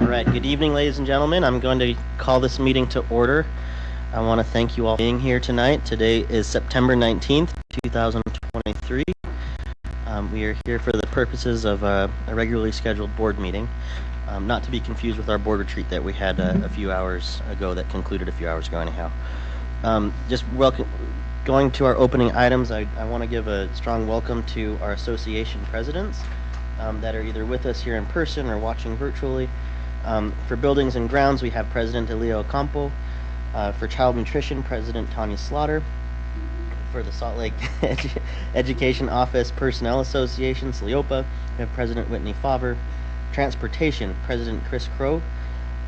All right, good evening, ladies and gentlemen. I'm going to call this meeting to order. I want to thank you all for being here tonight. Today is September 19th, 2023. We are here for the purposes of a regularly scheduled board meeting, not to be confused with our board retreat that we had a few hours ago, that concluded a few hours ago anyhow. Going to our opening items, I want to give a strong welcome to our association presidents that are either with us here in person or watching virtually. For Buildings and Grounds, we have President Elio Ocampo. For Child Nutrition, President Tanya Slaughter. For the Salt Lake Education Office Personnel Association, SLCSD, we have President Whitney Favre. Transportation, President Chris Crow.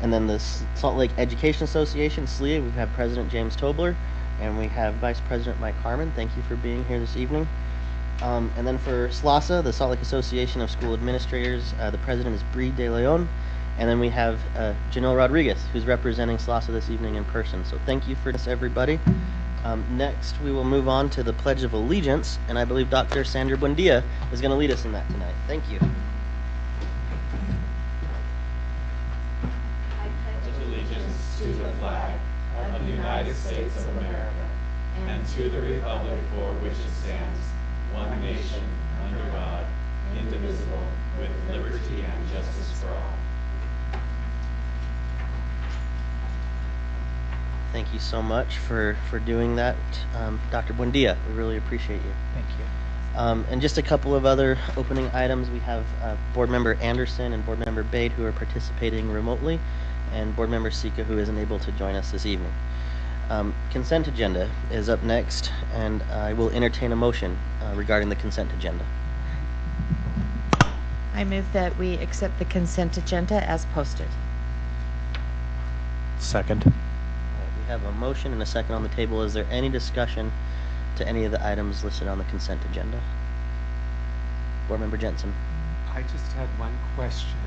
And then the Salt Lake Education Association, SLEA, we have President James Tobler. And we have Vice President Mike Harmon. Thank you for being here this evening. And then for SLASA, the Salt Lake Association of School Administrators, the President is Bree De Leon. And then we have Janelle Rodriguez, who's representing SLASA this evening in person. So thank you for this, everybody. Next, we will move on to the Pledge of Allegiance, and I believe Dr. Sandra Buendia is going to lead us in that tonight. Thank you. I pledge allegiance to the flag of the United States of America and to the republic for which it stands, one nation, under God, indivisible, with liberty and justice for all. Thank you so much for doing that, Dr. Buendia. We really appreciate you. Thank you. And just a couple of other opening items. We have Board Member Anderson and Board Member Bade, who are participating remotely, and Board Member Sika, who isn't able to join us this evening. Consent agenda is up next, and I will entertain a motion regarding the consent agenda. I move that we accept the consent agenda as posted. Second. We have a motion and a second on the table. Is there any discussion to any of the items listed on the consent agenda? Board Member Jensen. I just had one question,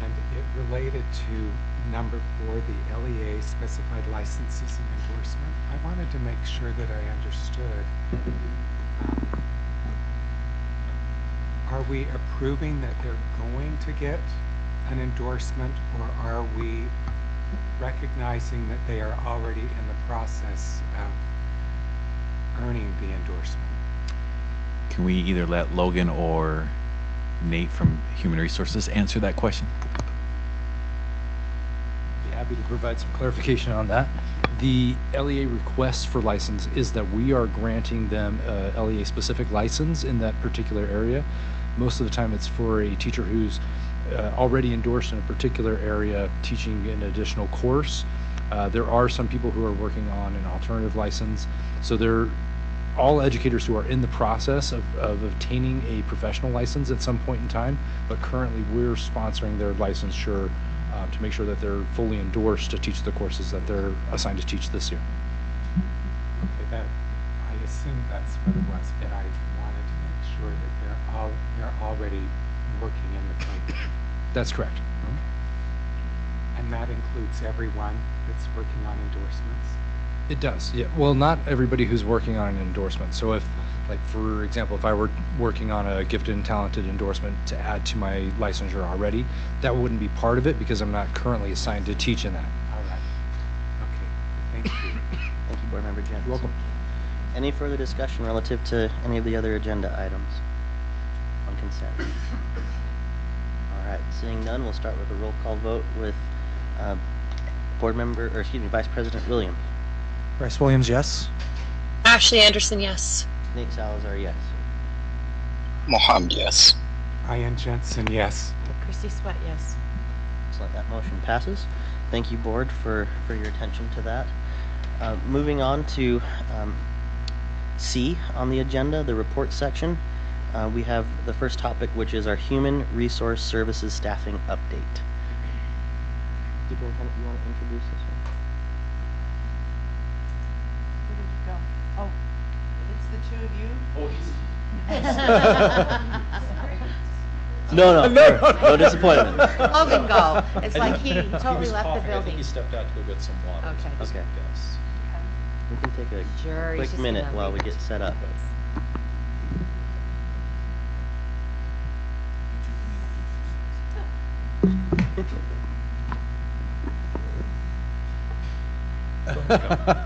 and it related to number 4, the LEA specified licenses and endorsement. I wanted to make sure that I understood. Are we approving that they're going to get an endorsement, or are we recognizing that they are already in the process of earning the endorsement? Can we either let Logan or Nate from Human Resources answer that question? Be happy to provide some clarification on that. The LEA request for license is that we are granting them a LEA specific license in that particular area. Most of the time it's for a teacher who's already endorsed in a particular area, teaching an additional course. There are some people who are working on an alternative license. So they're all educators who are in the process of obtaining a professional license at some point in time, but currently we're sponsoring their licensure to make sure that they're fully endorsed to teach the courses that they're assigned to teach this year. Okay, I assumed that's what it was, but I wanted to make sure that they're already working in the program. That's correct. Okay. And that includes everyone that's working on endorsements? It does, yeah. Well, not everybody who's working on an endorsement. So if, like, for example, if I were working on a gifted and talented endorsement to add to my licensure already, that wouldn't be part of it because I'm not currently assigned to teach in that. All right. Okay, thank you. Thank you, Board Member Jensen. You're welcome. Any further discussion relative to any of the other agenda items on consent? All right, seeing none, we'll start with a roll call vote with Vice President Williams. Bryce Williams, yes. Ashley Anderson, yes. Nate Salazar, yes. Mohammed, yes. Ian Jensen, yes. Christy Sweat, yes. Excellent, that motion passes. Thank you, Board, for your attention to that. Moving on to C on the agenda, the report section. We have the first topic, which is our Human Resource Services Staffing Update. Superintendent, you want to introduce this one? Where did you go? Oh, it's the two of you? Oh, No disappointment. Logan, go. It's like he totally left the I think building. he stepped out to go get some water. Okay. Okay. Yes. We can take a Sure, he's quick just minute gonna while we leave get it. set up.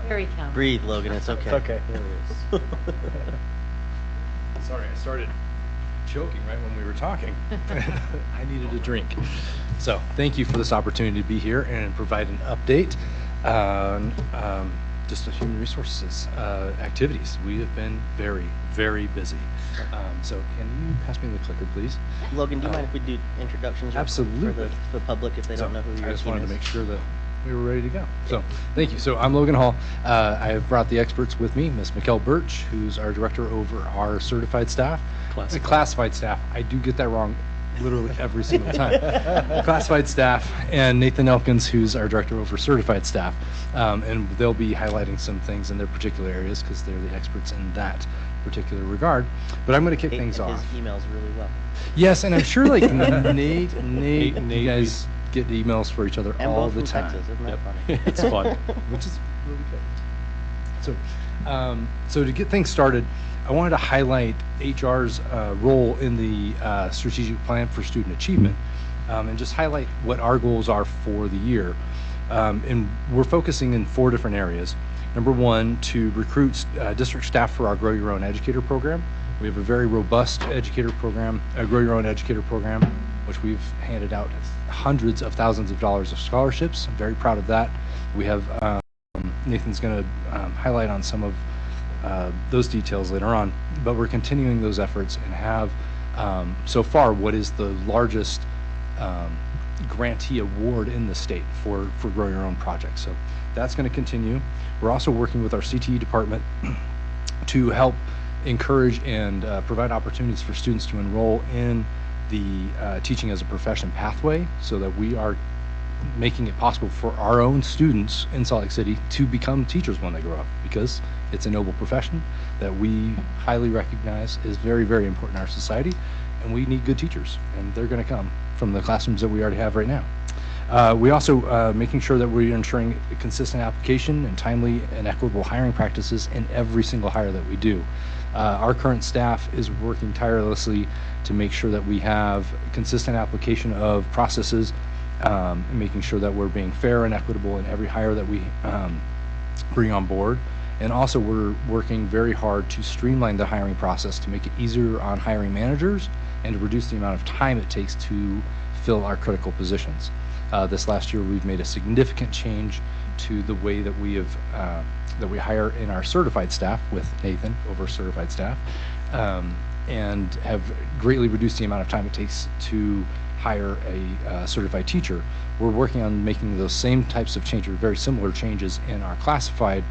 Very calm. Breathe, Logan, it's okay. Okay. Sorry, I started choking right when we were talking. I needed a drink. So thank you for this opportunity to be here and provide an update on just the human resources activities. We have been very, very busy. So can you pass me the clicker, please? Logan, do you mind if we do introductions real quick Absolutely. for the public if they don't know who your I just team wanted is? to make sure that we were ready to go. So thank you. So I'm Logan Hall. I have brought the experts with me, Ms. Mikkel Birch, who's our director over our certified staff. Classified staff. I do get that wrong literally every single time. Classified staff, and Nathan Elkins, who's our director over certified staff. And they'll be highlighting some things in their particular areas because they're the experts in that particular regard. But I'm going to kick things off. His emails really well. Yes, and I'm sure like Nate, you guys get emails for each other And all both the from time. Texas, isn't that funny? It's fun. Which is really good. So to get things started, I wanted to highlight HR's role in the strategic plan for student achievement, and just highlight what our goals are for the year. And we're focusing in 4 different areas. Number 1, to recruit district staff for our Grow Your Own Educator program. We have a very robust educator program, a Grow Your Own Educator program, which we've handed out hundreds of thousands of dollars of scholarships. I'm very proud of that. We have, Nathan's going to highlight on some of those details later on, but we're continuing those efforts and have so far what is the largest grantee award in the state for Grow Your Own projects. So that's going to continue. We're also working with our CTE department to help encourage and provide opportunities for students to enroll in the teaching as a profession pathway, so that we are making it possible for our own students in Salt Lake City to become teachers when they grow up, because it's a noble profession that we highly recognize is very, very important in our society, and we need good teachers, and they're going to come from the classrooms that we already have right now. We also making sure that we're ensuring consistent application and timely and equitable hiring practices in every single hire that we do. Our current staff is working tirelessly to make sure that we have consistent application of processes, and making sure that we're being fair and equitable in every hire that we bring on board. And also we're working very hard to streamline the hiring process to make it easier on hiring managers and to reduce the amount of time it takes to fill our critical positions. This last year we've made a significant change to the way that we have that we hire in our certified staff with Nathan over certified staff, and have greatly reduced the amount of time it takes to hire a certified teacher. We're working on making those same types of changes, very similar changes in our classified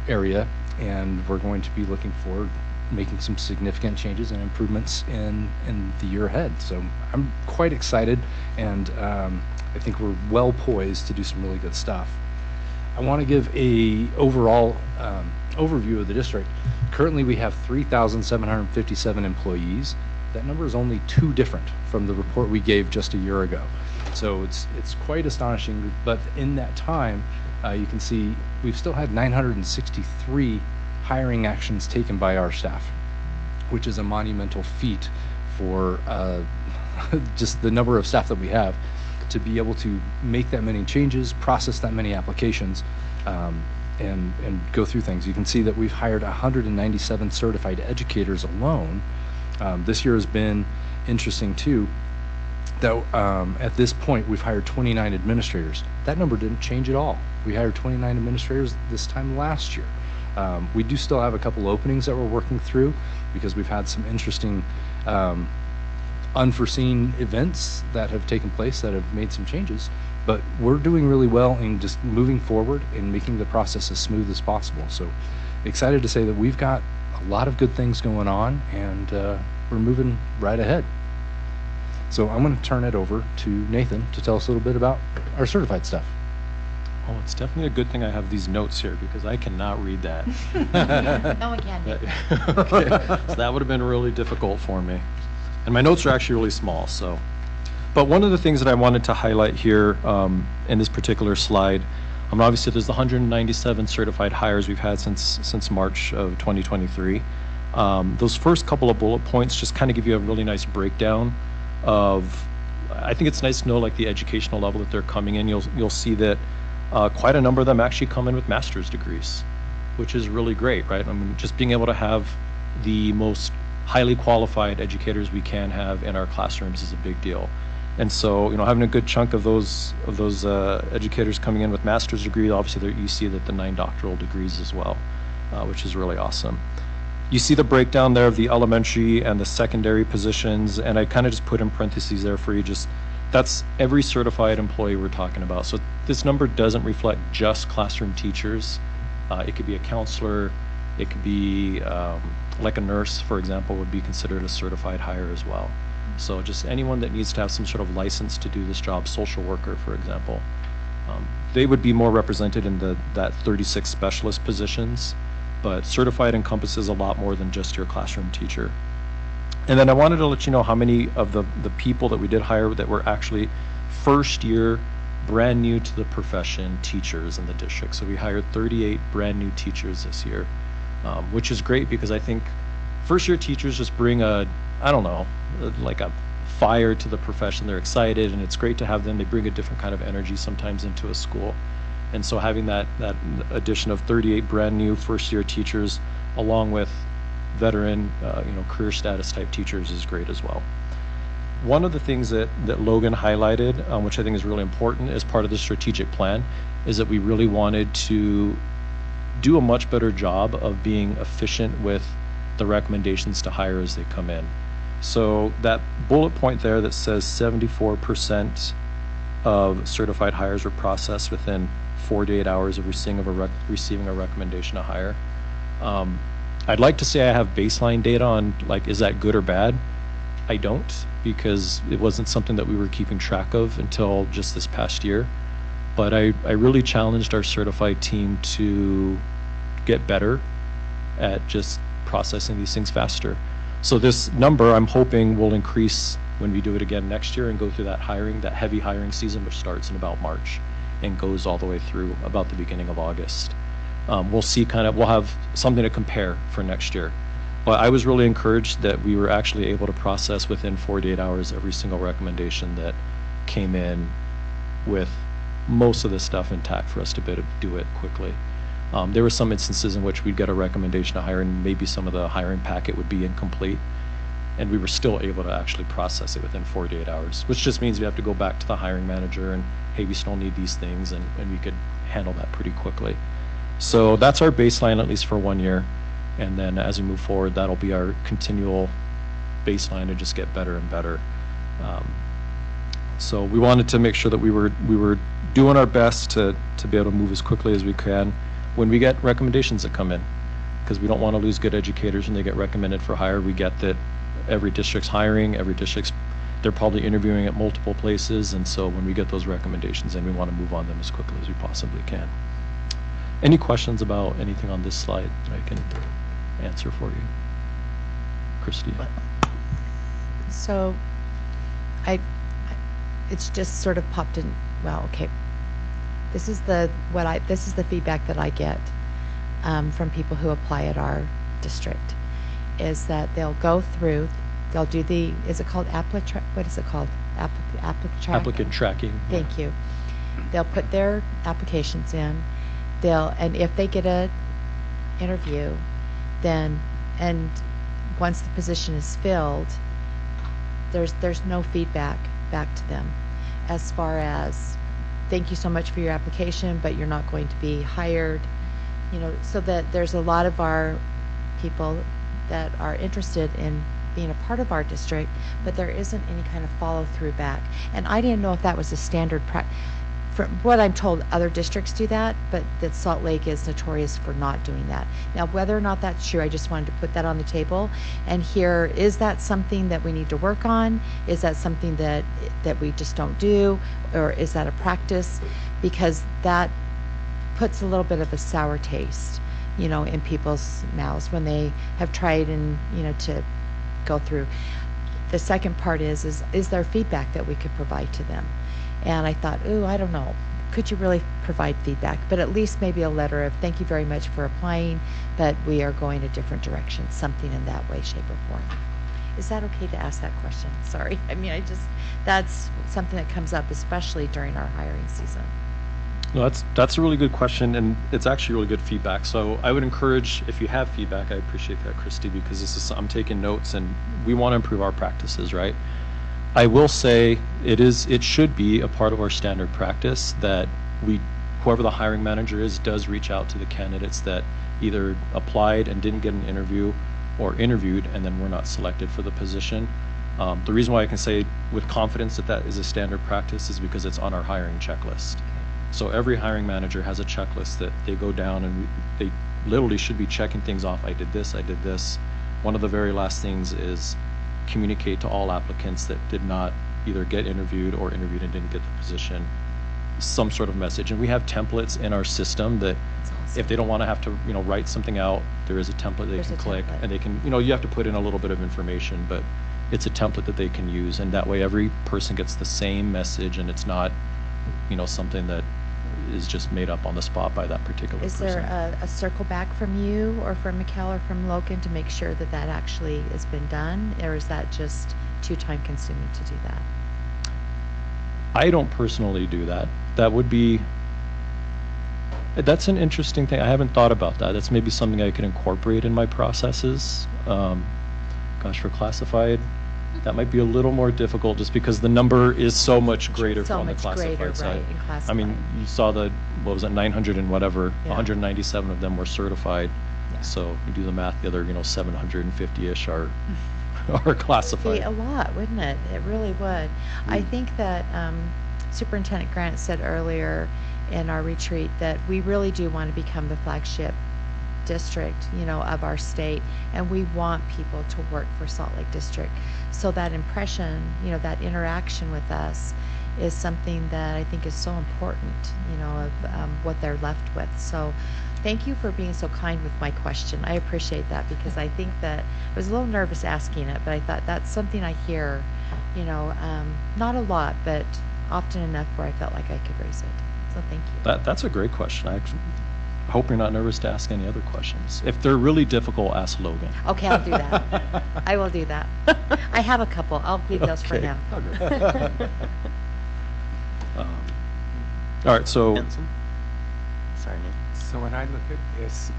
area, and we're going to be looking for making some significant changes and improvements in the year ahead. So I'm quite excited, and I think we're well poised to do some really good stuff. I want to give a overall overview of the district. Currently we have 3,757 employees. That number is only 2 different from the report we gave just a year ago. So it's quite astonishing, but in that time, you can see we've still had 963 hiring actions taken by our staff, which is a monumental feat for just the number of staff that we have to be able to make that many changes, process that many applications, and go through things. You can see that we've hired 197 certified educators alone. This year has been interesting too, that at this point we've hired 29 administrators. That number didn't change at all. We hired 29 administrators this time last year. We do still have a couple openings that we're working through because we've had some interesting unforeseen events that have taken place that have made some changes, but we're doing really well in just moving forward and making the process as smooth as possible. So excited to say that we've got a lot of good things going on, and we're moving right ahead. So I'm going to turn it over to Nathan to tell us a little bit about our certified stuff. Oh, it's definitely a good thing I have these notes here because I cannot read that. No one can. Okay, so that would have been really difficult for me. And my notes are actually really small, so. But one of the things that I wanted to highlight here in this particular slide, obviously there's the 197 certified hires we've had since March of 2023. Those first couple of bullet points just kind of give you a really nice breakdown of, I think it's nice to know like the educational level that they're coming in. You'll see that quite a number of them actually come in with master's degrees, which is really great, right? I mean, just being able to have the most highly qualified educators we can have in our classrooms is a big deal. And so, having a good chunk of those educators coming in with master's degrees, obviously you see that the 9 doctoral degrees as well, which is really awesome. You see the breakdown there of the elementary and the secondary positions, and I kind of just put in parentheses there for you, that's every certified employee we're talking about. So this number doesn't reflect just classroom teachers. It could be a counselor, it could be like a nurse, for example, would be considered a certified hire as well. So just anyone that needs to have some sort of license to do this job, social worker, for example, they would be more represented in that 36 specialist positions, but certified encompasses a lot more than just your classroom teacher. And then I wanted to let you know how many of the people that we did hire that were actually first year, brand new to the profession teachers in the district. So we hired 38 brand new teachers this year, which is great because I think first year teachers just bring like a fire to the profession. They're excited, and it's great to have them. They bring a different kind of energy sometimes into a school. And so having that addition of 38 brand new first year teachers along with veteran, career status type teachers is great as well. One of the things that Logan highlighted, which I think is really important as part of the strategic plan, is that we really wanted to do a much better job of being efficient with the recommendations to hire as they come in. So that bullet point there that says 74% of certified hires were processed within 4 to 8 hours of receiving a recommendation to hire. I'd like to say I have baseline data on is that good or bad? I don't, because it wasn't something that we were keeping track of until just this past year. But I really challenged our certified team to get better at just processing these things faster. So this number I'm hoping will increase when we do it again next year and go through that heavy hiring season, which starts in about March and goes all the way through about the beginning of August. We'll see we'll have something to compare for next year. But I was really encouraged that we were actually able to process within 48 hours every single recommendation that came in, with most of the stuff intact for us to be able to do it quickly. There were some instances in which we'd get a recommendation to hire and maybe some of the hiring packet would be incomplete, and we were still able to actually process it within 48 hours, which just means we have to go back to the hiring manager and, hey, we still need these things, and we could handle that pretty quickly. So that's our baseline, at least for 1 year. And then as we move forward, that'll be our continual baseline to just get better and better. So we wanted to make sure that we were doing our best to be able to move as quickly as we can when we get recommendations that come in, because we don't want to lose good educators when they get recommended for hire. We get that every district's hiring, they're probably interviewing at multiple places, and so when we get those recommendations in, we want to move on them as quickly as we possibly can. Any questions about anything on this slide that I can answer for you? Christy? So it's just sort of popped in. Well, okay. This is the feedback that I get from people who apply at our district, is that they'll go through, they'll do is it called what is it called? Applicant tracking. Thank you. They'll put their applications in. And if they get a interview, then, and once the position is filled, there's no feedback back to them as far as, thank you so much for your application, but you're not going to be hired. So that there's a lot of our people that are interested in being a part of our district, but there isn't any kind of follow through back. And I didn't know if that was a standard practice. From what I'm told, other districts do that, but that Salt Lake is notorious for not doing that. Now, whether or not that's true, I just wanted to put that on the table and hear, is that something that we need to work on? Is that something that we just don't do? Or is that a practice? Because that puts a little bit of a sour taste, in people's mouths when they have tried and, to go through. The second part is there feedback that we could provide to them? And I thought, I don't know, could you really provide feedback? But at least maybe a letter of thank you very much for applying, but we are going a different direction, something in that way, shape, or form. Is that okay to ask that question? Sorry. I mean, that's something that comes up, especially during our hiring season. No, that's a really good question, and it's actually really good feedback. So I would encourage, if you have feedback, I appreciate that, Christy, because I'm taking notes, and we want to improve our practices, right? I will say it should be a part of our standard practice that whoever the hiring manager is does reach out to the candidates that either applied and didn't get an interview, or interviewed and then were not selected for the position. The reason why I can say with confidence that is a standard practice is because it's on our hiring checklist. So every hiring manager has a checklist that they go down, and they literally should be checking things off. I did this, I did this. One of the very last things is communicate to all applicants that did not either get interviewed or interviewed and didn't get the position some sort of message. And we have templates in our system that if they don't want to have to, write something out, there is a template they can click, and they can, you have to put in a little bit of information, but it's a template that they can use, and that way every person gets the same message, and it's not, something that is just made up on the spot by that particular person. Is there a circle back from you or from Mikkel or from Logan to make sure that that actually has been done, or is that just too time consuming to do that? I don't personally do that. That's an interesting thing. I haven't thought about that. That's maybe something I could incorporate in my processes. For classified, that might be a little more difficult just because the number is so much greater on the classified side. Right, in classified. I mean, you saw 900 and whatever, Yeah. 197 of them were certified. Yeah. So you do the math, the other, 750-ish are classified. Be a lot, wouldn't it? It really would. I think that Superintendent Grant said earlier in our retreat that we really do want to become the flagship district, of our state, and we want people to work for Salt Lake District. So that impression, that interaction with us is something that I think is so important, of what they're left with. So thank you for being so kind with my question. I appreciate that, because I think that I was a little nervous asking it, but I thought that's something I hear, not a lot, but often enough where I felt like I could raise it. So thank you. That's a great question. I hope you're not nervous to ask any other questions. If they're really difficult, ask Logan. Okay, I'll do that. I will do that. I have a couple. I'll leave those for Okay. him. All right, so Benson? Sorry, Nate. So when I look at this,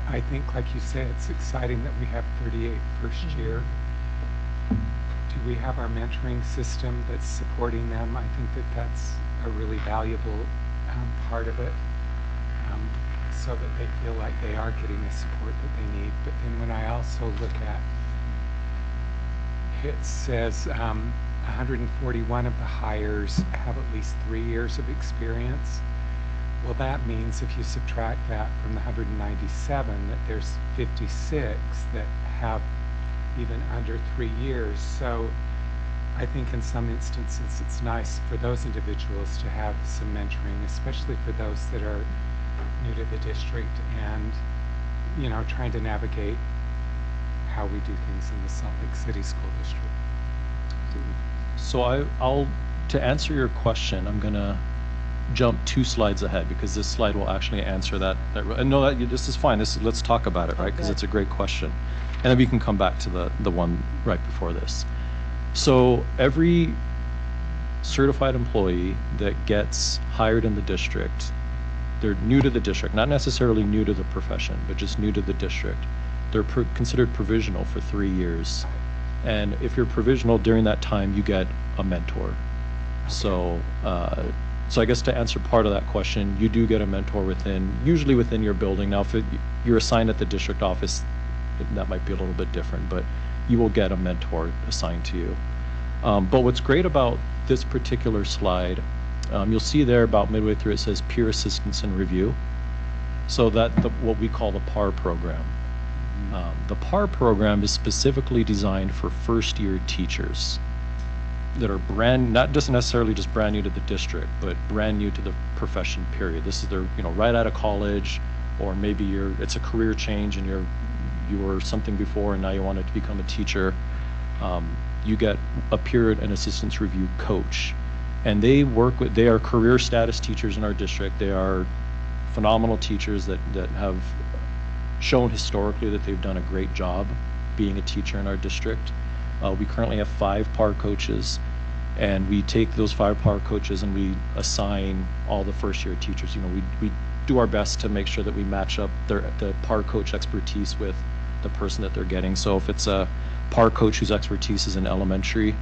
I think, like you said, it's exciting that we have 38 first year. Do we have our mentoring system that's supporting them? I think that that's a really valuable part of it, so that they feel like they are getting the support that they need. But then when I also look at, it says 141 of the hires have at least 3 years of experience. Well, that means if you subtract that from the 197, that there's 56 that have even under 3 years. So I think in some instances it's nice for those individuals to have some mentoring, especially for those that are new to the district and, trying to navigate how we do things in the Salt Lake City School District. So I'll to answer your question, I'm gonna jump 2 slides ahead because this slide will actually answer that. No, this is fine. Let's talk about it, right? Because it's a great question, and then we can come back to the one right before this. So every certified employee that gets hired in the district, they're new to the district, not necessarily new to the profession, but just new to the district. They're considered provisional for 3 years. And if you're provisional during that time, you get a mentor. So I guess to answer part of that question, you do get a mentor usually within your building. Now, if you're assigned at the district office, that might be a little bit different, but you will get a mentor assigned to you. But what's great about this particular slide, you'll see there about midway through it says peer assistance and review. So what we call the PAR program. The PAR program is specifically designed for first-year teachers that are not just necessarily just brand new to the district, but brand new to the profession, period. This is their, right out of college, or maybe it's a career change and you were something before and now you wanted to become a teacher. You get a peer and assistance review coach. And they are career status teachers in our district. They are phenomenal teachers that have shown historically that they've done a great job being a teacher in our district. We currently have 5 PAR coaches. And we take those 5 PAR coaches and we assign all the first year teachers. We do our best to make sure that we match up the PAR coach expertise with the person that they're getting. So if it's a PAR coach whose expertise is in elementary,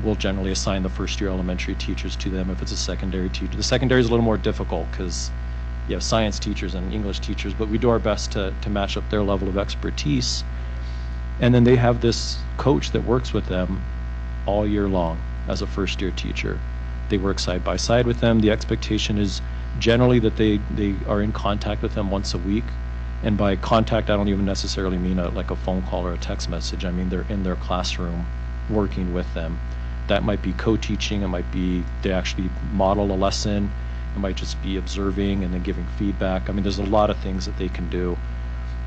we'll generally assign the first year elementary teachers to them. If it's a secondary teacher, the secondary is a little more difficult because you have science teachers and English teachers, but we do our best to match up their level of expertise. And then they have this coach that works with them all year long as a first year teacher. They work side by side with them. The expectation is generally that they are in contact with them once a week. And by contact, I don't even necessarily mean like a phone call or a text message. I mean, they're in their classroom working with them. That might be co-teaching. It might be they actually model a lesson. It might just be observing and then giving feedback. I mean, there's a lot of things that they can do.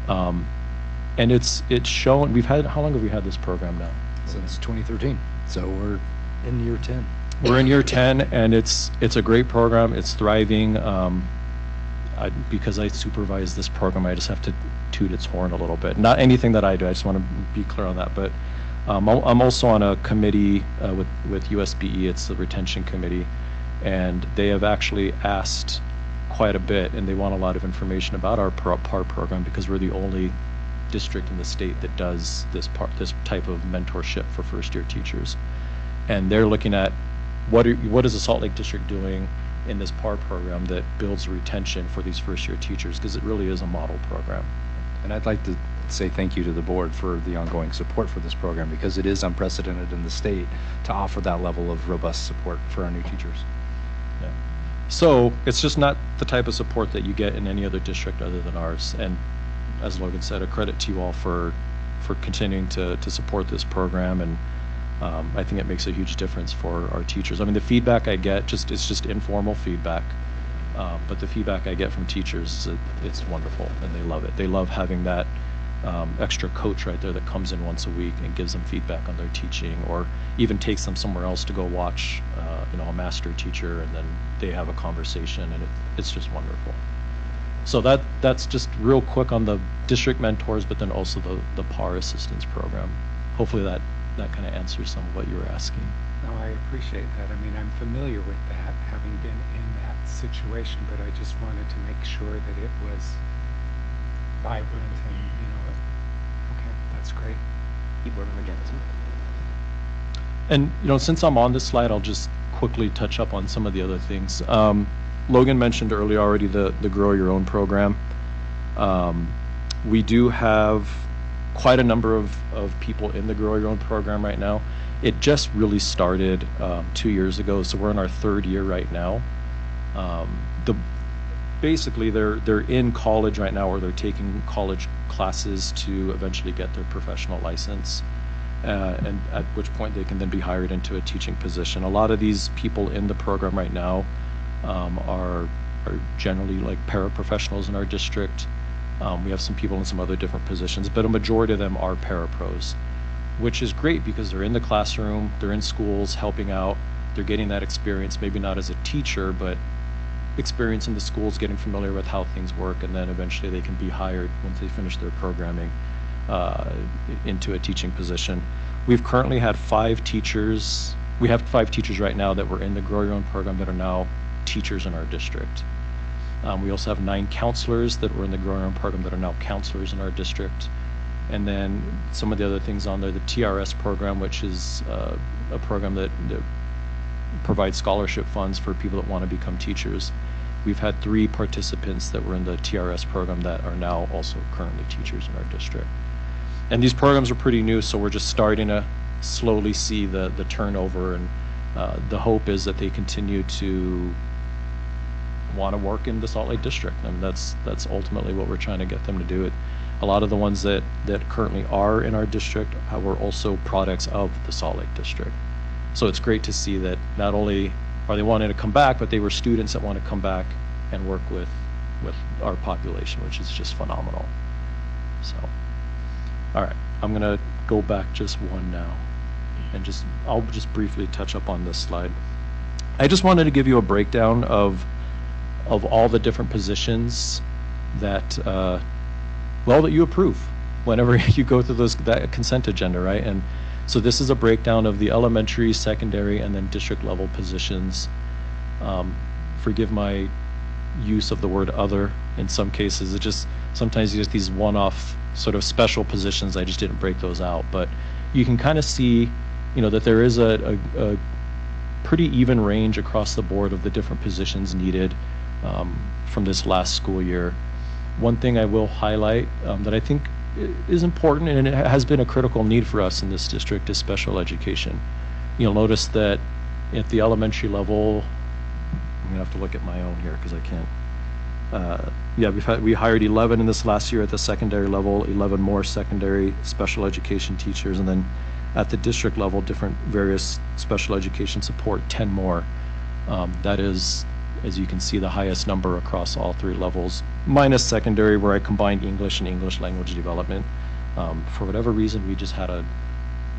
And it's shown. How long have we had this program now? Since 2013. So we're in year 10. We're in year 10, and it's a great program. It's thriving. Because I supervise this program, I just have to toot its horn a little bit. Not anything that I do. I just want to be clear on that. But I'm also on a committee with USBE. It's the retention committee, and they have actually asked quite a bit, and they want a lot of information about our PAR program because we're the only district in the state that does this type of mentorship for first-year teachers. And they're looking at what is the Salt Lake District doing in this PAR program that builds retention for these first-year teachers, because it really is a model program. And I'd like to say thank you to the board for the ongoing support for this program, because it is unprecedented in the state to offer that level of robust support for our new teachers. Yeah. So it's just not the type of support that you get in any other district other than ours. And as Logan said, a credit to you all for continuing to support this program. And I think it makes a huge difference for our teachers. I mean, the feedback I get, it's just informal feedback, but the feedback I get from teachers, it's wonderful, and they love it. They love having that extra coach right there that comes in once a week and gives them feedback on their teaching, or even takes them somewhere else to go watch, a master teacher, and then they have a conversation, and it's just wonderful. So that's just real quick on the district mentors, but then also the PAR assistance program. Hopefully that kind of answers some of what you were asking. No, I appreciate that. I mean, I'm familiar with that, having been in that situation, but I just wanted to make sure that it was vibrant and, okay, that's great. Keyboard Member Jensen. And, since I'm on this slide, I'll just quickly touch up on some of the other things. Logan mentioned earlier already the Grow Your Own program. We do have quite a number of people in the Grow Your Own program right now. It just really started 2 years ago, so we're in our 3rd year right now. Basically they're in college right now, or they're taking college classes to eventually get their professional license, and at which point they can then be hired into a teaching position. A lot of these people in the program right now are generally like paraprofessionals in our district. We have some people in some other different positions, but a majority of them are parapros, which is great because they're in the classroom, they're in schools helping out, they're getting that experience, maybe not as a teacher, but experience in the schools, getting familiar with how things work, and then eventually they can be hired once they finish their programming into a teaching position. We've currently had 5 teachers. We have 5 teachers right now that were in the Grow Your Own program that are now teachers in our district. We also have 9 counselors that were in the Grow Your Own program that are now counselors in our district. And then some of the other things on there, the TRS program, which is a program that provides scholarship funds for people that want to become teachers. We've had 3 participants that were in the TRS program that are now also currently teachers in our district. And these programs are pretty new, so we're just starting to slowly see the turnover, and the hope is that they continue to want to work in the Salt Lake District. I mean, that's ultimately what we're trying to get them to do. A lot of the ones that currently are in our district were also products of the Salt Lake District. So it's great to see that not only are they wanting to come back, but they were students that want to come back and work with our population, which is just phenomenal. So, all right, I'm gonna go back just one now, and I'll just briefly touch up on this slide. I just wanted to give you a breakdown of all the different positions that that you approve whenever you go through that consent agenda, right? And So this is a breakdown of the elementary, secondary, and then district level positions. Forgive my use of the word other in some cases. It just, sometimes you get these one-off sort of special positions. I just didn't break those out. But you can kind of see, that there is a pretty even range across the board of the different positions needed from this last school year. One thing I will highlight that I think is important, and it has been a critical need for us in this district, is special education. You'll notice that at the elementary level, I'm gonna have to look at my own here because I can't. We hired 11 in this last year at the secondary level, 11 more secondary special education teachers, and then at the district level, different various special education support, 10 more. That is, as you can see, the highest number across all three levels, minus secondary, where I combined English and English language development. For whatever reason, we just had a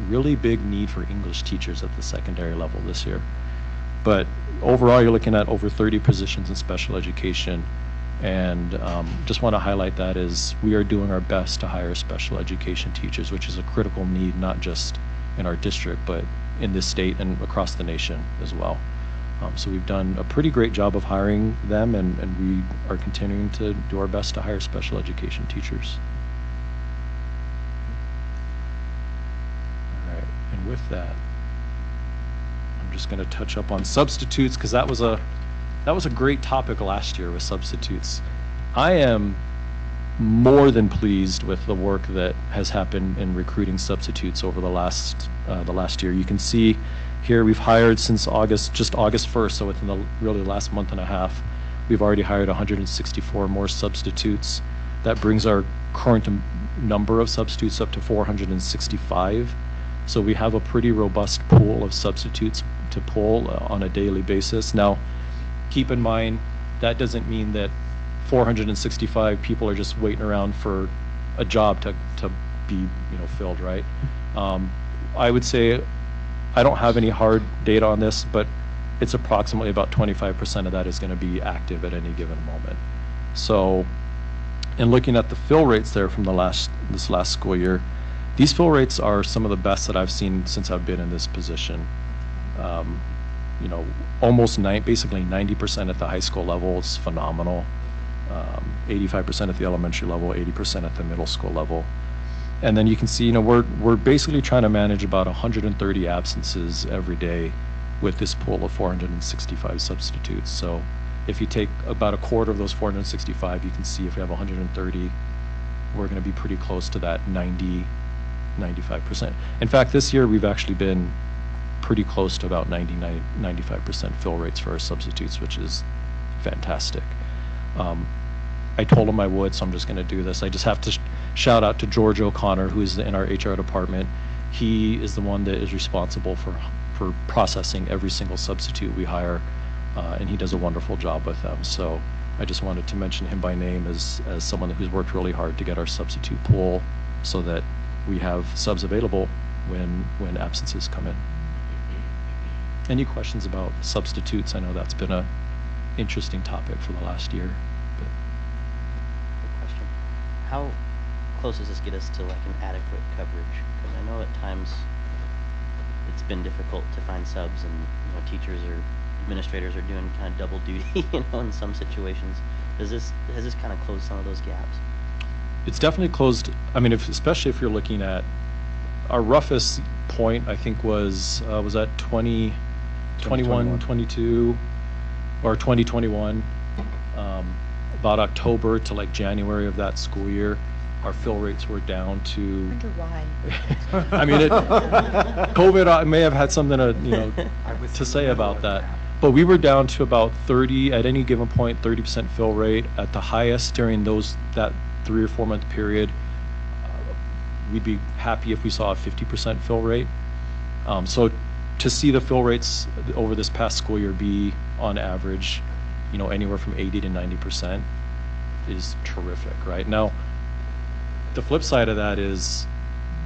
really big need for English teachers at the secondary level this year. But overall, you're looking at over 30 positions in special education. And just want to highlight that as we are doing our best to hire special education teachers, which is a critical need, not just in our district, but in this state and across the nation as well. So we've done a pretty great job of hiring them, and we are continuing to do our best to hire special education teachers. All right, and with that, I'm just going to touch up on substitutes, because that was a great topic last year with substitutes. I am more than pleased with the work that has happened in recruiting substitutes over the last year. You can see here we've hired since August 1st, so within the really last month and a half, we've already hired 164 more substitutes. That brings our current number of substitutes up to 465. So we have a pretty robust pool of substitutes to pull on a daily basis. Now, keep in mind, that doesn't mean that 465 people are just waiting around for a job to be filled, right? I would say, I don't have any hard data on this, but it's approximately about 25% of that is going to be active at any given moment. So, in looking at the fill rates there from this last school year, these fill rates are some of the best that I've seen since I've been in this position. Basically 90% at the high school level is phenomenal. 85% at the elementary level, 80% at the middle school level. And then you can see, we're basically trying to manage about 130 absences every day with this pool of 465 substitutes. So if you take about a quarter of those 465, you can see if we have 130, we're going to be pretty close to that 95%. In fact, this year we've actually been pretty close to about 95% fill rates for our substitutes, which is fantastic. I told him I would, so I'm just going to do this. I just have to shout out to George O'Connor, who is in our HR department. He is the one that is responsible for processing every single substitute we hire, and he does a wonderful job with them. So I just wanted to mention him by name as someone who's worked really hard to get our substitute pool so that we have subs available when absences come in. Any questions about substitutes? I know that's been a interesting topic for the last year. But. Good question. How close does this get us to like an adequate coverage? Because I know at times it's been difficult to find subs, and teachers or administrators are doing kind of double duty, in some situations. Has this kind of closed some of those gaps? It's definitely closed. I mean, especially if you're looking at our roughest point, I think was that 2021, 22, or 2021, about October to like January of that school year, our fill rates were down to. I wonder why. I mean, COVID may have had something to say about that. But we were down to about 30 at any given point, 30% fill rate. At the highest during that 3 or 4 month period, we'd be happy if we saw a 50% fill rate. So to see the fill rates over this past school year be on average, anywhere from 80 to 90% is terrific, right? Now, the flip side of that is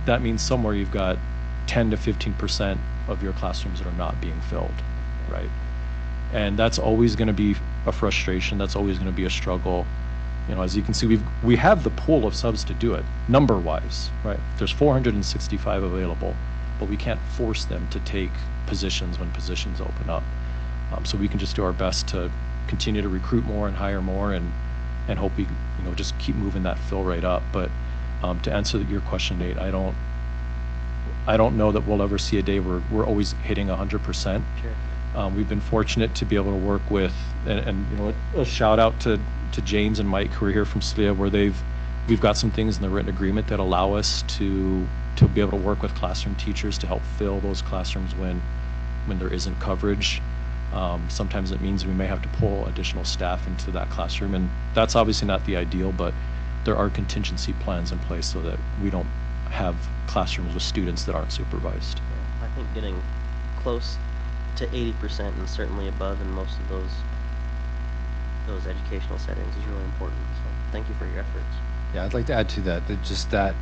that means somewhere you've got 10 to 15% of your classrooms that are not being filled, right? And that's always going to be a frustration. That's always going to be a struggle. As you can see, we have the pool of subs to do it, number-wise, right? There's 465 available. but we can't force them to take positions when positions open up. So we can just do our best to continue to recruit more and hire more, and hope we, just keep moving that fill rate up. But to answer your question, Nate, I don't know that we'll ever see a day where we're always hitting 100%. Sure. We've been fortunate to be able to work with, and a shout out to James and Mike, who are here from SLCSD, where we've got some things in the written agreement that allow us to be able to work with classroom teachers to help fill those classrooms when there isn't coverage. Sometimes it means we may have to pull additional staff into that classroom, and that's obviously not the ideal, but there are contingency plans in place so that we don't have classrooms with students that aren't supervised. I think getting close to 80% and certainly above in most of those educational settings is really important. So thank you for your efforts. Yeah, I'd like to add to that just that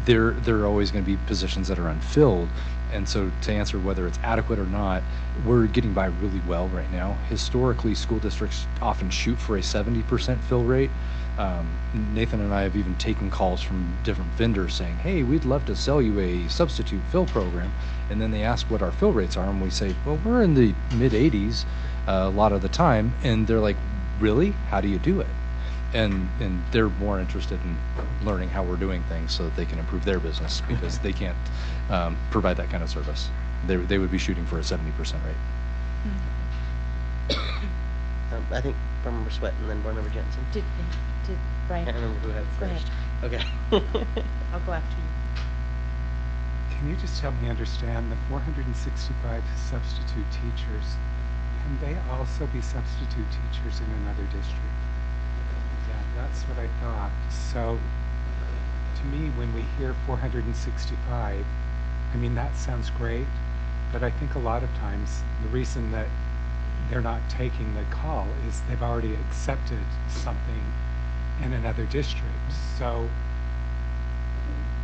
there are always going to be positions that are unfilled, and so to answer whether it's adequate or not, we're getting by really well right now. Historically, school districts often shoot for a 70% fill rate. Nathan and I have even taken calls from different vendors saying, hey, we'd love to sell you a substitute fill program, and then they ask what our fill rates are, and we say, well, we're in the mid 80s a lot of the time, and they're like, really? How do you do it? And they're more interested in learning how we're doing things so that they can improve their business, because they can't provide that kind of service. They would be shooting for a 70% rate. I think Board Member Sweat and then Board Member Jensen. Did Brian? I can't remember who had Go ahead. first. Okay. I'll go after you. Can you just help me understand the 465 substitute teachers? Can they also be substitute teachers in another district? Yeah, that's what I thought. So, to me, when we hear 465, I mean, that sounds great, but I think a lot of times the reason that they're not taking the call is they've already accepted something in another district. So,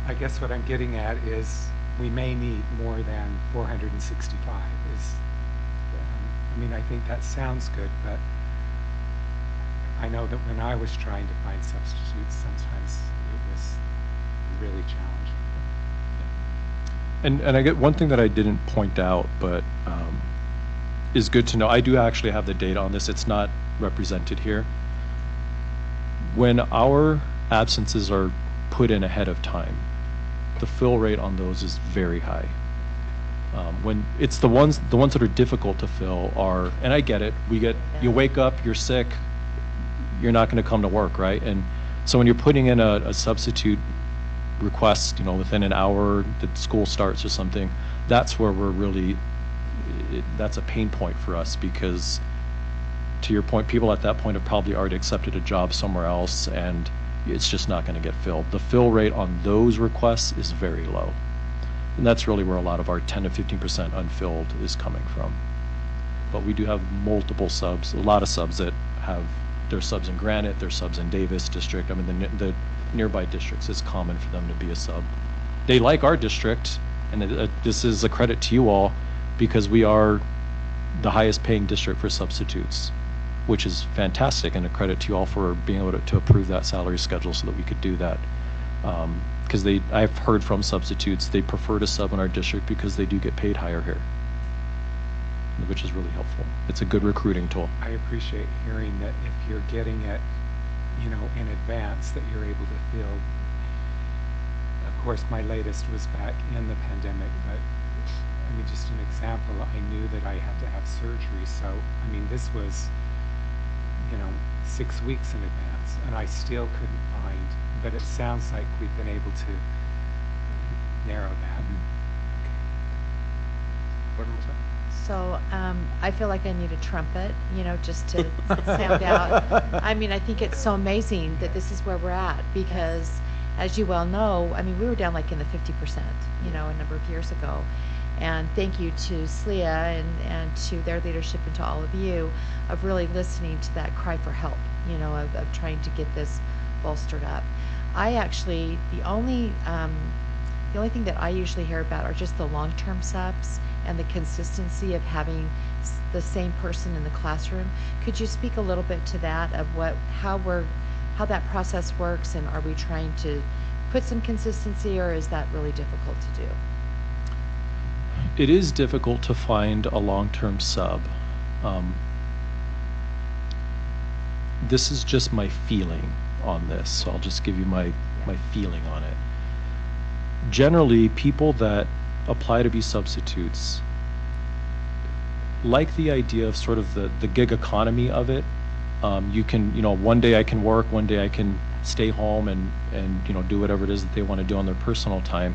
I guess what I'm getting at is we may need more than 465. I mean, I think that sounds good, but I know that when I was trying to find substitutes, sometimes it was really challenging. And I get one thing that I didn't point out, but is good to know. I do actually have the data on this. It's not represented here. When our absences are put in ahead of time, the fill rate on those is very high. When it's the ones that are difficult to fill are, and I get it, you wake up, you're sick, you're not going to come to work, right? And so when you're putting in a substitute request, within an hour that school starts or something, that's where we're really, that's a pain point for us, because to your point, people at that point have probably already accepted a job somewhere else, and it's just not going to get filled. The fill rate on those requests is very low. And that's really where a lot of our 10 to 15% unfilled is coming from. But we do have multiple subs, a lot of subs that have their subs in Granite, their subs in Davis district. I mean, the nearby districts, it's common for them to be a sub. They like our district, and this is a credit to you all, because we are the highest paying district for substitutes, which is fantastic, and a credit to you all for being able to approve that salary schedule so that we could do that. Because I've heard from substitutes, they prefer to sub in our district because they do get paid higher here, which is really helpful. It's a good recruiting tool. I appreciate hearing that if you're getting it, in advance, that you're able to fill. Of course, my latest was back in the pandemic, but I mean, just an example, I knew that I had to have surgery, so, I mean, this was, 6 weeks in advance, and I still couldn't find, but it sounds like we've been able to narrow that. So I feel like I need a trumpet, just to sound out. I mean, I think it's so amazing that this is where we're at, because as you well know, I mean, we were down like in the 50%, a number of years ago. And thank you to SLCSD and to their leadership and to all of you of really listening to that cry for help, of trying to get this bolstered up. I actually, the only thing that I usually hear about are just the long-term subs and the consistency of having the same person in the classroom. Could you speak a little bit to that, of how that process works, and are we trying to put some consistency, or is that really difficult to do? it is difficult to find a long-term sub. This is just my feeling on this, so I'll just give you my feeling on it. Generally, people that apply to be substitutes like the idea of sort of the gig economy of it. You can, one day I can work, one day I can stay home and do whatever it is that they want to do on their personal time.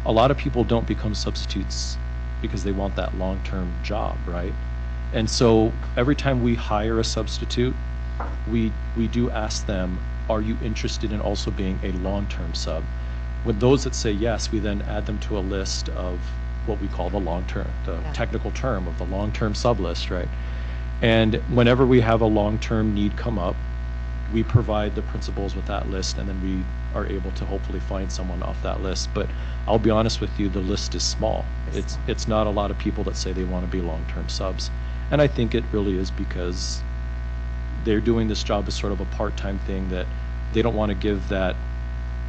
A lot of people don't become substitutes because they want that long-term job, right? And so every time we hire a substitute, we do ask them, are you interested in also being a long-term sub? With those that say yes, we then add them to a list of what we call the long-term, the technical term of the long-term sub list, right? And whenever we have a long-term need come up, we provide the principals with that list, and then we are able to hopefully find someone off that list. But I'll be honest with you, the list is small. It's not a lot of people that say they want to be long-term subs. And I think it really is because they're doing this job as sort of a part-time thing that they don't want to give that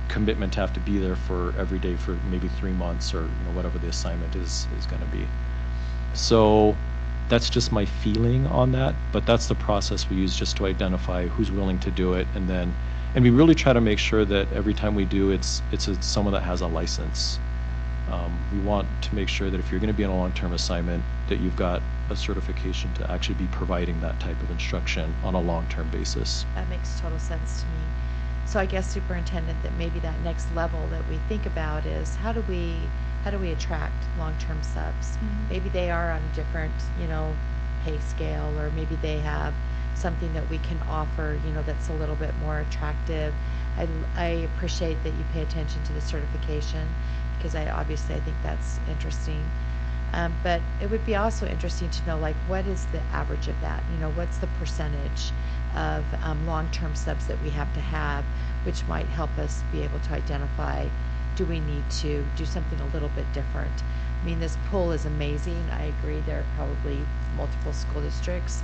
commitment to have to be there for every day for maybe 3 months or whatever the assignment is going to be. So that's just my feeling on that, but that's the process we use just to identify who's willing to do it, and we really try to make sure that every time we do, it's someone that has a license. We want to make sure that if you're going to be on a long-term assignment, that you've got a certification to actually be providing that type of instruction on a long-term basis. That makes total sense to me. So I guess, Superintendent, that maybe that next level that we think about is how do we attract long-term subs? Mhm. Maybe they are on a different, pay scale, or maybe they have something that we can offer, that's a little bit more attractive. I appreciate that you pay attention to the certification, because I think that's interesting. But it would be also interesting to know, like, what is the average of that? What's the percentage of long-term subs that we have to have, which might help us be able to identify, do we need to do something a little bit different? I mean, this pool is amazing. I agree there are probably multiple school districts,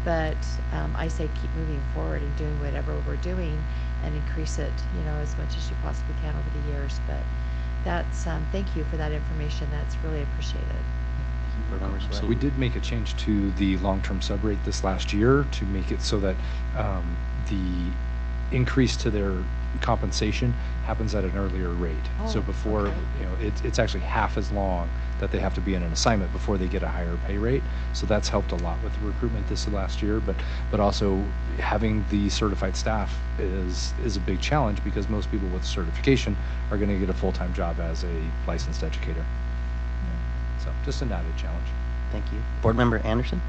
but I say keep moving forward and doing whatever we're doing and increase it, as much as you possibly can over the years. But that's, thank you for that information. That's really appreciated. So we did make a change to the long-term sub rate this last year to make it so that the increase to their compensation happens at an earlier rate. So before, it's actually half as long that they have to be in an assignment before they get a higher pay rate. So that's helped a lot with the recruitment this last year, but also having the certified staff is a big challenge, because most people with certification are going to get a full-time job as a licensed educator. So just an added challenge. Thank you. Board Member Anderson?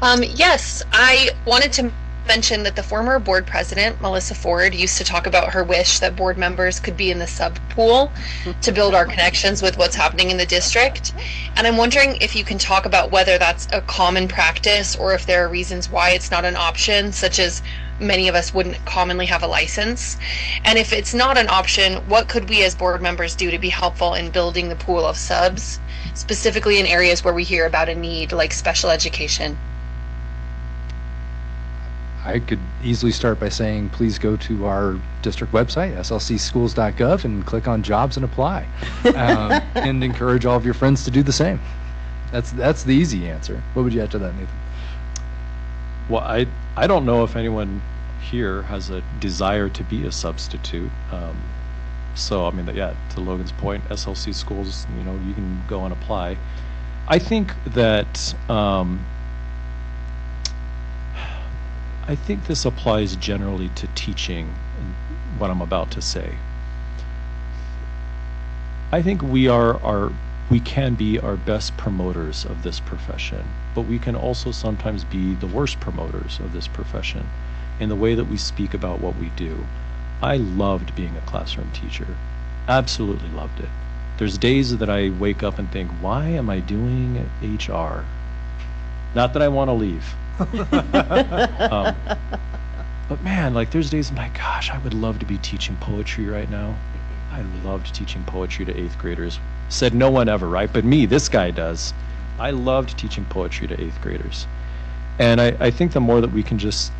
Yes, I wanted to mention that the former board president, Melissa Ford, used to talk about her wish that board members could be in the sub pool to build our connections with what's happening in the district. And I'm wondering if you can talk about whether that's a common practice or if there are reasons why it's not an option, such as many of us wouldn't commonly have a license. And if it's not an option, what could we as board members do to be helpful in building the pool of subs, specifically in areas where we hear about a need like special education? I could easily start by saying, please go to our district website, slcschools.gov, and click on jobs and apply, and encourage all of your friends to do the same. That's the easy answer. What would you add to that, Nathan? Well, I don't know if anyone here has a desire to be a substitute. So, I mean, yeah, to Logan's point, SLC schools, you can go and apply. I think that I think this applies generally to teaching, what I'm about to say. I think we can be our best promoters of this profession, but we can also sometimes be the worst promoters of this profession in the way that we speak about what we do. I loved being a classroom teacher. Absolutely loved it. There's days that I wake up and think, why am I doing HR? Not that I want to leave. But man, like, there's days, my gosh, I would love to be teaching poetry right now. I loved teaching poetry to 8th graders. Said no one ever, right? But me, this guy does. I loved teaching poetry to 8th graders. And I think the more that we can just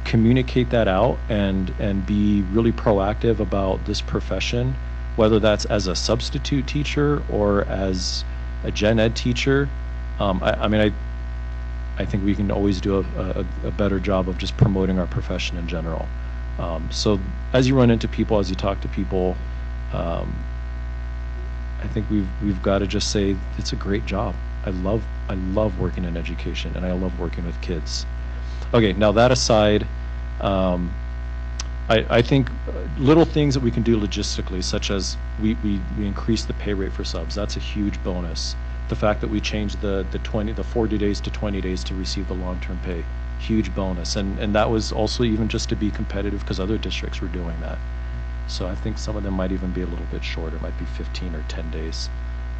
communicate that out and be really proactive about this profession, whether that's as a substitute teacher or as a gen ed teacher. I think we can always do a better job of just promoting our profession in general. So as you run into people, as you talk to people, I think we've got to just say it's a great job. I love working in education, and I love working with kids. Okay, now that aside, I think little things that we can do logistically, such as we increase the pay rate for subs. That's a huge bonus. The fact that we changed the 40 days to 20 days to receive the long-term pay, huge bonus. And that was also even just to be competitive because other districts were doing that. So I think some of them might even be a little bit shorter. It might be 15 or 10 days.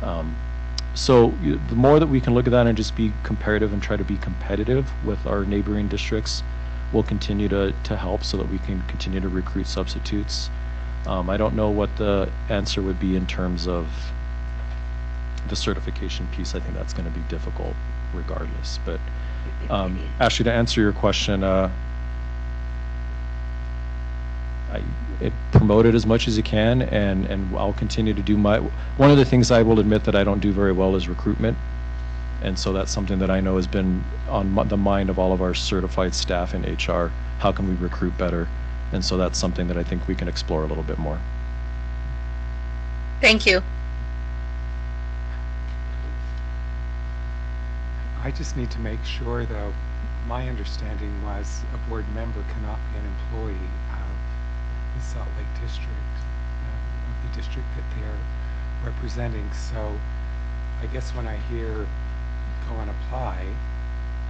The more that we can look at that and just be comparative and try to be competitive with our neighboring districts will continue to help so that we can continue to recruit substitutes. I don't know what the answer would be in terms of the certification piece. I think that's going to be difficult regardless. But Ashley, to answer your question, promote it as much as you can, and I'll continue to do one of the things I will admit that I don't do very well is recruitment. And so that's something that I know has been on the mind of all of our certified staff in HR. How can we recruit better? And so that's something that I think we can explore a little bit more. Thank you. I just need to make sure, though, my understanding was a board member cannot be an employee of the Salt Lake District, of the district that they're representing. So I guess when I hear go and apply,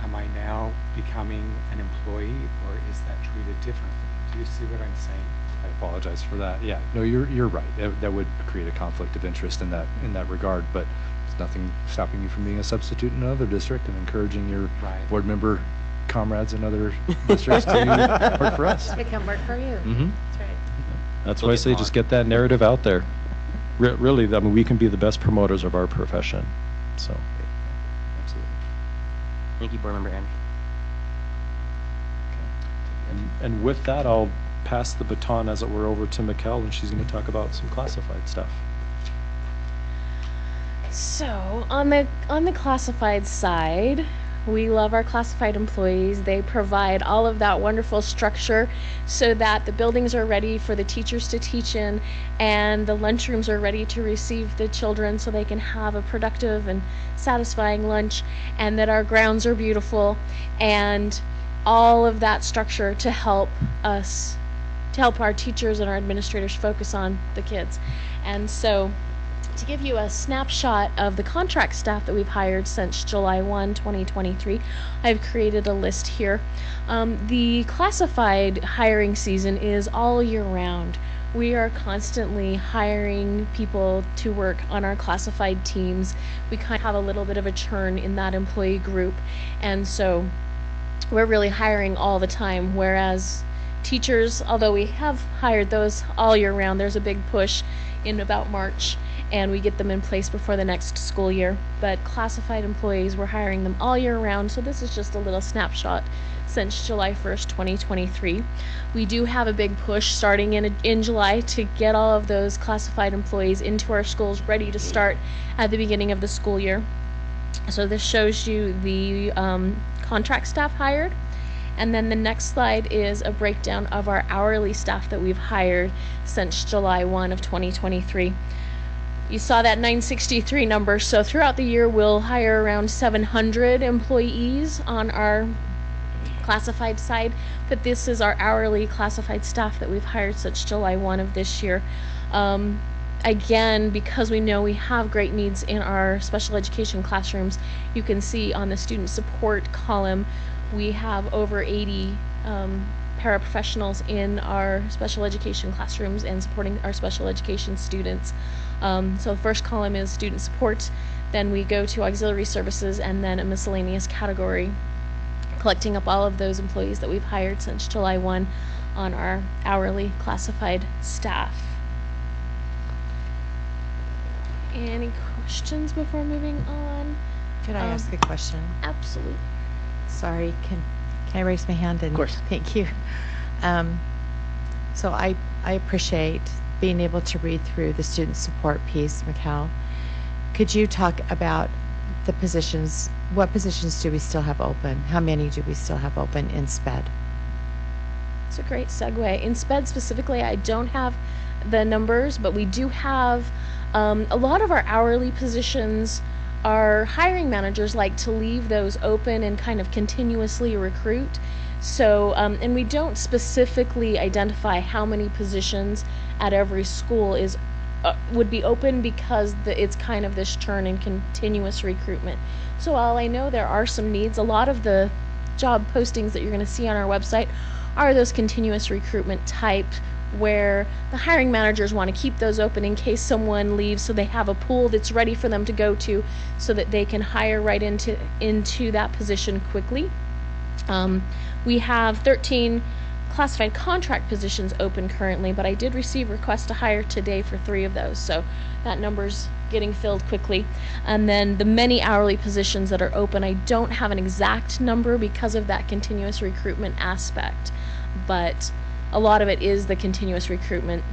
am I now becoming an employee, or is that treated differently? Do you see what I'm saying? I apologize for that. Yeah, no, you're right. That would create a conflict of interest in that regard, but there's nothing stopping you from being a substitute in another district and encouraging your board member comrades in other districts to work for us. They come work for you. Mm-hmm. That's right. That's why I say just get that narrative out there. Really, I mean, we can be the best promoters of our profession. So, Absolutely. Thank you, Board Member Anderson. and with that, I'll pass the baton, as it were, over to Mikkel, and she's going to talk about some classified stuff. So on the classified side, we love our classified employees. They provide all of that wonderful structure so that the buildings are ready for the teachers to teach in, and the lunchrooms are ready to receive the children so they can have a productive and satisfying lunch, and that our grounds are beautiful, and all of that structure to help our teachers and our administrators focus on the kids. And so, to give you a snapshot of the contract staff that we've hired since July 1, 2023, I've created a list here. The classified hiring season is all year round. We are constantly hiring people to work on our classified teams. We kind of have a little bit of a churn in that employee group, and so we're really hiring all the time, whereas teachers, although we have hired those all year round, there's a big push in about March, and we get them in place before the next school year. But classified employees, we're hiring them all year round, so this is just a little snapshot since July 1st, 2023. We do have a big push starting in July to get all of those classified employees into our schools ready to start at the beginning of the school year. So this shows you the contract staff hired. And then the next slide is a breakdown of our hourly staff that we've hired since July 1 of 2023. You saw that 963 number, so throughout the year we'll hire around 700 employees on our classified side, but this is our hourly classified staff that we've hired since July 1 of this year. Again, because we know we have great needs in our special education classrooms, you can see on the student support column we have over 80 paraprofessionals in our special education classrooms and supporting our special education students. So the first column is student support, then we go to auxiliary services, and then a miscellaneous category, collecting up all of those employees that we've hired since July 1 on our hourly classified staff. Any questions before moving on? Could I ask a question? Absolutely. Sorry, can I raise my hand? And Of course. Thank you. So I appreciate being able to read through the student support piece, Mikhail, could you talk about the positions? What positions do we still have open? How many do we still have open in SPED? It's a great segue. In SPED specifically, I don't have the numbers, but we do have a lot of our hourly positions. Our hiring managers like to leave those open and kind of continuously recruit. So, and we don't specifically identify how many positions at every school would be open because it's kind of this churn and continuous recruitment. So while I know there are some needs, a lot of the job postings that you're going to see on our website are those continuous recruitment type where the hiring managers want to keep those open in case someone leaves, so they have a pool that's ready for them to go to so that they can hire right into that position quickly. We have 13 classified contract positions open currently, but I did receive requests to hire today for 3 of those, so that number's getting filled quickly. And then the many hourly positions that are open, I don't have an exact number because of that continuous recruitment aspect, but a lot of it is the continuous recruitment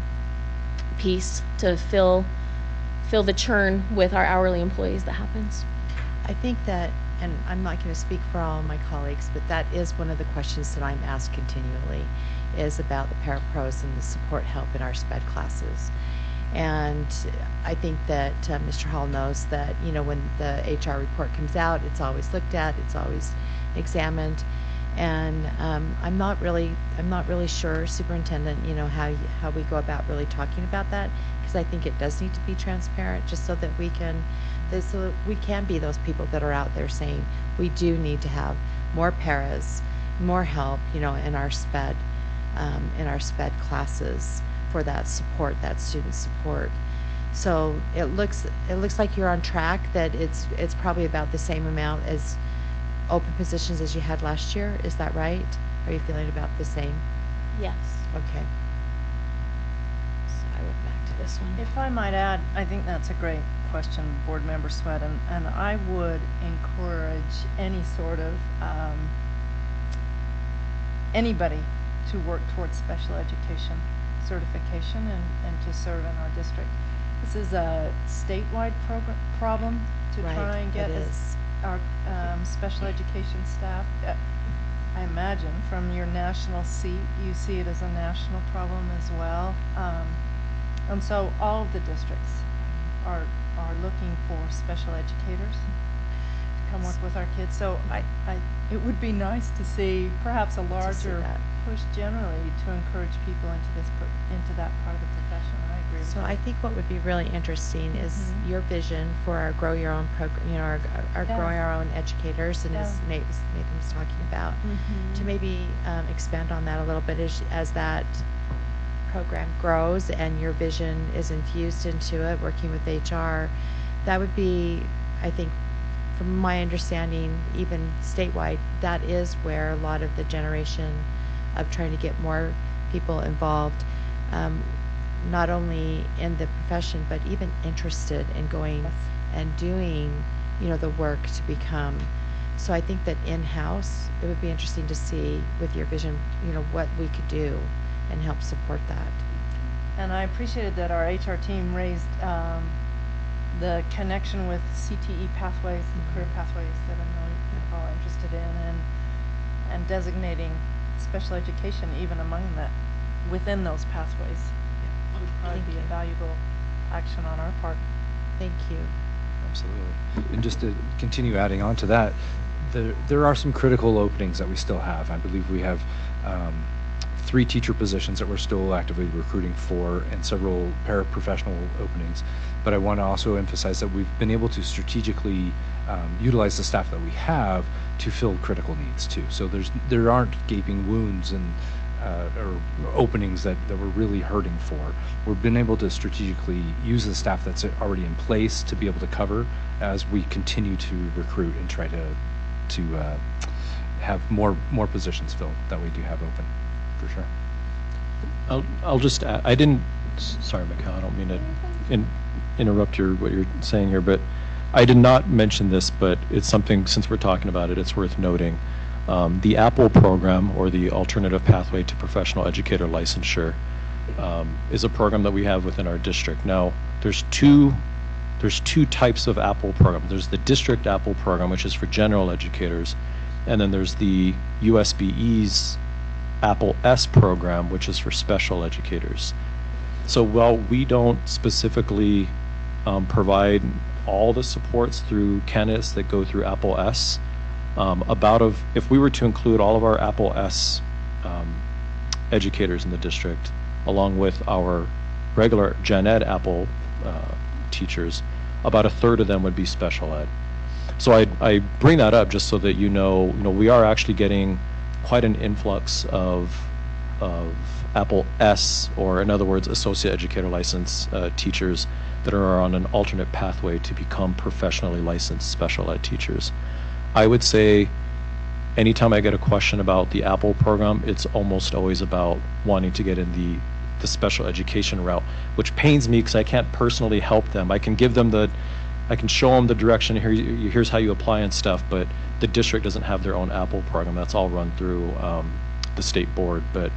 piece to fill the churn with our hourly employees that happens. I think that, and I'm not going to speak for all of my colleagues, but that is one of the questions that I'm asked continually, is about the parapros and the support help in our SPED classes. And I think that Mr. Hall knows that, you know, when the HR report comes out, it's always looked at, it's always examined. And I'm not really sure, Superintendent, you know, how we go about really talking about that, because I think it does need to be transparent, just so that we can be those people that are out there saying we do need to have more paras, more help, you know, in our SPED classes for that support, that student support. So it looks like you're on track, that it's probably about the same amount as open positions as you had last year. Is that right? Are you feeling about the same? Yes. Okay. So I went back to this one. If I might add, I think that's a great question, Board Member Sweat, and I would encourage any sort of anybody to work towards special education certification and to serve in our district. This is a statewide problem to try and get our special education staff. I imagine from your national seat, you see it as a national problem as well. And so all of the districts are looking for special educators to come work with our kids. So it would be nice to see perhaps a larger push generally to encourage people into that part of the profession. I agree with So that. I think what would be really interesting is your vision for our Grow Your Own program, you know, our Growing Our Own educators, and as Nathan was talking about, to maybe expand on that a little bit as that program grows and your vision is infused into it, working with HR. That would be, I think, from my understanding, even statewide, that is where a lot of the generation of trying to get more people involved, not only in the profession, but even interested in going and doing, you know, the work to become. So I think that in-house, it would be interesting to see with your vision, you know, what we could do and help support that. And I appreciated that our HR team raised the connection with CTE pathways, the career pathways that I know you're all interested in, and designating special education even among that, within those pathways. Would probably be a valuable action on our part. Thank you. Absolutely. And just to continue adding on to that, there are some critical openings that we still have. I believe we have 3 teacher positions that we're still actively recruiting for, and several paraprofessional openings. But I want to also emphasize that we've been able to strategically utilize the staff that we have to fill critical needs too. So there aren't gaping wounds and or openings that we're really hurting for. We've been able to strategically use the staff that's already in place to be able to cover as we continue to recruit and try to have more positions filled that we do have open, for sure. I'll just add, sorry, Mikhail, I don't mean to interrupt what you're saying here, but I did not mention this, but it's something, since we're talking about it, it's worth noting. The APPLE program, or the Alternative Pathway to Professional Educator Licensure, is a program that we have within our district. Now, there's two types of Apple program. There's the district Apple program, which is for general educators, and then there's the USBE's Apple S program, which is for special educators. So while we don't specifically provide all the supports through candidates that go through Apple S, if we were to include all of our Apple S educators in the district, along with our regular Gen Ed Apple teachers, about a third of them would be special ed. So I bring that up just so that you know, we are actually getting quite an influx of Apple S, or in other words, associate educator license teachers that are on an alternate pathway to become professionally licensed special ed teachers. I would say anytime I get a question about the Apple program, it's almost always about wanting to get in the special education route, which pains me because I can't personally help them. I can show them the direction, here's how you apply and stuff, but the district doesn't have their own Apple program. That's all run through the state board, but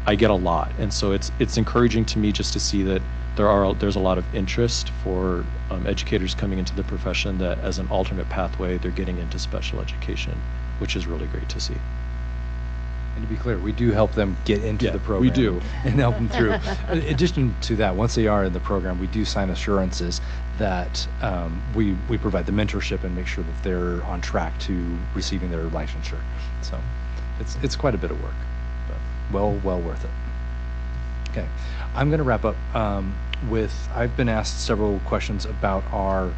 I get a lot. And so it's encouraging to me just to see that there's a lot of interest for educators coming into the profession, that as an alternate pathway, they're getting into special education, which is really great to see. And to be clear, we do help them get into the program. We do. And help them through. In addition to that, once they are in the program, we do sign assurances that we provide the mentorship and make sure that they're on track to receiving their licensure. So it's quite a bit of work, but well worth it. Okay, I'm going to wrap up I've been asked several questions about our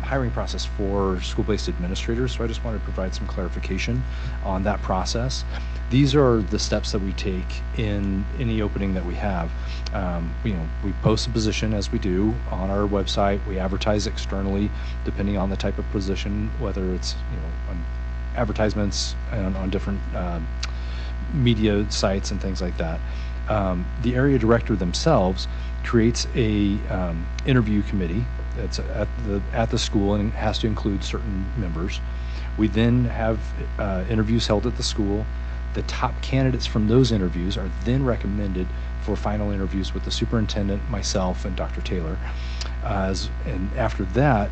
hiring process for school-based administrators, so I just wanted to provide some clarification on that process. These are the steps that we take in any opening that we have. We post a position as we do on our website. We advertise externally, depending on the type of position, whether it's on advertisements and on different media sites and things like that. The area director themselves creates a interview committee that's at the school, and it has to include certain members. We then have interviews held at the school. The top candidates from those interviews are then recommended for final interviews with the superintendent, myself, and Dr. Taylor. And after that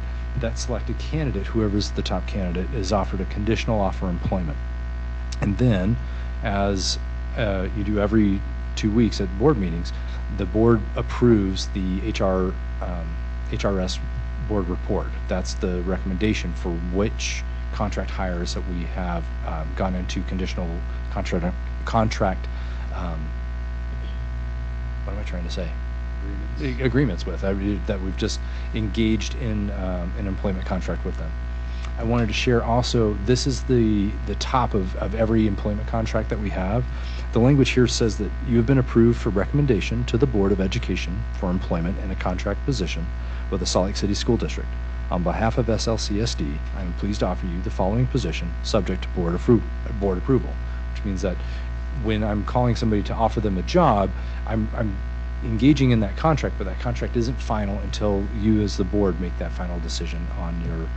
selected candidate, whoever's the top candidate, is offered a conditional offer of employment. And then, as you do every 2 weeks at board meetings, the board approves the HRS board report. That's the recommendation for which contract hires that we have gone into conditional contract what am I trying to say? Agreements with, that we've just engaged in an employment contract with them. I wanted to share also, this is the top of every employment contract that we have. The language here says that you have been approved for recommendation to the Board of Education for employment in a contract position with the Salt Lake City School District. On behalf of SLCSD, I am pleased to offer you the following position subject to board approval, which means that when I'm calling somebody to offer them a job, I'm engaging in that contract, but that contract isn't final until you as the board make that final decision on your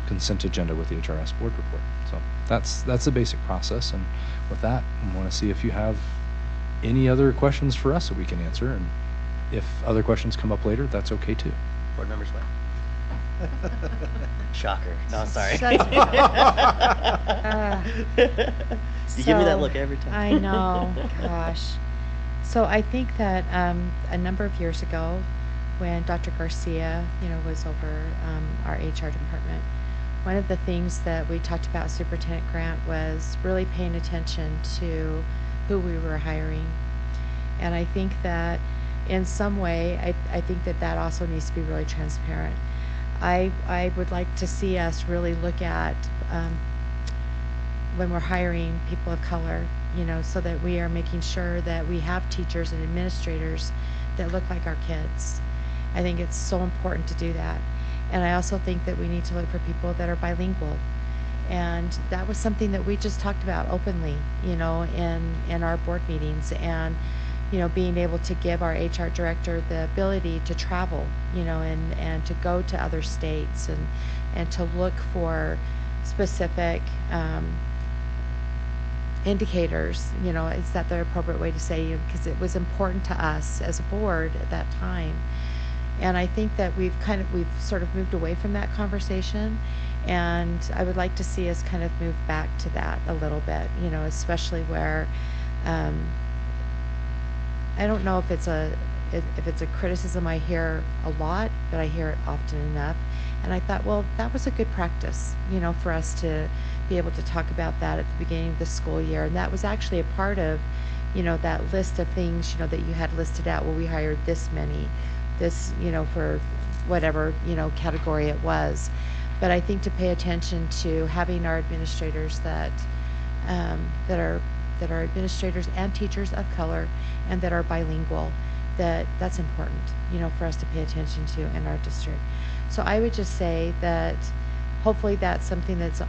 consent agenda with the HRS board report. So that's the basic process, and with that, I want to see if you have any other questions for us that we can answer, and if other questions come up later, that's okay too. Board members, what? Shocker. No, sorry. You give me that look every time. I know. Gosh. So I think that a number of years ago, when Dr. Garcia, was over our HR department, one of the things that we talked about Superintendent Grant was really paying attention to who we were hiring. And I think that in some way, I think that also needs to be really transparent. I would like to see us really look at when we're hiring people of color, so that we are making sure that we have teachers and administrators that look like our kids. I think it's so important to do that. And I also think that we need to look for people that are bilingual. And that was something that we just talked about openly, in our board meetings. And being able to give our HR director the ability to travel, and to go to other states and to look for specific indicators, is that the appropriate way to say, because it was important to us as a board at that time. And I think that we've sort of moved away from that conversation, and I would like to see us kind of move back to that a little bit, especially where I don't know if it's a criticism I hear a lot, but I hear it often enough. And I thought, well, that was a good practice, for us to be able to talk about that at the beginning of the school year. And that was actually a part of, that list of things, that you had listed out. Well, we hired this many, this, for whatever, category it was. But I think to pay attention to having our administrators that are administrators and teachers of color and that are bilingual, that's important, for us to pay attention to in our district. So I would just say that hopefully that's something that's,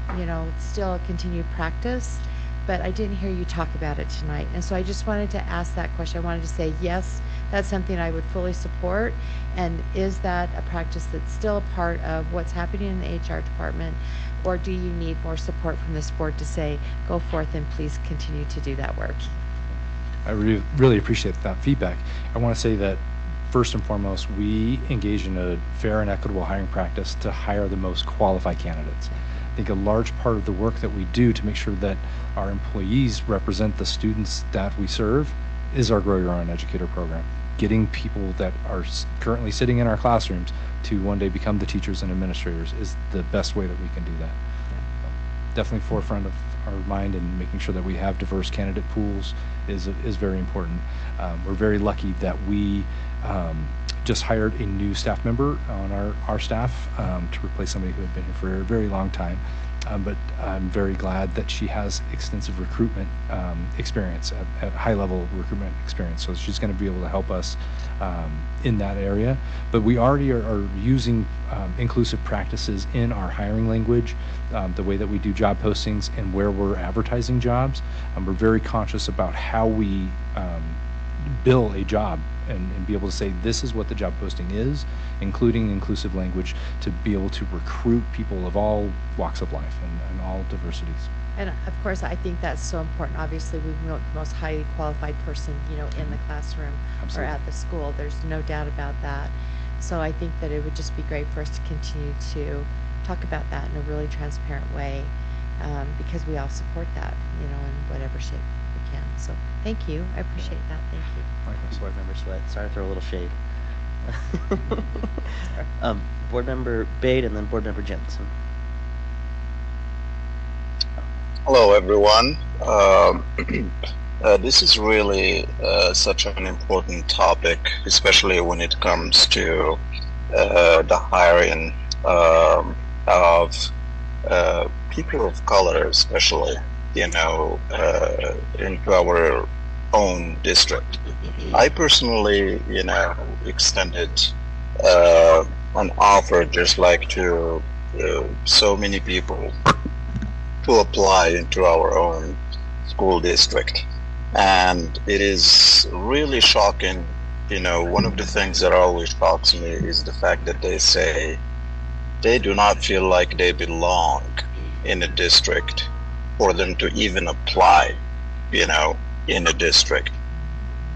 still a continued practice, but I didn't hear you talk about it tonight. And so I just wanted to ask that question. I wanted to say, yes, that's something I would fully support. And is that a practice that's still a part of what's happening in the HR department? Or do you need more support from this board to say, go forth and please continue to do that work? I really appreciate that feedback. I want to say that first and foremost, we engage in a fair and equitable hiring practice to hire the most qualified candidates. I think a large part of the work that we do to make sure that our employees represent the students that we serve is our Grow Your Own Educator program. Getting people that are currently sitting in our classrooms to one day become the teachers and administrators is the best way that we can do that. Definitely forefront of our mind, and making sure that we have diverse candidate pools is very important. We're very lucky that we just hired a new staff member on our staff to replace somebody who had been here for a very long time. But I'm very glad that she has extensive recruitment experience, at high-level recruitment experience. So she's going to be able to help us in that area. But we already are using inclusive practices in our hiring language, the way that we do job postings and where we're advertising jobs. We're very conscious about how we bill a job and be able to say this is what the job posting is, including inclusive language, to be able to recruit people of all walks of life and all diversities. And of course, I think that's so important. Obviously, we want the most highly qualified person, in the classroom. Absolutely. Or at the school. There's no doubt about that. So I think that it would just be great for us to continue to talk about that in a really transparent way, because we all support that, in whatever shape we can. So thank you. I appreciate that. Thank you. Board Member Sweat. Sorry to throw a little shade. Board Member Bade and then Board Member Jensen. Hello, everyone. This is really such an important topic, especially when it comes to the hiring of people of color, especially, into our own district. I personally, extended an offer just like to so many people to apply into our own school district. And it is really shocking. One of the things that always shocks me is the fact that they say they do not feel like they belong in a district for them to even apply, in a district.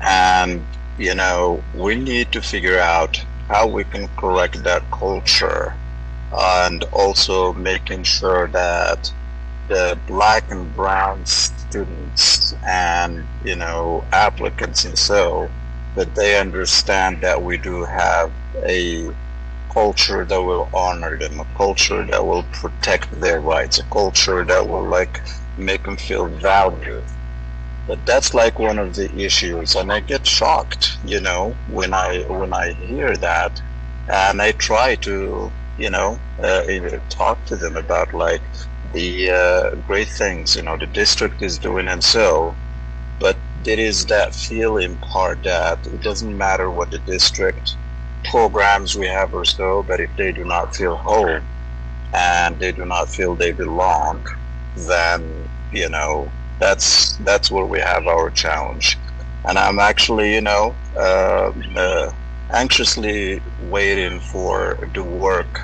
And, we need to figure out how we can correct that culture, and also making sure that the black and brown students and, applicants and so, that they understand that we do have a culture that will honor them, a culture that will protect their rights, a culture that will make them feel valued. But that's one of the issues, and I get shocked, when I hear that, and I try to, talk to them about the great things, the district is doing and so, but there is that feeling part that it doesn't matter what the district programs we have or so, but if they do not feel home and they do not feel they belong, then, that's where we have our challenge. And I'm actually, anxiously waiting for the work,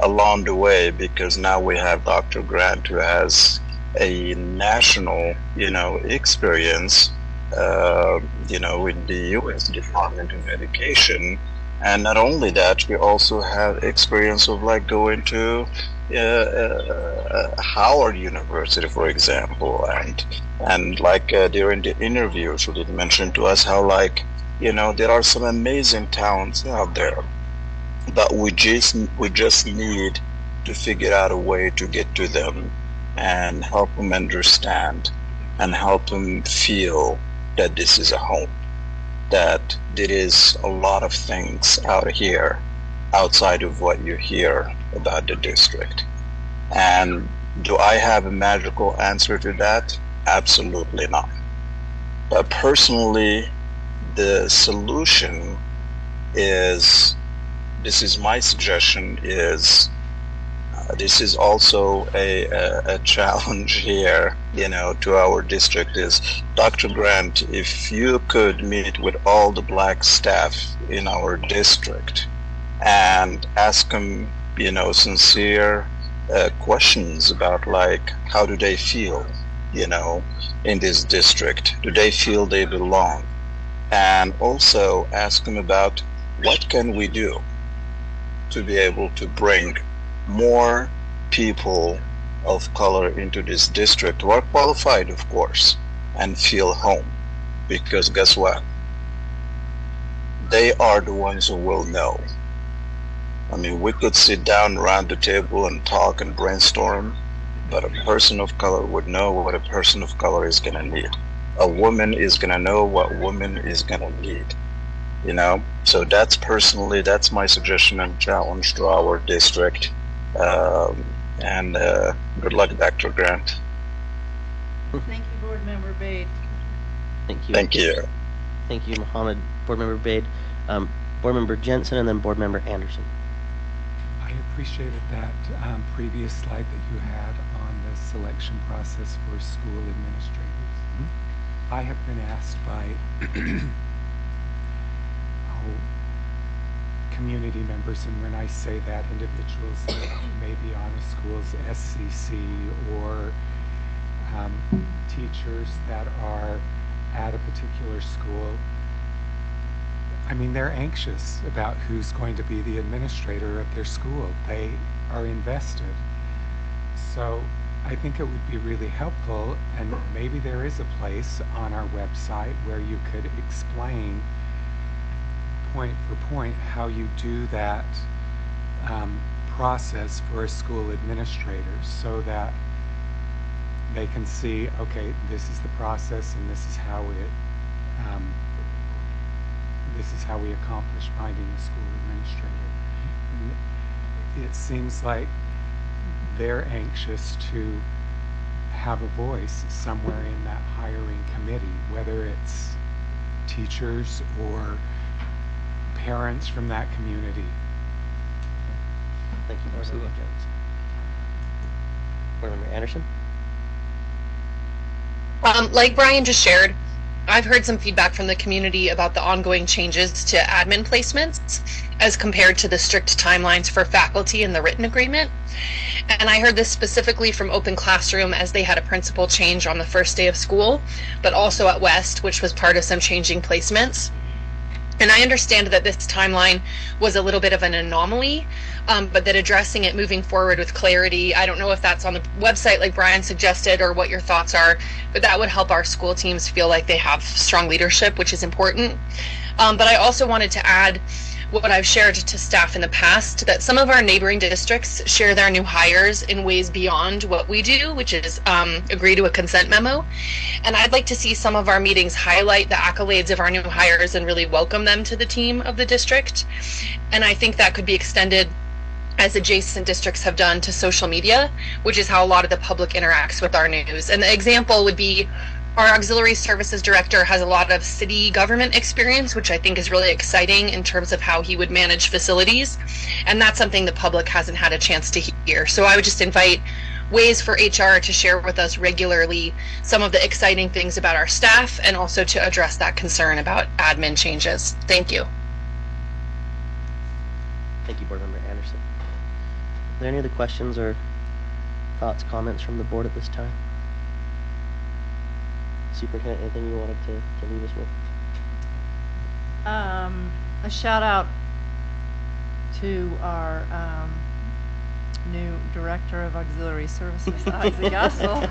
along the way, because now we have Dr. Grant, who has a national, experience, with the U.S. Department of Education. And not only that, we also have experience of like going to Howard University, for example, and like during the interview, she did mention to us how like there are some amazing talents out there, but we just need to figure out a way to get to them and help them understand and help them feel that this is a home, that there is a lot of things out here outside of what you hear about the district. And do I have a magical answer to that? Absolutely not. But personally, the solution is, this is my suggestion, is this is also a challenge here, to our district, is Dr. Grant, if you could meet with all the black staff in our district and ask them, sincere questions about like, how do they feel, in this district? Do they feel they belong? And also ask them about what can we do to be able to bring more people of color into this district who are qualified, of course, and feel home. Because guess what? They are the ones who will know. I mean, we could sit down around the table and talk and brainstorm, but a person of color would know what a person of color is going to need. A woman is going to know what woman is going to need. So that's my suggestion and challenge to our district. And good luck, Dr. Grant. Thank you, Board Member Bade. Thank you. Thank you. Thank you, Mohammed. Board Member Bade. Board Member Jensen, and then Board Member Anderson. I appreciated that previous slide that you had on the selection process for school administrators. I have been asked by community members, and when I say that, individuals that may be on a school's SCC or teachers that are at a particular school. I mean, they're anxious about who's going to be the administrator of their school. They are invested. So I think it would be really helpful, and maybe there is a place on our website where you could explain point for point how you do that process for a school administrator, so that they can see, okay, this is the process and this is how we accomplish finding a school administrator. And it seems like they're anxious to have a voice somewhere in that hiring committee, whether it's teachers or parents from that community. Thank you, Board Member Jones. Board Member Anderson. Like Brian just shared, I've heard some feedback from the community about the ongoing changes to admin placements as compared to the strict timelines for faculty in the written agreement. And I heard this specifically from Open Classroom, as they had a principal change on the first day of school, but also at West, which was part of some changing placements. And I understand that this timeline was a little bit of an anomaly, but that addressing it moving forward with clarity, I don't know if that's on the website like Brian suggested or what your thoughts are, but that would help our school teams feel like they have strong leadership, which is important. But I also wanted to add what I've shared to staff in the past, that some of our neighboring districts share their new hires in ways beyond what we do, which is agree to a consent memo. And I'd like to see some of our meetings highlight the accolades of our new hires and really welcome them to the team of the district. And I think that could be extended, as adjacent districts have done, to social media, which is how a lot of the public interacts with our news. And the example would be our auxiliary services director has a lot of city government experience, which I think is really exciting in terms of how he would manage facilities. And that's something the public hasn't had a chance to hear. So I would just invite ways for HR to share with us regularly some of the exciting things about our staff, and also to address that concern about admin changes. Thank you. Thank you, Board Member Anderson. Are there any other questions or thoughts, comments from the board at this time? Superintendent, anything you wanted to leave us with? A shout out to our new Director of Auxiliary Services, Isaac Gassel. He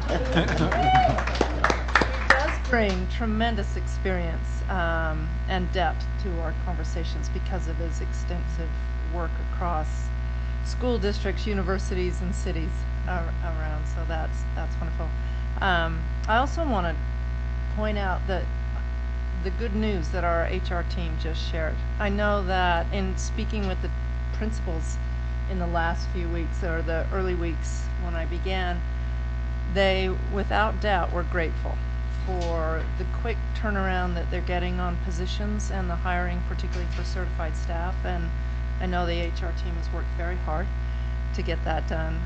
does bring tremendous experience and depth to our conversations because of his extensive work across school districts, universities, and cities around. So that's wonderful. I also want to point out that the good news that our HR team just shared. I know that in speaking with the principals in the last few weeks, or the early weeks when I began, they without doubt were grateful for the quick turnaround that they're getting on positions and the hiring, particularly for certified staff. And I know the HR team has worked very hard to get that done.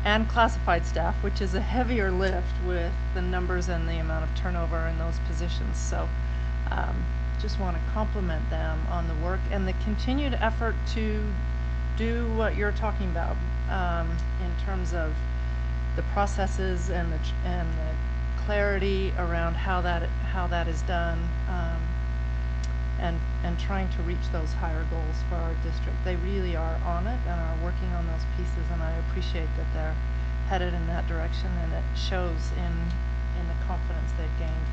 And classified staff, which is a heavier lift with the numbers and the amount of turnover in those positions. So just want to compliment them on the work and the continued effort to do what you're talking about in terms of the processes and the clarity around how that is done, and trying to reach those higher goals for our district. They really are on it and are working on those pieces, and I appreciate that they're headed in that direction, and it shows in the confidence they've gained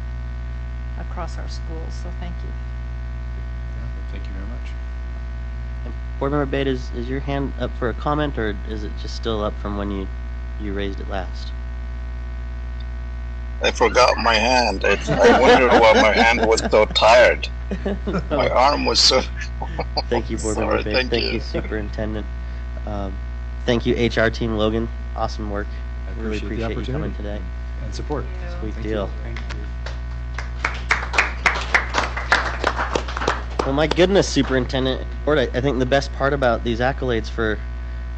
across our schools. So thank you. Thank you very much. Board Member Bate, is your hand up for a comment, or is it just still up from when you raised it last? I forgot my hand. I wondered why my hand was so tired. My arm was so... Thank you, Board Sorry, Member Bate. Thank you, Superintendent. Thank you, HR team. Logan, awesome work. I Really appreciate you coming today. And support. Sweet Thank deal. you. Thank you. Well, my goodness, Superintendent Board, I think the best part about these accolades for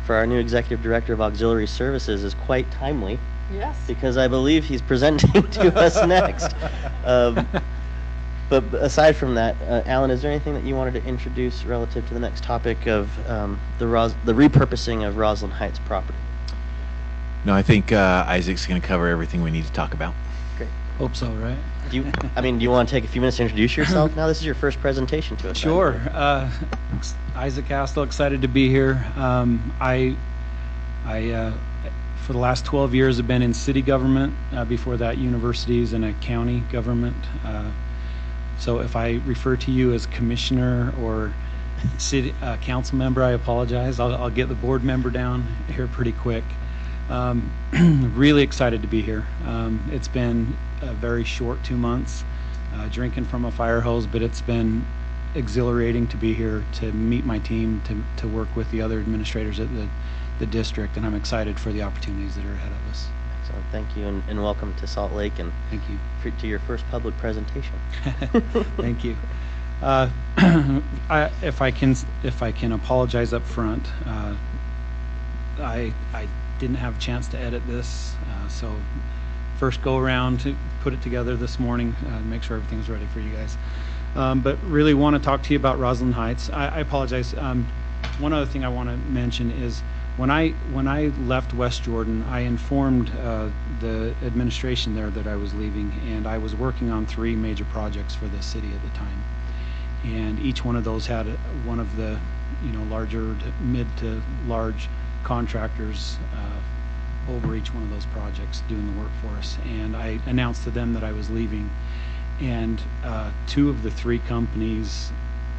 our new Executive Director of Auxiliary Services is quite timely, Yes. because I believe he's presenting to us next. But aside from that, Alan, is there anything that you wanted to introduce relative to the next topic of the repurposing of Roslyn Heights property? No, I think Isaac's going to cover everything we need to talk about. Great. Hope so, right? Do you want to take a few minutes to introduce yourself now? This is your first presentation to us. Sure. Isaac Castle, excited to be here. I for the last 12 years have been in city government. Before that, universities and a county government. So if I refer to you as commissioner or city council member, I apologize. I'll get the board member down here pretty quick. Really excited to be here. It's been a very short 2 months, drinking from a fire hose, but it's been exhilarating to be here, to meet my team, to work with the other administrators at the district, and I'm excited for the opportunities that are ahead of us. Excellent. Thank you, and welcome to Salt Lake, and Thank you. to your first public presentation. Thank you. If I can apologize up front, I didn't have a chance to edit this, so first go around to put it together this morning, make sure everything's ready for you guys. But really want to talk to you about Roslyn Heights. I apologize. One other thing I want to mention is when I left West Jordan, I informed the administration there that I was leaving, and I was working on 3 major projects for the city at the time. And each one of those had one of the larger mid to large contractors over each one of those projects doing the work for us. And I announced to them that I was leaving, and 2 of the 3 companies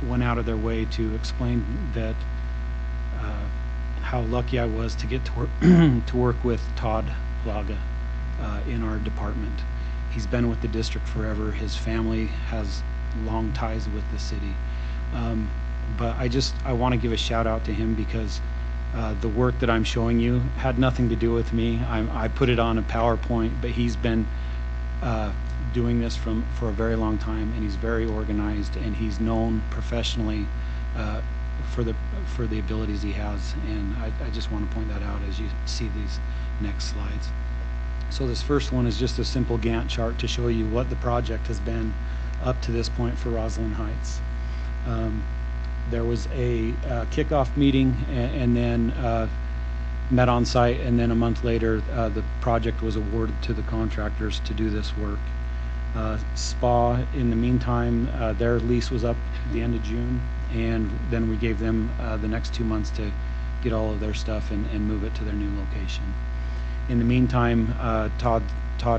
went out of their way to explain that how lucky I was to get to work to work with Todd Laga in our department. He's been with the district forever. His family has long ties with the city. But I want to give a shout out to him because the work that I'm showing you had nothing to do with me. I put it on a PowerPoint, but he's been doing this for a very long time, and he's very organized, and he's known professionally for the abilities he has. And I just want to point that out as you see these next slides. So this first one is just a simple Gantt chart to show you what the project has been up to this point for Roslyn Heights. There was a kickoff meeting, and then met on site, and then a month later the project was awarded to the contractors to do this work. Spa, in the meantime, their lease was up at the end of June, and then we gave them the next 2 months to get all of their stuff and move it to their new location. In the meantime, Todd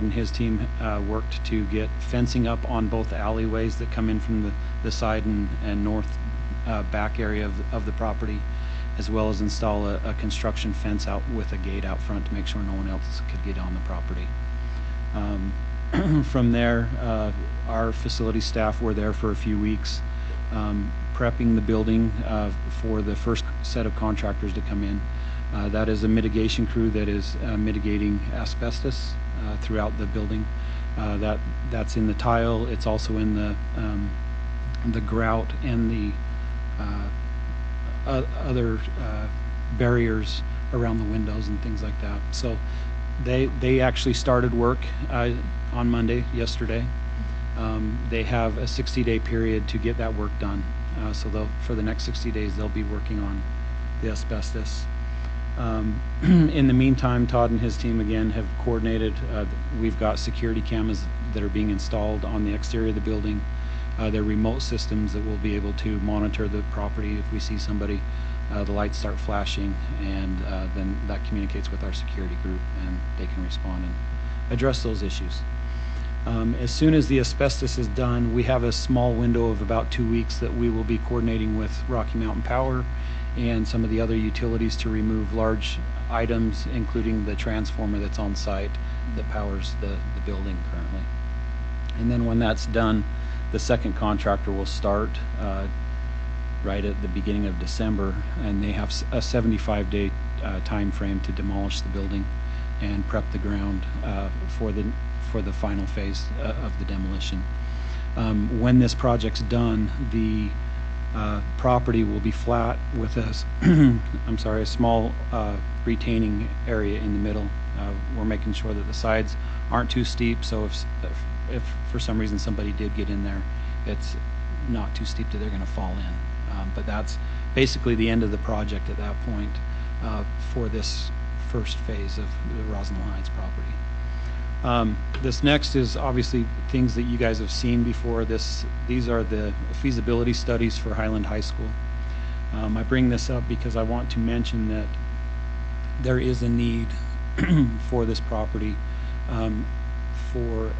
and his team worked to get fencing up on both the alleyways that come in from the side and north back area of the property, as well as install a construction fence out with a gate out front to make sure no one else could get on the property. From there, our facility staff were there for a few weeks, prepping the building for the first set of contractors to come in. That is a mitigation crew that is mitigating asbestos throughout the building. That's in the tile. It's also in the grout and the other barriers around the windows and things like that. So they actually started work on Monday, yesterday. They have a 60-day period to get that work done. So for the next 60 days, they'll be working on the asbestos. In the meantime, Todd and his team again have coordinated. We've got security cameras that are being installed on the exterior of the building. They're remote systems that will be able to monitor the property. If we see somebody, the lights start flashing, and then that communicates with our security group, and they can respond and address those issues. As soon as the asbestos is done, we have a small window of about 2 weeks that we will be coordinating with Rocky Mountain Power and some of the other utilities to remove large items, including the transformer that's on site that powers the building currently. And then when that's done, the second contractor will start right at the beginning of December, and they have a 75-day time frame to demolish the building and prep the ground for the final phase of the demolition. When this project's done, the property will be flat with a small retaining area in the middle. We're making sure that the sides aren't too steep, so if for some reason somebody did get in there, it's not too steep that they're going to fall in. But that's basically the end of the project at that point for this first phase of the Roslyn Heights property. This next is obviously things that you guys have seen before. These are the feasibility studies for Highland High School. I bring this up because I want to mention that there is a need for this property for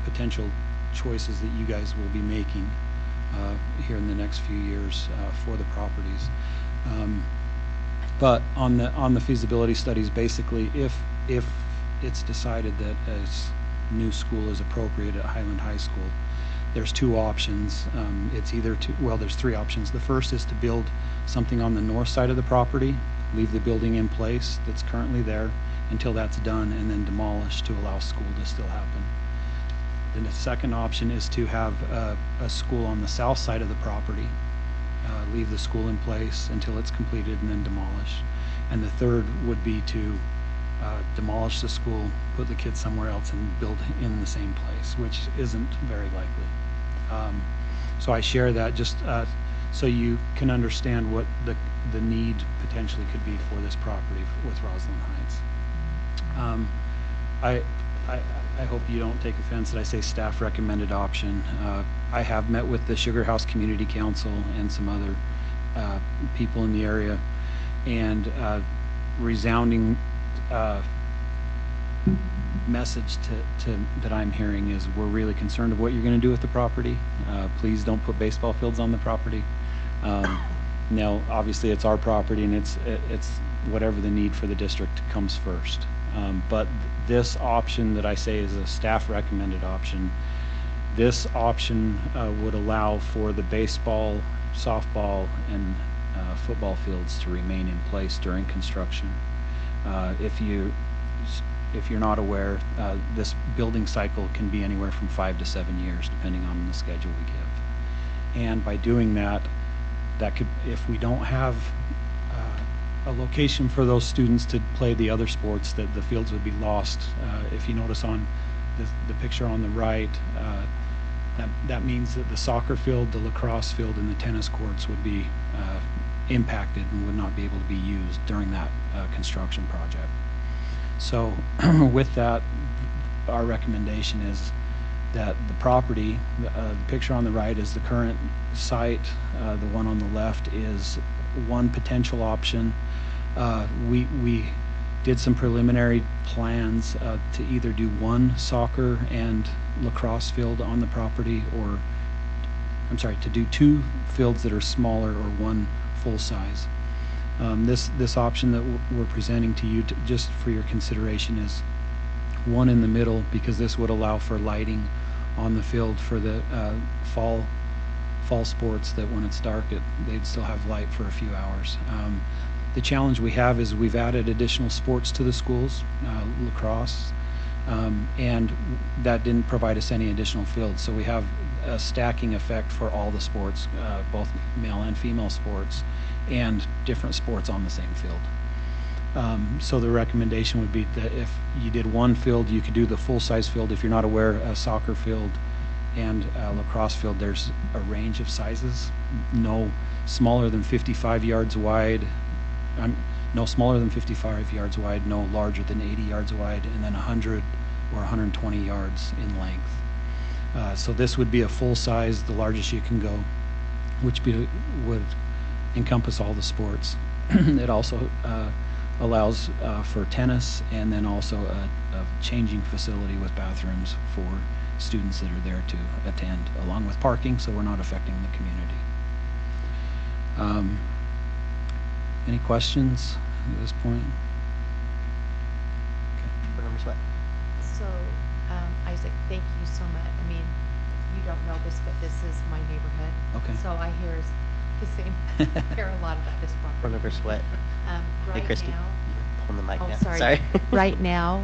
potential choices that you guys will be making here in the next few years for the properties. But on the feasibility studies, basically, if it's decided that a new school is appropriate at Highland High School, there's two options. There's three options. The first is to build something on the north side of the property, leave the building in place that's currently there until that's done, and then demolish to allow school to still happen. Then the second option is to have a school on the south side of the property, leave the school in place until it's completed and then demolish. And the third would be to demolish the school, put the kids somewhere else, and build in the same place, which isn't very likely. So I share that just so you can understand what the need potentially could be for this property with Roslyn Heights. I hope you don't take offense that I say staff recommended option. I have met with the Sugar House Community Council and some other people in the area, and resounding message that I'm hearing is we're really concerned of what you're going to do with the property. Please don't put baseball fields on the property. Now, obviously, it's our property, and it's whatever the need for the district comes first. But this option that I say is a staff recommended option. This option would allow for the baseball, softball, and football fields to remain in place during construction. If you're not aware, this building cycle can be anywhere from 5 to 7 years, depending on the schedule we give. And by doing that could, if we don't have a location for those students to play the other sports, that the fields would be lost. If you notice on the picture on the right, that means that the soccer field, the lacrosse field, and the tennis courts would be impacted and would not be able to be used during that construction project. So with that, our recommendation is that the property, the picture on the right is the current site, the one on the left is one potential option. We did some preliminary plans to either do one soccer and lacrosse field on the property, or I'm sorry, to do two fields that are smaller or one full size. This option that we're presenting to you just for your consideration is one in the middle, because this would allow for lighting on the field for the fall sports, that when it's dark they'd still have light for a few hours. The challenge we have is we've added additional sports to the schools, lacrosse, and that didn't provide us any additional fields. So we have a stacking effect for all the sports, both male and female sports, and different sports on the same field. So the recommendation would be that if you did one field, you could do the full-size field. If you're not aware, a soccer field and a lacrosse field, there's a range of sizes. No smaller than 55 yards wide. No smaller than 55 yards wide, no larger than 80 yards wide, and then 100 or 120 yards in length. So this would be a full size, the largest you can go, which would encompass all the sports. It also allows for tennis, and then also a changing facility with bathrooms for students that are there to attend, along with parking, so we're not affecting the community. Any questions at this point? Board Member Sweat. So, Isaac, thank you so much. I mean, you don't know this, but this is my neighborhood. Okay. So I hear the same, hear a lot about this property. Board Member Sweat. Right Hey, Christy. now, You're pulling the mic oh, down. sorry. Right now,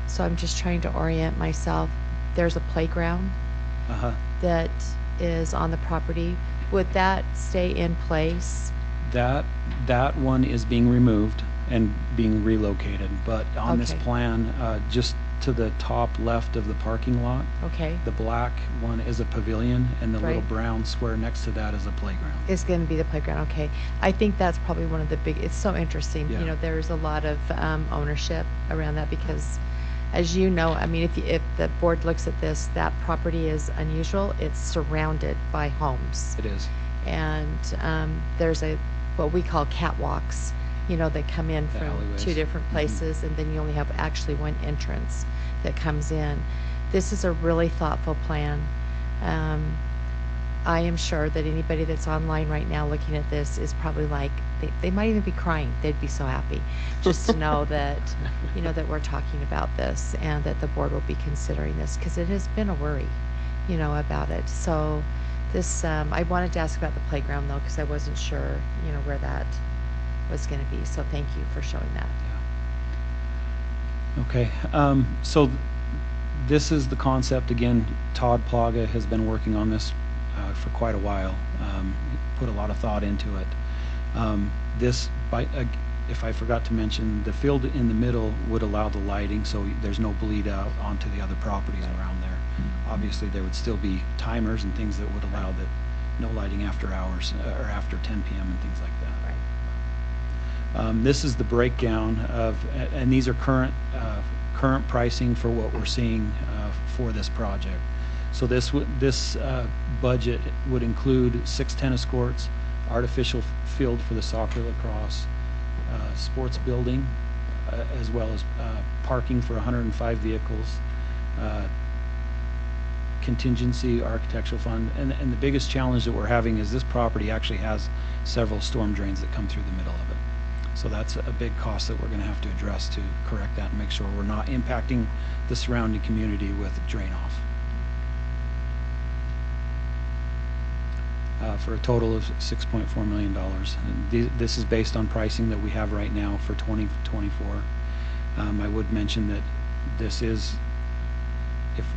so I'm just trying to orient myself. There's a playground that is on the property. Would that stay in place? That one is being removed and being relocated, but on this Okay. plan, just to the top left of the parking lot, Okay. the black one is a pavilion, and the little Right. brown square next to that is a playground. Is going to be the playground. Okay. I think that's probably one of the big, it's so interesting. Yeah. You know, there's a lot of ownership around that because, as you know, I mean, if the board looks at this, that property is unusual. It's surrounded by homes. It is. And there's what we call catwalks, you know, that come in The from alleyways. two different places, and then you only have actually one entrance that comes in. This is a really thoughtful plan. I am sure that anybody that's online right now looking at this is probably like, they might even be crying. They'd be so happy just to know that, you know, that we're talking about this and that the board will be considering this, because it has been a worry, you know, about it. So this, I wanted to ask about the playground though, because I wasn't sure, you know, where that was going to be. So thank you for showing that. Okay, so this is the concept. Again, Todd Plaga has been working on this for quite a while, put a lot of thought into it. If I forgot to mention, the field in the middle would allow the lighting, so there's no bleed out onto the other properties around there. Obviously, there would still be timers and things that would allow that no lighting after hours or after 10 p.m. and things like that. This is the breakdown of, and these are current pricing for what we're seeing for this project. So this budget would include 6 tennis courts, artificial field for the soccer, lacrosse, sports building, as well as parking for 105 vehicles, contingency architectural fund, and the biggest challenge that we're having is this property actually has several storm drains that come through the middle of it. So that's a big cost that we're going to have to address to correct that and make sure we're not impacting the surrounding community with drain off. For a total of $6.4 million. And this is based on pricing that we have right now for 2024. I would mention that this is,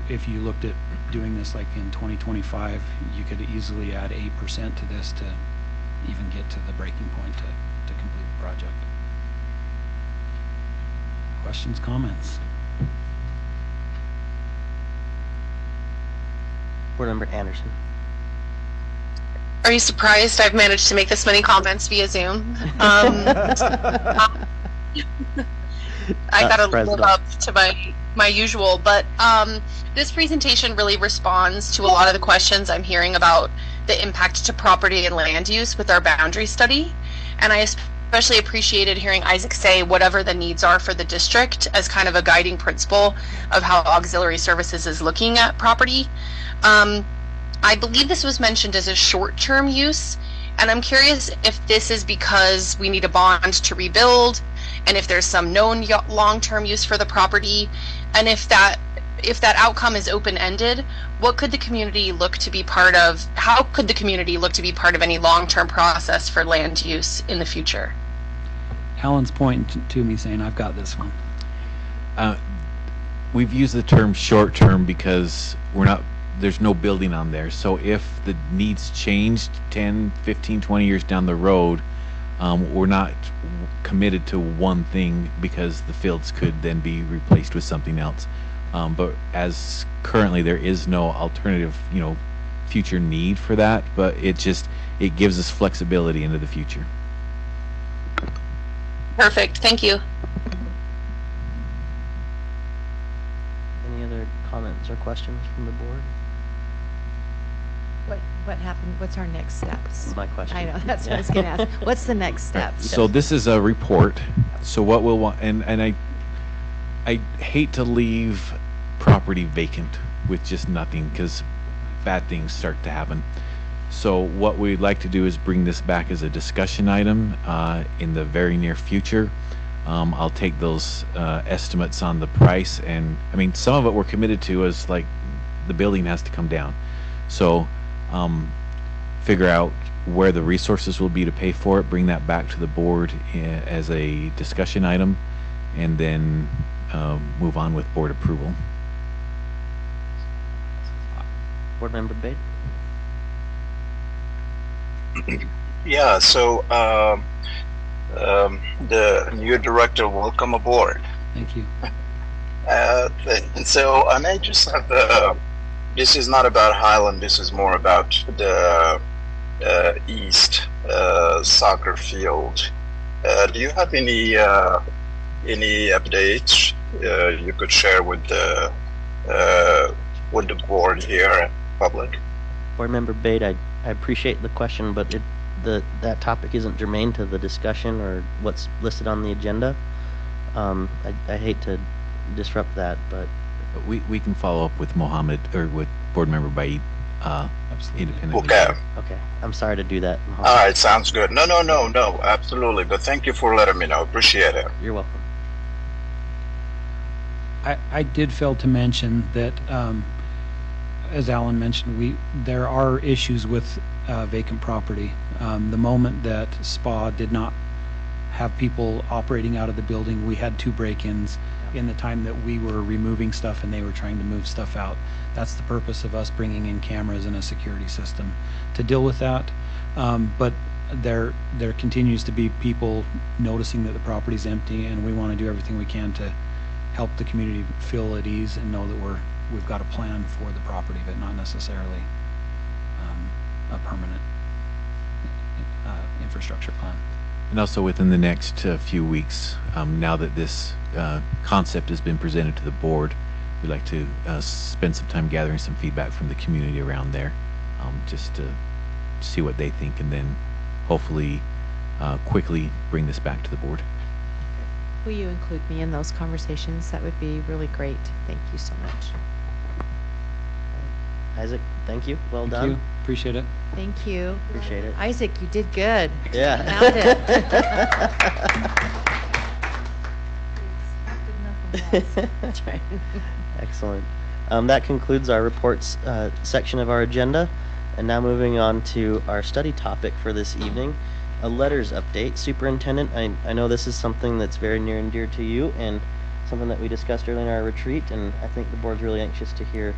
if you looked at doing this like in 2025, you could easily add 8% to this to even get to the breaking point to complete the project. Questions, comments? Board Member Anderson. Are you surprised I've managed to make this many comments via Zoom? I gotta live President. up to my usual, but this presentation really responds to a lot of the questions I'm hearing about the impact to property and land use with our boundary study. And I especially appreciated hearing Isaac say whatever the needs are for the district as kind of a guiding principle of how auxiliary services is looking at property. I believe this was mentioned as a short-term use, and I'm curious if this is because we need a bond to rebuild, and if there's some known long-term use for the property, and if that outcome is open-ended, what could the community look to be part of? How could the community look to be part of any long-term process for land use in the future? Alan's pointing to me saying, I've got this one. We've used the term short term because there's no building on there. So if the needs changed 10, 15, 20 years down the road, we're not committed to one thing because the fields could then be replaced with something else. But as currently there is no alternative, future need for that, but it gives us flexibility into the future. Perfect, thank you. Any other comments or questions from the board? What happened? What's our next steps? My question. I know, that's what I was going to ask. What's the next steps? So this is a report. So what we'll want, and I hate to leave property vacant with just nothing because bad things start to happen. So what we'd like to do is bring this back as a discussion item in the very near future. I'll take those estimates on the price, and I mean some of it we're committed to is like the building has to come down. So figure out where the resources will be to pay for it, bring that back to the board as a discussion item, and then move on with board approval. Board Member Bate? Yeah, so the new director, welcome aboard. Thank you. So I may just have this is not about Highland, this is more about the East soccer field. Do you have any updates you could share with the board here and public? Board Member Bate, I appreciate the question, but that topic isn't germane to the discussion or what's listed on the agenda. I hate to disrupt that, but we can follow up with Mohammed or with Board Member Baid independently. Okay. Okay, I'm sorry to do that. All right, sounds good. No, absolutely. But thank you for letting me know. Appreciate it. You're welcome. I did fail to mention that, as Alan mentioned, there are issues with vacant property. The moment that SPA did not have people operating out of the building, we had 2 break-ins in the time that we were removing stuff and they were trying to move stuff out. That's the purpose of us bringing in cameras and a security system to deal with that. But there continues to be people noticing that the property's empty, and we want to do everything we can to help the community feel at ease and know that we've got a plan for the property, but not necessarily a permanent infrastructure plan. And also within the next few weeks, now that this concept has been presented to the board, we'd like to spend some time gathering some feedback from the community around there, just to see what they think, and then hopefully quickly bring this back to the board. Will you include me in those conversations? That would be really great. Thank you so much. Isaac, thank you. Well Thank done. you. Appreciate it. Thank you. Appreciate it. Isaac, you did good. Yeah. Nailed it. That's right. Excellent. That concludes our reports section of our agenda. And now moving on to our study topic for this evening, a letters update. Superintendent, I know this is something that's very near and dear to you and something that we discussed earlier in our retreat, and I think the board's really anxious to hear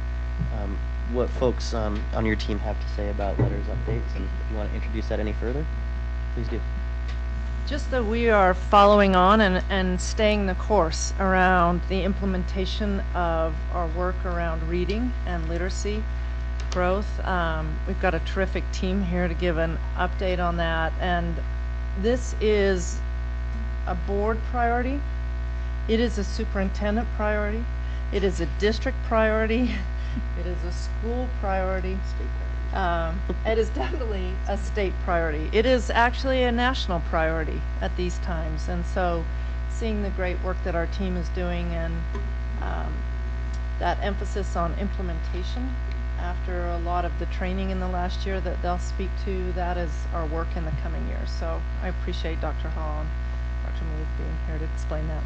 what folks on your team have to say about letters updates, and if you want to introduce that any further, please do. Just that we are following on and staying the course around the implementation of our work around reading and literacy growth. We've got a terrific team here to give an update on that, and this is a board priority, It is a superintendent priority. It is a district priority. It is a school priority. It is definitely a state priority. It is actually a national priority at these times. And so seeing the great work that our team is doing and that emphasis on implementation after a lot of the training in the last year, that they'll speak to that as our work in the coming years. So I appreciate Dr. Hall and Dr. Malouf being here to explain that.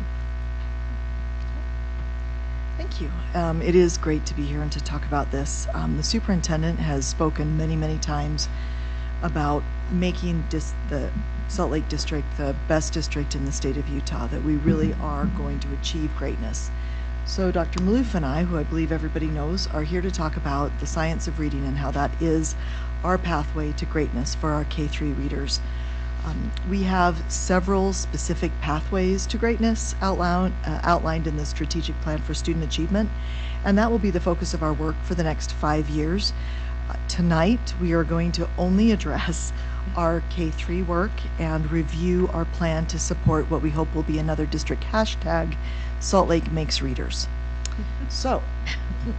Thank you. It is great to be here and to talk about this. The superintendent has spoken many, many times about making the Salt Lake District the best district in the state of Utah, that we really are going to achieve greatness. So Dr. Malouf and I, who I believe everybody knows, are here to talk about the science of reading and how that is our pathway to greatness for our K-3 readers. We have several specific pathways to greatness outlined in the Strategic Plan for Student Achievement, and that will be the focus of our work for the next 5 years. Tonight, we are going to only address our K-3 work and review our plan to support what we hope will be another district hashtag, Salt Lake Makes Readers. So,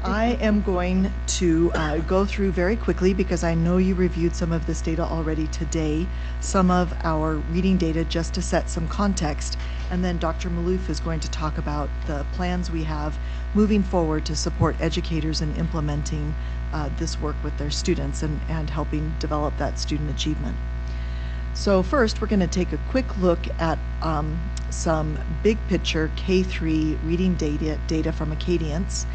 I am going to go through very quickly, because I know you reviewed some of this data already today, some of our reading data, just to set some context, and then Dr. Malouf is going to talk about the plans we have moving forward to support educators in implementing this work with their students and helping develop that student achievement. So first, we're going to take a quick look at some big picture K-3 reading data from Acadians.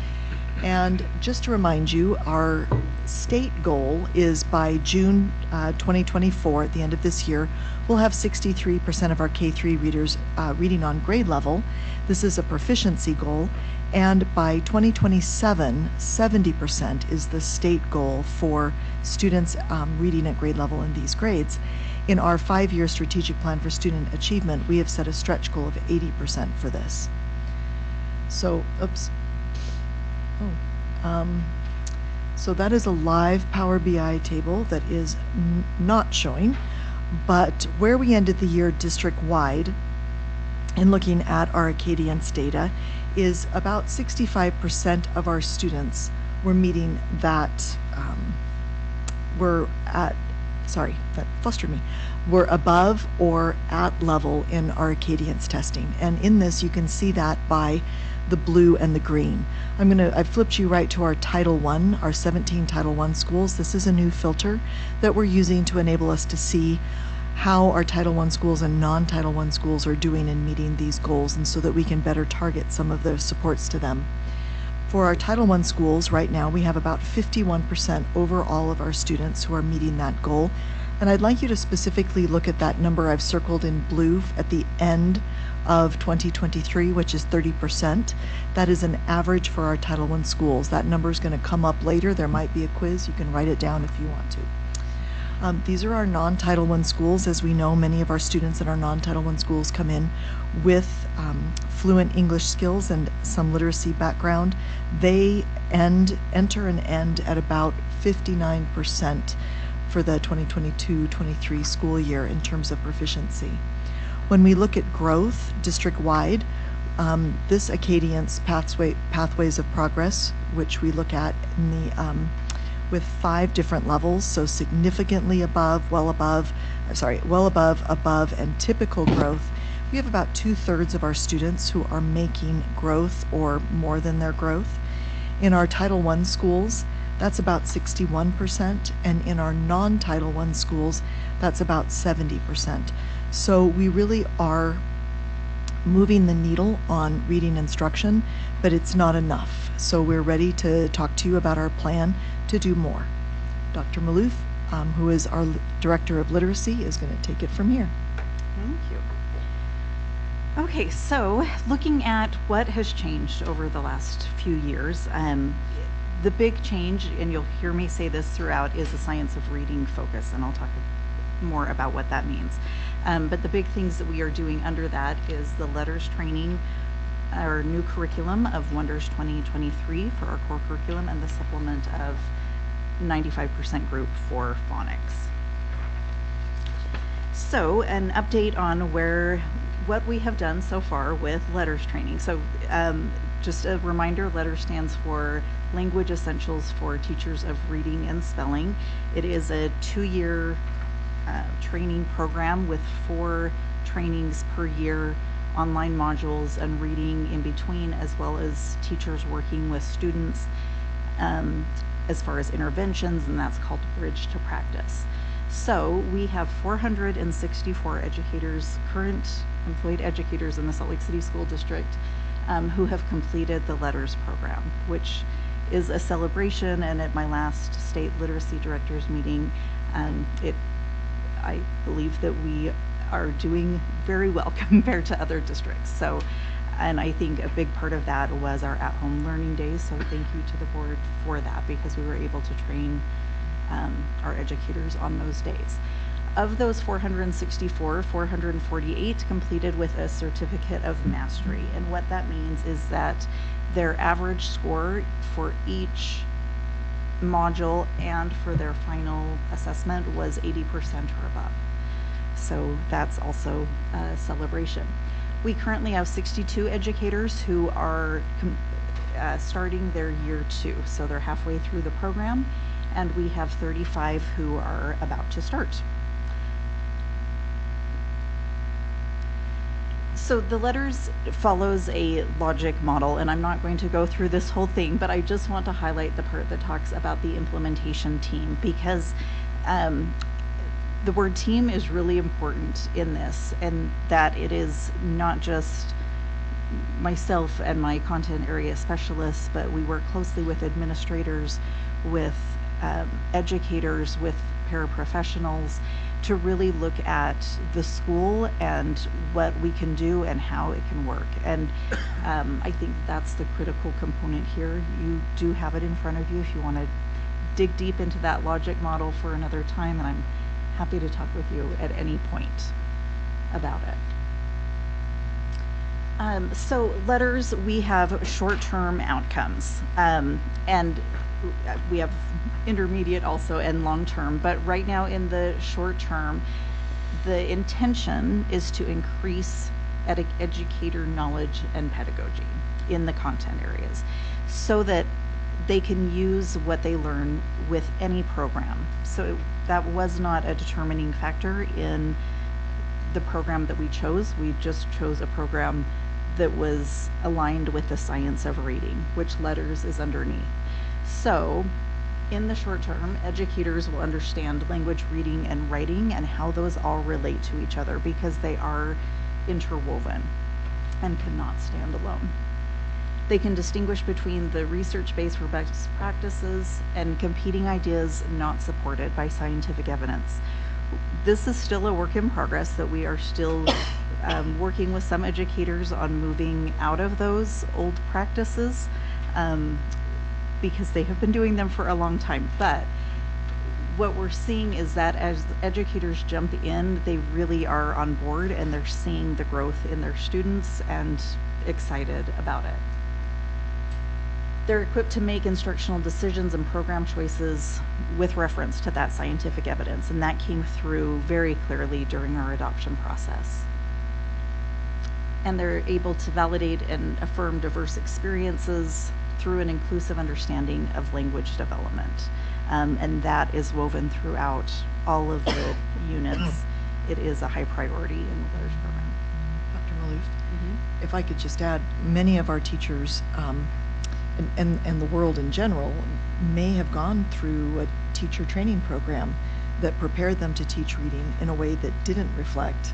And just to remind you, our state goal is by June 2024, at the end of this year, we'll have 63% of our K-3 readers reading on grade level. This is a proficiency goal. And by 2027, 70% is the state goal for students reading at grade level in these grades. In our 5-year strategic plan for student achievement, we have set a stretch goal of 80% for this. So, so that is a live Power BI table that is not showing, but where we ended the year district-wide in looking at our Acadians data is about 65% of our students were meeting that, that flustered me, were above or at level in our Acadians testing. And in this, you can see that by the blue and the green. I flipped you right to our Title I, our 17 Title I schools. This is a new filter that we're using to enable us to see how our Title I schools and non-Title I schools are doing in meeting these goals, and so that we can better target some of the supports to them. For our Title I schools, right now, we have about 51% over all of our students who are meeting that goal. And I'd like you to specifically look at that number I've circled in blue at the end of 2023, which is 30%. That is an average for our Title I schools. That number is going to come up later. There might be a quiz. You can write it down if you want to. These are our non-Title I schools. As we know, many of our students in our non-Title I schools come in with fluent English skills and some literacy background. They enter and end at about 59% for the 2022-23 school year in terms of proficiency. When we look at growth district-wide, this Acadians Pathways of Progress, which we look at in the with 5 different levels, so significantly above, well above, above, and typical growth. We have about 2/3 of our students who are making growth or more than their growth. In our Title I schools, that's about 61%, and in our non-Title I schools, that's about 70%. So we really are moving the needle on reading instruction, but it's not enough. So we're ready to talk to you about our plan to do more. Dr. Malouf, who is our Director of Literacy, is going to take it from here. Thank you. Okay, so looking at what has changed over the last few years, the big change, and you'll hear me say this throughout, is the science of reading focus, and I'll talk more about what that means. But the big things that we are doing under that is the letters training, our new curriculum of Wonders 2023 for our core curriculum, and the supplement of 95% group for phonics. So an update on where what we have done so far with letters training. So just a reminder, letters stands for Language Essentials for Teachers of Reading and Spelling. It is a 2-year training program with 4 trainings per year, online modules and reading in between, as well as teachers working with students as far as interventions, and that's called Bridge to Practice. So we have 464 educators, current employed educators in the Salt Lake City School District who have completed the letters program, which is a celebration. And at my last state literacy directors meeting, I believe that we are doing very well compared to other districts. So, and I think a big part of that was our at-home learning days. So thank you to the board for that, because we were able to train our educators on those days. Of those 464, 448 completed with a certificate of mastery. And what that means is that their average score for each module and for their final assessment was 80% or above. So that's also a celebration. We currently have 62 educators who are starting their year 2. So they're halfway through the program, and we have 35 who are about to start. So the letters follows a logic model, and I'm not going to go through this whole thing, but I just want to highlight the part that talks about the implementation team, because the word team is really important in this, and that it is not just myself and my content area specialists, but we work closely with administrators, with educators, with paraprofessionals, to really look at the school and what we can do and how it can work. And I think that's the critical component here. You do have it in front of you if you want to dig deep into that logic model for another time, and I'm happy to talk with you at any point about it. So letters, we have short-term outcomes, and we have intermediate also and long-term, but right now in the short term, the intention is to increase educator knowledge and pedagogy in the content areas so that they can use what they learn with any program. So that was not a determining factor in the program that we chose. We just chose a program that was aligned with the science of reading, which letters is underneath. So in the short term, educators will understand language, reading, and writing and how those all relate to each other, because they are interwoven and cannot stand alone. They can distinguish between the research-based best practices and competing ideas not supported by scientific evidence. This is still a work in progress that we are still working with some educators on moving out of those old practices, because they have been doing them for a long time. But what we're seeing is that as educators jump in, they really are on board and they're seeing the growth in their students and excited about it. They're equipped to make instructional decisions and program choices with reference to that scientific evidence, and that came through very clearly during our adoption process. And they're able to validate and affirm diverse experiences through an inclusive understanding of language development. And that is woven throughout all of the units. It is a high priority in the letters program. Dr. Maloof, if I could just add, many of our teachers and the world in general may have gone through a teacher training program that prepared them to teach reading in a way that didn't reflect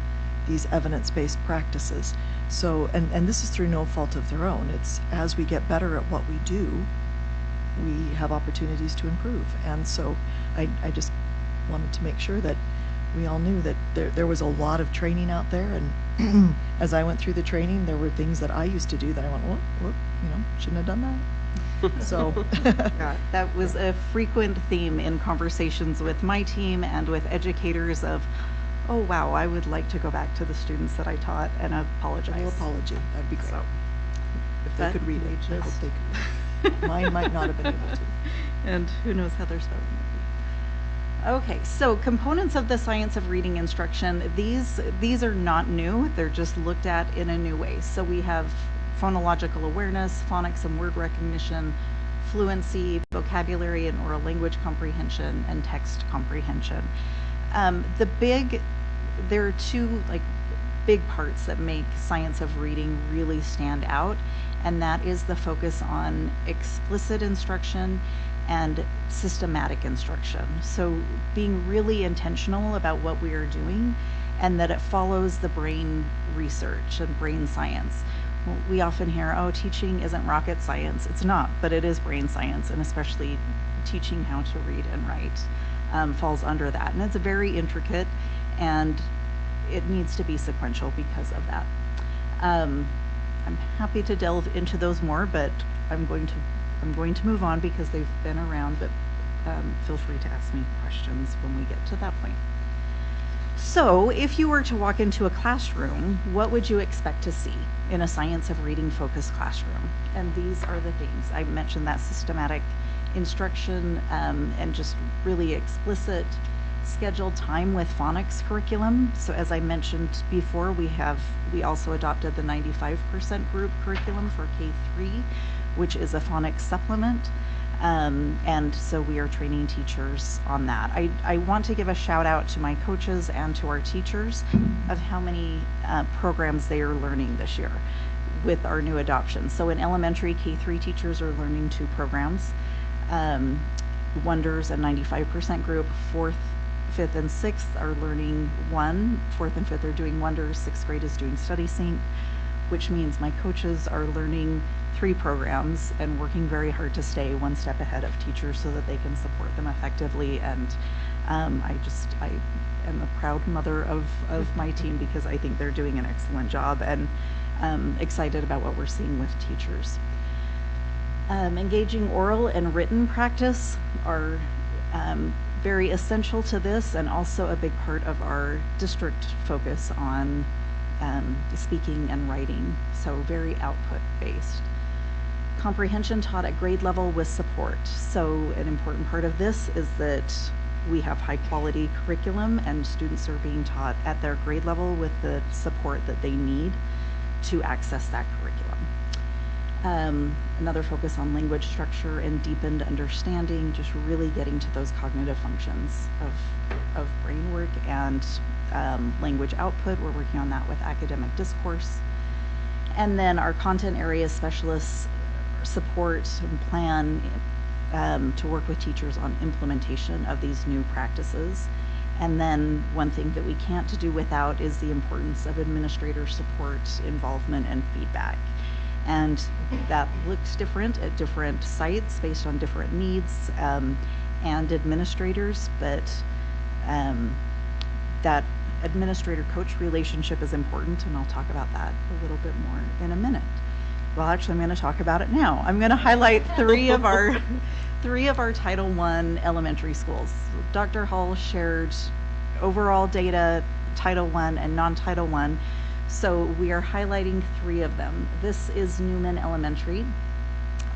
these evidence-based practices. So, and this is through no fault of their own. It's as we get better at what we do, we have opportunities to improve. And so I just wanted to make sure that we all knew that there was a lot of training out there, and as I went through the training, there were things that I used to do that I went, whoop, shouldn't have done that. So yeah, that was a frequent theme in conversations with my team and with educators of, oh wow, I would like to go back to the students that I taught and apologize. No apology, that'd be great. So, if they could read it, I hope they could. Mine might not have been able to. And who knows how they're spelling Okay, so components of the science of reading instruction, these are not new. They're just looked at in a new way. So we have phonological awareness, phonics and word recognition, fluency, vocabulary and oral language comprehension, and text comprehension. There are two big parts that make science of reading really stand out, and that is the focus on explicit instruction and systematic instruction. So being really intentional about what we are doing and that it follows the brain research and brain science. We often hear, oh, teaching isn't rocket science. It's not, but it is brain science, and especially teaching how to read and write falls under that. And it's very intricate, and it needs to be sequential because of that. I'm happy to delve into those more, but I'm going to move on because they've been around, but feel free to ask me questions when we get to that point. So if you were to walk into a classroom, what would you expect to see in a science of reading focused classroom? And these are the things. I mentioned that systematic instruction and just really explicit scheduled time with phonics curriculum. So as I mentioned before, we also adopted the 95% group curriculum for K3, which is a phonics supplement. And so we are training teachers on that. I want to give a shout out to my coaches and to our teachers of how many programs they are learning this year with our new adoption. So in elementary, K3 teachers are learning 2 programs, Wonders and 95% group. 4th, 5th, and 6th are learning 1. 4th and 5th are doing Wonders. 6th grade is doing Study Sync, which means my coaches are learning 3 programs and working very hard to stay one step ahead of teachers so that they can support them effectively. And I am a proud mother of my team because I think they're doing an excellent job, and excited about what we're seeing with teachers. Engaging oral and written practice are very essential to this, and also a big part of our district focus on speaking and writing, so very output based. Comprehension taught at grade level with support. So an important part of this is that we have high quality curriculum and students are being taught at their grade level with the support that they need to access that curriculum. Another focus on language structure and deepened understanding, just really getting to those cognitive functions of brain work and language output. We're working on that with academic discourse. And then our content area specialists support and plan to work with teachers on implementation of these new practices. And then one thing that we can't do without is the importance of administrator support, involvement, and feedback. And that looks different at different sites based on different needs and administrators, but that administrator-coach relationship is important, and I'll talk about that a little bit more in a minute. Well, actually, I'm going to talk about it now. I'm going to highlight 3 of our Title I elementary schools. Dr. Hall shared overall data, Title I and non-Title I. So we are highlighting 3 of them. This is Newman Elementary.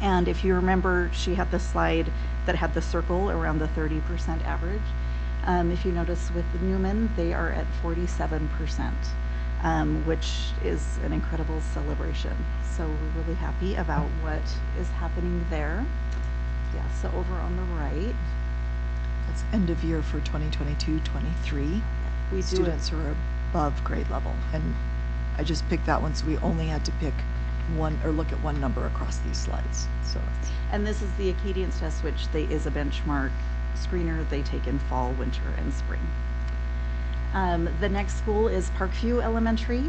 And if you remember, she had the slide that had the circle around the 30% average. If you notice with Newman, they are at 47%, which is an incredible celebration. So we're really happy about what is happening there. Yeah, so over on the right. That's end of year for 2022-23. Students are above grade level, and I just picked that one, so we only had to pick one or look at one number across these slides. So, and this is the Acadians test, which is a benchmark screener they take in fall, winter, and spring. The next school is Parkview Elementary.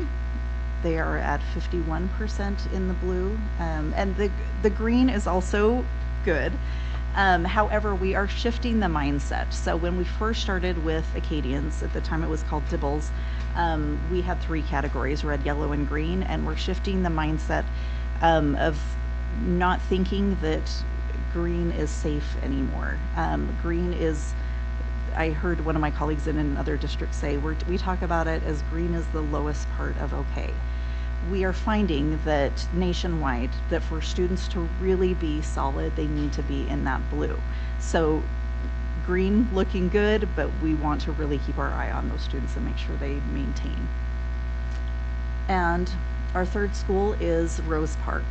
They are at 51% in the blue, and the green is also good. However, we are shifting the mindset. So when we first started with Acadians, at the time it was called Dibbles, we had 3 categories, red, yellow, and green, and we're shifting the mindset of not thinking that green is safe anymore. Green is, I heard one of my colleagues in another district say, we talk about it as green is the lowest part of okay. We are finding that nationwide, that for students to really be solid, they need to be in that blue. So green looking good, but we want to really keep our eye on those students and make sure they maintain. And our third school is Rose Park,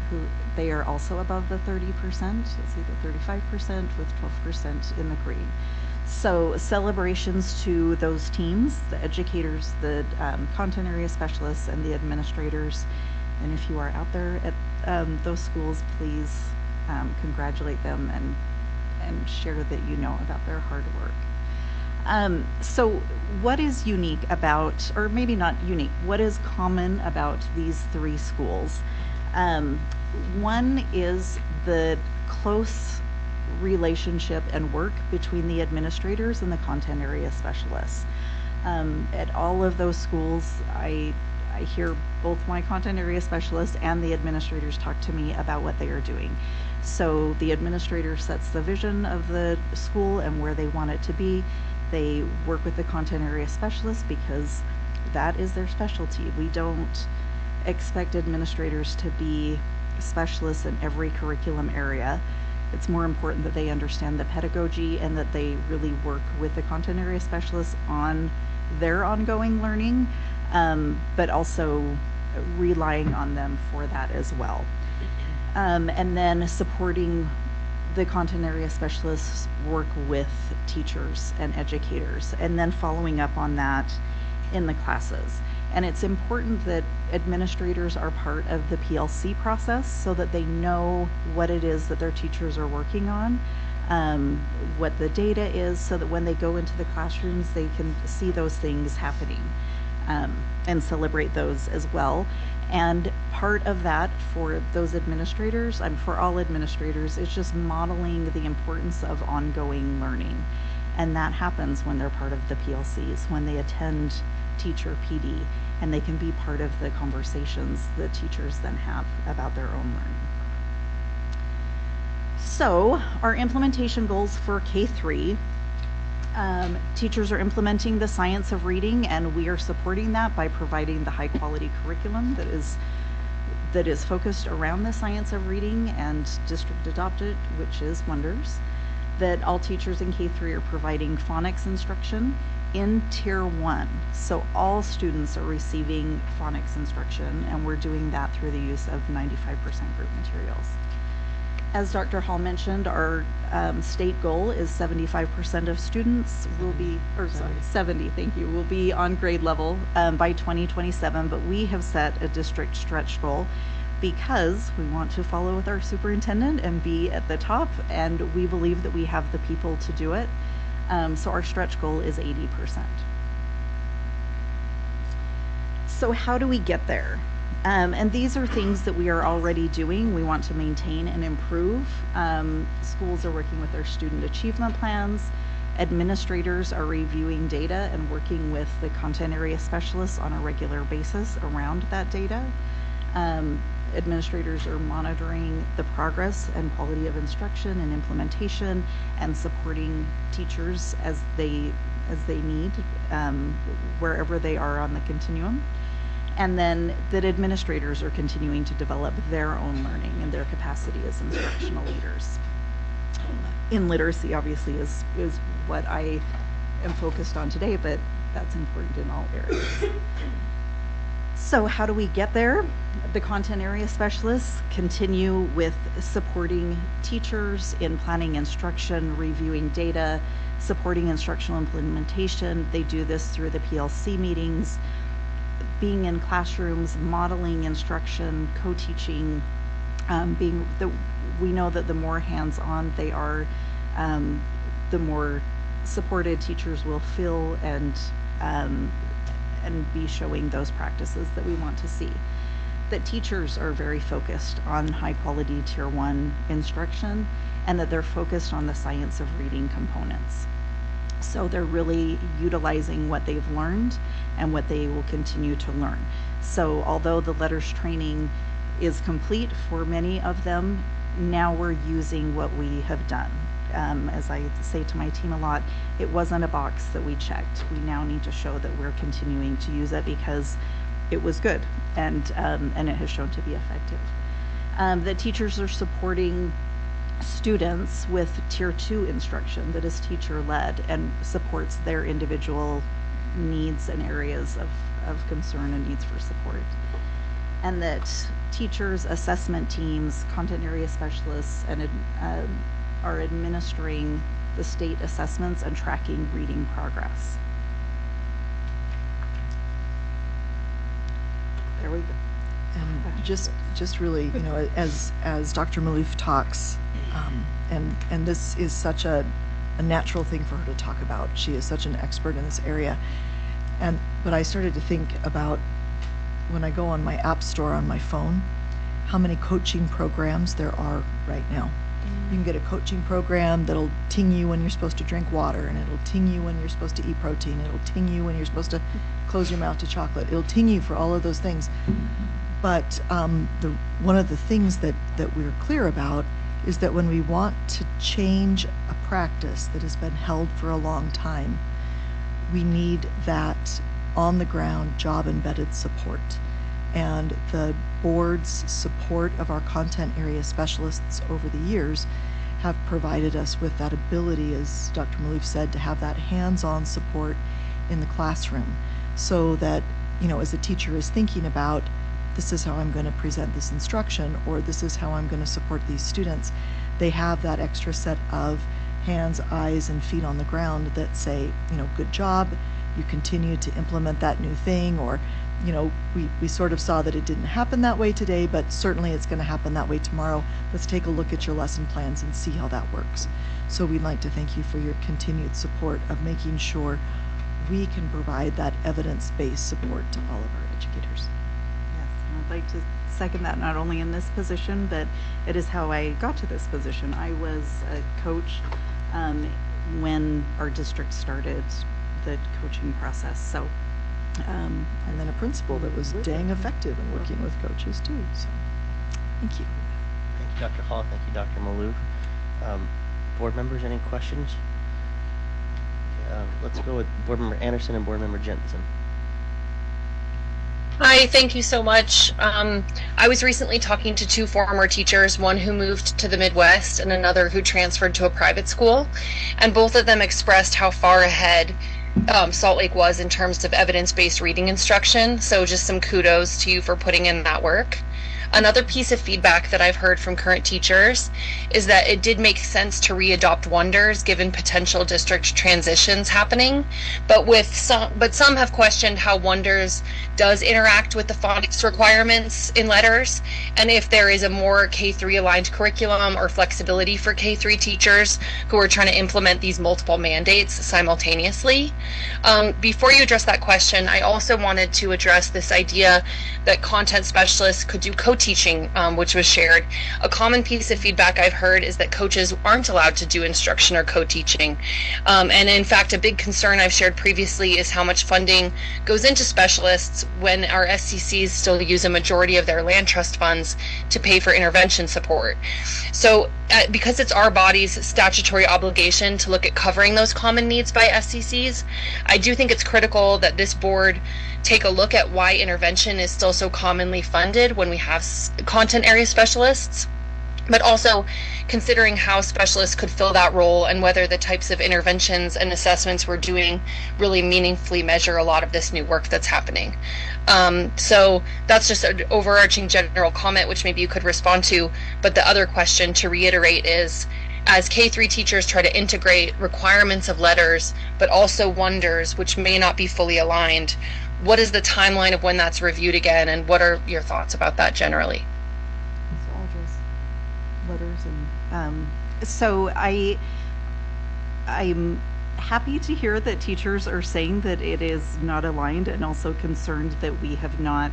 who they are also above the 30%. It's either 35% with 12% in the green. So celebrations to those teams, the educators, the content area specialists, and the administrators. And if you are out there at those schools, please congratulate them and share that you know about their hard work. So what is unique about, or maybe not unique, what is common about these three schools? One is the close relationship and work between the administrators and the content area specialists. At all of those schools, I hear both my content area specialists and the administrators talk to me about what they are doing. So the administrator sets the vision of the school and where they want it to be. They work with the content area specialists because that is their specialty. We don't expect administrators to be specialists in every curriculum area. It's more important that they understand the pedagogy and that they really work with the content area specialists on their ongoing learning, but also relying on them for that as well. And then supporting the content area specialists work with teachers and educators, and then following up on that in the classes. And it's important that administrators are part of the PLC process so that they know what it is that their teachers are working on, what the data is, so that when they go into the classrooms, they can see those things happening and celebrate those as well. And part of that for those administrators, and for all administrators, is just modeling the importance of ongoing learning. And that happens when they're part of the PLCs, when they attend teacher PD, and they can be part of the conversations that teachers then have about their own learning. So our implementation goals for K-3, teachers are implementing the science of reading, and we are supporting that by providing the high quality curriculum that is focused around the science of reading and district adopted, which is wonders. That all teachers in K-3 are providing phonics instruction in Tier 1. So all students are receiving phonics instruction, and we're doing that through the use of 95% group materials. As Dr. Hall mentioned, our state goal is 75% of students will be, or sorry, 70, thank you, will be on grade level by 2027, but we have set a district stretch goal because we want to follow with our superintendent and be at the top, and we believe that we have the people to do it. So our stretch goal is 80%. So how do we get there? And these are things that we are already doing. We want to maintain and improve. Schools are working with their student achievement plans. Administrators are reviewing data and working with the content area specialists on a regular basis around that data. Administrators are monitoring the progress and quality of instruction and implementation and supporting teachers as they need, wherever they are on the continuum. And then that administrators are continuing to develop their own learning and their capacity as instructional leaders. In literacy, obviously, is what I am focused on today, but that's important in all areas. So how do we get there? The content area specialists continue with supporting teachers in planning instruction, reviewing data, supporting instructional implementation. They do this through the PLC meetings, being in classrooms, modeling instruction, co-teaching, we know that the more hands-on they are, the more supported teachers will feel and be showing those practices that we want to see. That teachers are very focused on high quality Tier 1 instruction, and that they're focused on the science of reading components. So they're really utilizing what they've learned and what they will continue to learn. So although the letters training is complete for many of them, now we're using what we have done. As I say to my team a lot, it wasn't a box that we checked. We now need to show that we're continuing to use it because it was good and it has shown to be effective. The teachers are supporting students with tier 2 instruction that is teacher led and supports their individual needs and areas of concern and needs for support. And that teachers, assessment teams, content area specialists, and are administering the state assessments and tracking reading progress. There we go. And just really, you know, as Dr. Malouf talks, and this is such a natural thing for her to talk about. She is such an expert in this area. But I started to think about when I go on my app store on my phone, how many coaching programs there are right now. You can get a coaching program that'll ting you when you're supposed to drink water, and it'll ting you when you're supposed to eat protein, it'll ting you when you're supposed to close your mouth to chocolate. It'll ting you for all of those things. But one of the things that we're clear about is that when we want to change a practice that has been held for a long time, we need that on the ground job embedded support. And the board's support of our content area specialists over the years have provided us with that ability, as Dr. Malouf said, to have that hands-on support in the classroom, so that, you know, as a teacher is thinking about, this is how I'm going to present this instruction, or this is how I'm going to support these students, they have that extra set of hands, eyes, and feet on the ground that say, you know, good job, you continue to implement that new thing, or, you know, we sort of saw that it didn't happen that way today, but certainly it's going to happen that way tomorrow. Let's take a look at your lesson plans and see how that works. So we'd like to thank you for your continued support of making sure we can provide that evidence-based support to all of our educators. Yes, and I'd like to second that, not only in this position, but it is how I got to this position. I was a coach when our district started the coaching process. So, and then a principal that was dang effective in working with coaches too. So, thank you. Thank you, Dr. Hall. Thank you, Dr. Malouf. Board members, any questions? Let's go with Board Member Anderson and Board Member Jensen. Hi, thank you so much. I was recently talking to two former teachers, one who moved to the Midwest and another who transferred to a private school, and both of them expressed how far ahead Salt Lake was in terms of evidence-based reading instruction, so just some kudos to you for putting in that work. Another piece of feedback that I've heard from current teachers is that it did make sense to re-adopt Wonders given potential district transitions happening, but some have questioned how Wonders does interact with the phonics requirements in letters, and if there is a more K-3 aligned curriculum or flexibility for K-3 teachers who are trying to implement these multiple mandates simultaneously. Before you address that question, I also wanted to address this idea that content specialists could do co-teaching, which was shared. A common piece of feedback I've heard is that coaches aren't allowed to do instruction or co-teaching. And in fact, a big concern I've shared previously is how much funding goes into specialists when our SCCs still use a majority of their land trust funds to pay for intervention support. So because it's our body's statutory obligation to look at covering those common needs by SCCs, I do think it's critical that this board take a look at why intervention is still so commonly funded when we have content area specialists, but also considering how specialists could fill that role and whether the types of interventions and assessments we're doing really meaningfully measure a lot of this new work that's happening. So that's just an overarching general comment, which maybe you could respond to. But the other question to reiterate is, as K-3 teachers try to integrate requirements of letters, but also Wonders, which may not be fully aligned, what is the timeline of when that's reviewed again, and what are your thoughts about that generally? So I'll address letters and so I'm happy to hear that teachers are saying that it is not aligned, and also concerned that we have not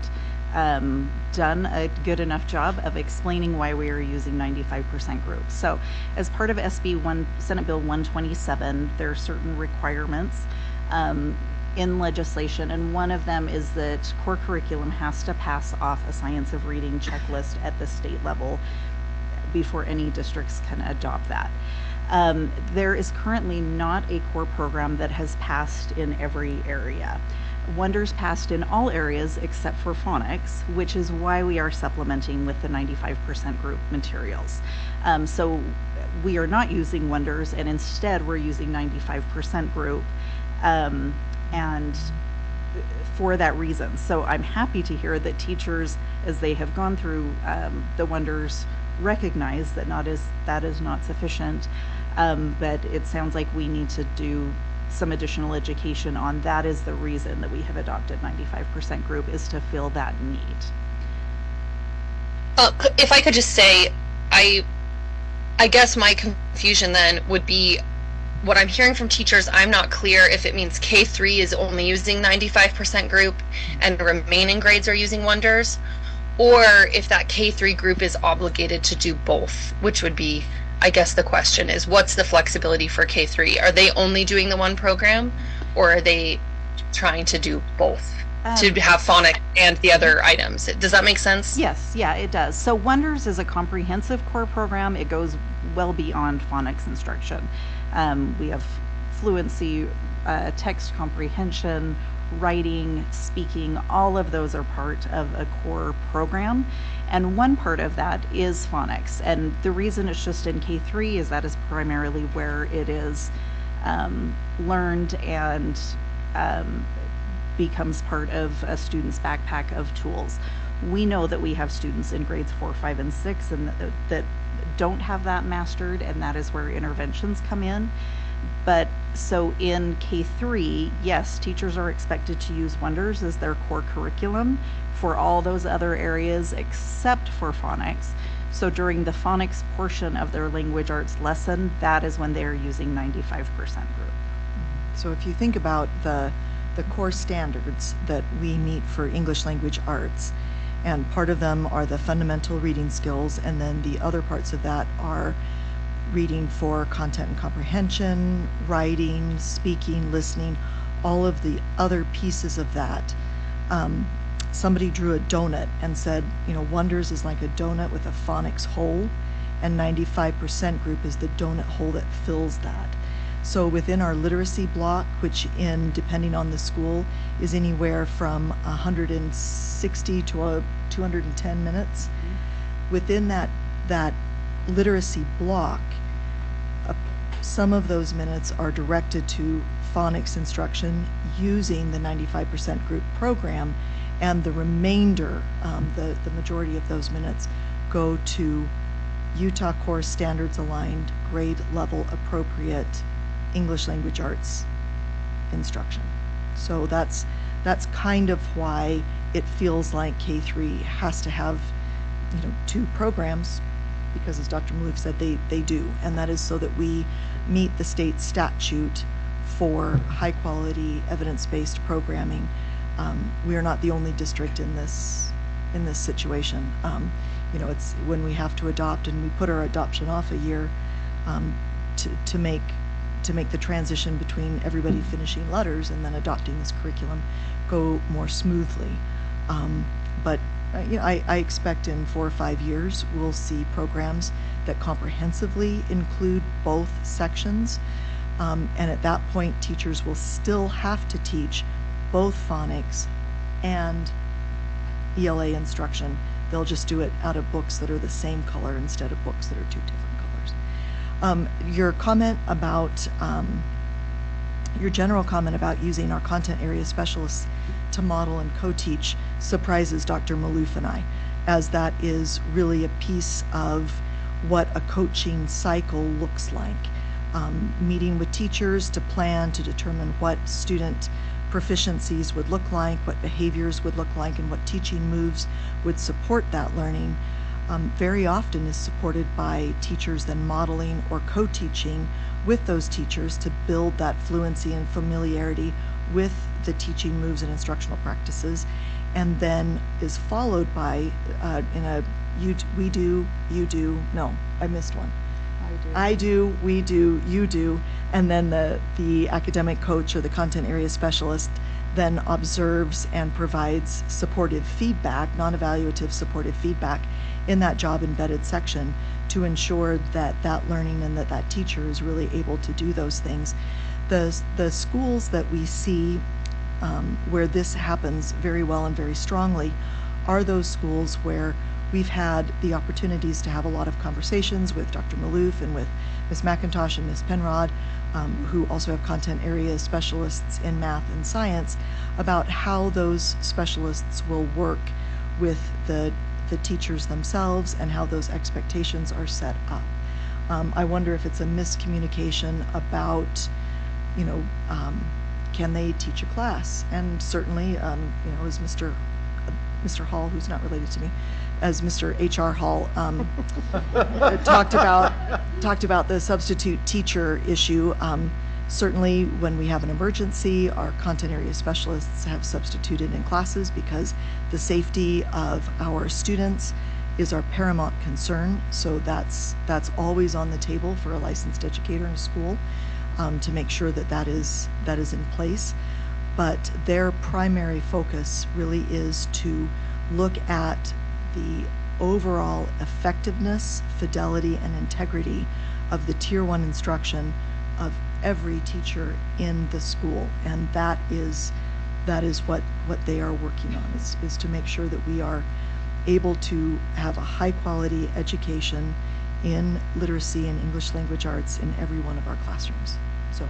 done a good enough job of explaining why we are using 95% groups. So as part of Senate Bill 127, there are certain requirements in legislation, and one of them is that core curriculum has to pass off a science of reading checklist at the state level before any districts can adopt that. There is currently not a core program that has passed in every area. Wonders passed in all areas except for phonics, which is why we are supplementing with the 95% group materials. So we are not using Wonders, and instead we're using 95% group, and for that reason. So I'm happy to hear that teachers, as they have gone through the Wonders, recognize that that is not sufficient, but it sounds like we need to do some additional education on that. Is the reason that we have adopted 95% group, is to fill that need. If I could just say, I guess my confusion then would be, what I'm hearing from teachers, I'm not clear if it means K3 is only using 95% group and the remaining grades are using Wonders, or if that K3 group is obligated to do both, which would be, I guess the question is, what's the flexibility for K3? Are they only doing the one program, or are they trying to do both? To have phonics and the other items. Does that make sense? Yes, yeah, it does. So Wonders is a comprehensive core program. It goes well beyond phonics instruction. We have fluency, text comprehension, writing, speaking, all of those are part of a core program. And one part of that is phonics. And the reason it's just in K3 is that is primarily where it is learned and becomes part of a student's backpack of tools. We know that we have students in grades 4, 5, and 6 and that don't have that mastered, and that is where interventions come in. But so in K3, yes, teachers are expected to use Wonders as their core curriculum for all those other areas except for phonics. So during the phonics portion of their language arts lesson, that is when they're using 95% group. So if you think about the core standards that we meet for English language arts, and part of them are the fundamental reading skills, and then the other parts of that are reading for content and comprehension, writing, speaking, listening, all of the other pieces of that. Somebody drew a donut and said, Wonders is like a donut with a phonics hole, and 95% group is the donut hole that fills that. So within our literacy block, which depending on the school, is anywhere from 160 to 210 minutes, within that literacy block, some of those minutes are directed to phonics instruction using the 95% group program, and the remainder, the majority of those minutes, go to Utah Core Standards aligned, grade level appropriate English language arts instruction. So that's kind of why it feels like K3 has to have, two programs, because as Dr. Malouf said, they do, and that is so that we meet the state statute for high quality evidence-based programming. We are not the only district in this situation. It's when we have to adopt, and we put our adoption off a year to make the transition between everybody finishing letters and then adopting this curriculum go more smoothly. But I expect in 4 or 5 years we'll see programs that comprehensively include both sections, and at that point teachers will still have to teach both phonics and ELA instruction. They'll just do it out of books that are the same color instead of books that are two different colors. Your comment about your general comment about using our content area specialists to model and co-teach surprises Dr. Malouf and I, as that is really a piece of what a coaching cycle looks like. Meeting with teachers to plan, to determine what student proficiencies would look like, what behaviors would look like, and what teaching moves would support that learning, very often is supported by teachers then modeling or co-teaching with those teachers to build that fluency and familiarity with the teaching moves and instructional practices, and then is followed by we do, you do, no, I missed one. I do, we do, you do, and then the academic coach or the content area specialist then observes and provides supportive feedback, non-evaluative supportive feedback in that job embedded section to ensure that learning and that teacher is really able to do those things. The schools that we see where this happens very well and very strongly are those schools where we've had the opportunities to have a lot of conversations with Dr. Malouf and with Ms. McIntosh and Ms. Penrod, who also have content area specialists in math and science, about how those specialists will work with the teachers themselves and how those expectations are set up. I wonder if it's a miscommunication about, can they teach a class? And certainly, as Mr. Hall, who's not related to me, as Mr. H.R. Hall talked about the substitute teacher issue. Certainly, when we have an emergency, our content area specialists have substituted in classes because the safety of our students is our paramount concern. So that's always on the table for a licensed educator in a school, to make sure that is in place. But their primary focus really is to look at the overall effectiveness, fidelity, and integrity of the Tier 1 instruction of every teacher in the school. And that is what they are working on, is to make sure that we are able to have a high quality education in literacy and English language arts in every one of our classrooms. So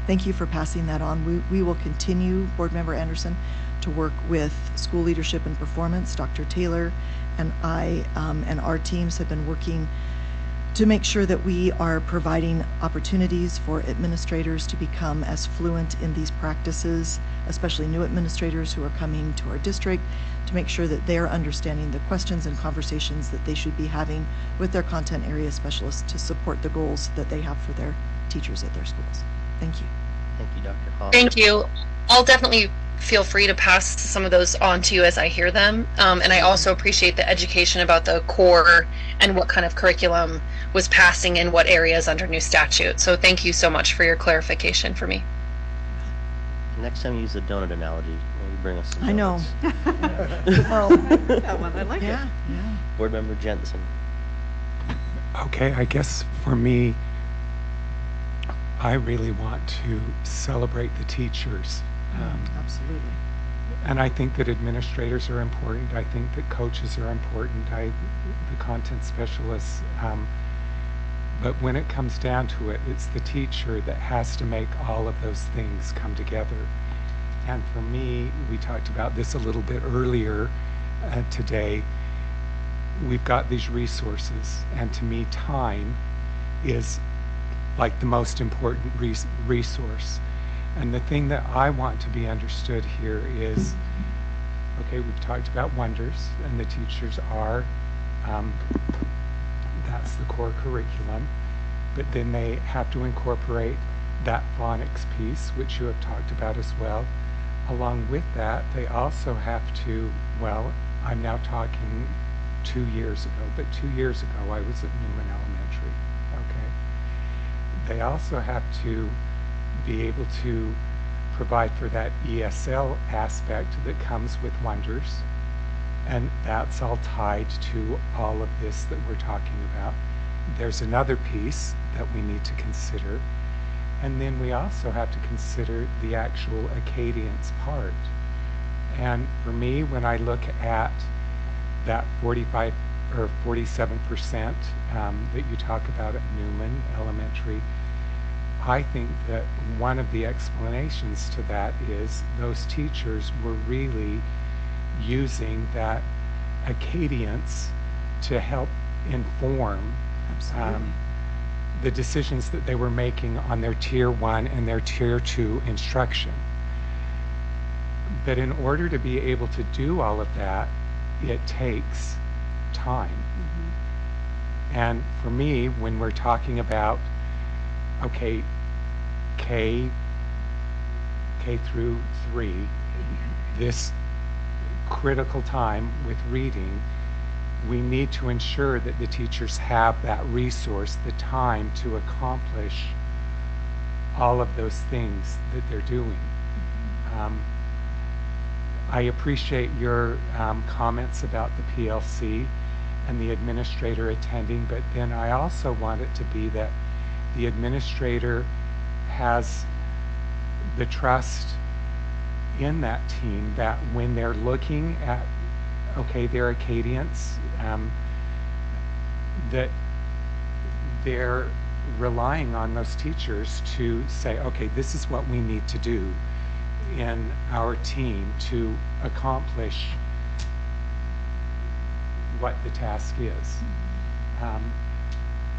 thank you for passing that on. We will continue, Board Member Anderson, to work with school leadership and performance. Dr. Taylor and I and our teams have been working to make sure that we are providing opportunities for administrators to become as fluent in these practices, especially new administrators who are coming to our district, to make sure that they're understanding the questions and conversations that they should be having with their content area specialists to support the goals that they have for their teachers at their schools. Thank you. Thank you, Dr. Hall. Thank you. I'll definitely feel free to pass some of those on to you as I hear them. And I also appreciate the education about the core and what kind of curriculum was passing in what areas under new statute. So thank you so much for your clarification for me. Next time you use the donut analogy, maybe bring us some I know. donuts. Well, That one, I like it. yeah. Board Member Jensen. Okay, I guess for me, I really want to celebrate the teachers. Absolutely. And I think that administrators are important. I think that coaches are important. The content specialists. But when it comes down to it, it's the teacher that has to make all of those things come together. And for me, we talked about this a little bit earlier today. We've got these resources, and to me, time is like the most important resource. And the thing that I want to be understood here is, okay, we've talked about wonders, and the teachers are, that's the core curriculum, but then they have to incorporate that phonics piece, which you have talked about as well. Along with that, they also have to, well, I'm now talking 2 years ago, but 2 years ago I was at Newman Elementary, okay? They also have to be able to provide for that ESL aspect that comes with wonders, and that's all tied to all of this that we're talking about. There's another piece that we need to consider, and then we also have to consider the actual Acadians part. And for me, when I look at that 45 or 47% that you talk about at Newman Elementary, I think that one of the explanations to that is those teachers were really using that Acadians to help inform the decisions that they were making on their Tier 1 and their Tier 2 instruction. But in order to be able to do all of that, it takes time. And for me, when we're talking about, okay, K through 3, this critical time with reading, we need to ensure that the teachers have that resource, the time to accomplish all of those things that they're doing. I appreciate your comments about the PLC and the administrator attending, but then I also want it to be that the administrator has the trust in that team that when they're looking at, okay, they're Acadians, that they're relying on those teachers to say, okay, this is what we need to do in our team to accomplish what the task is.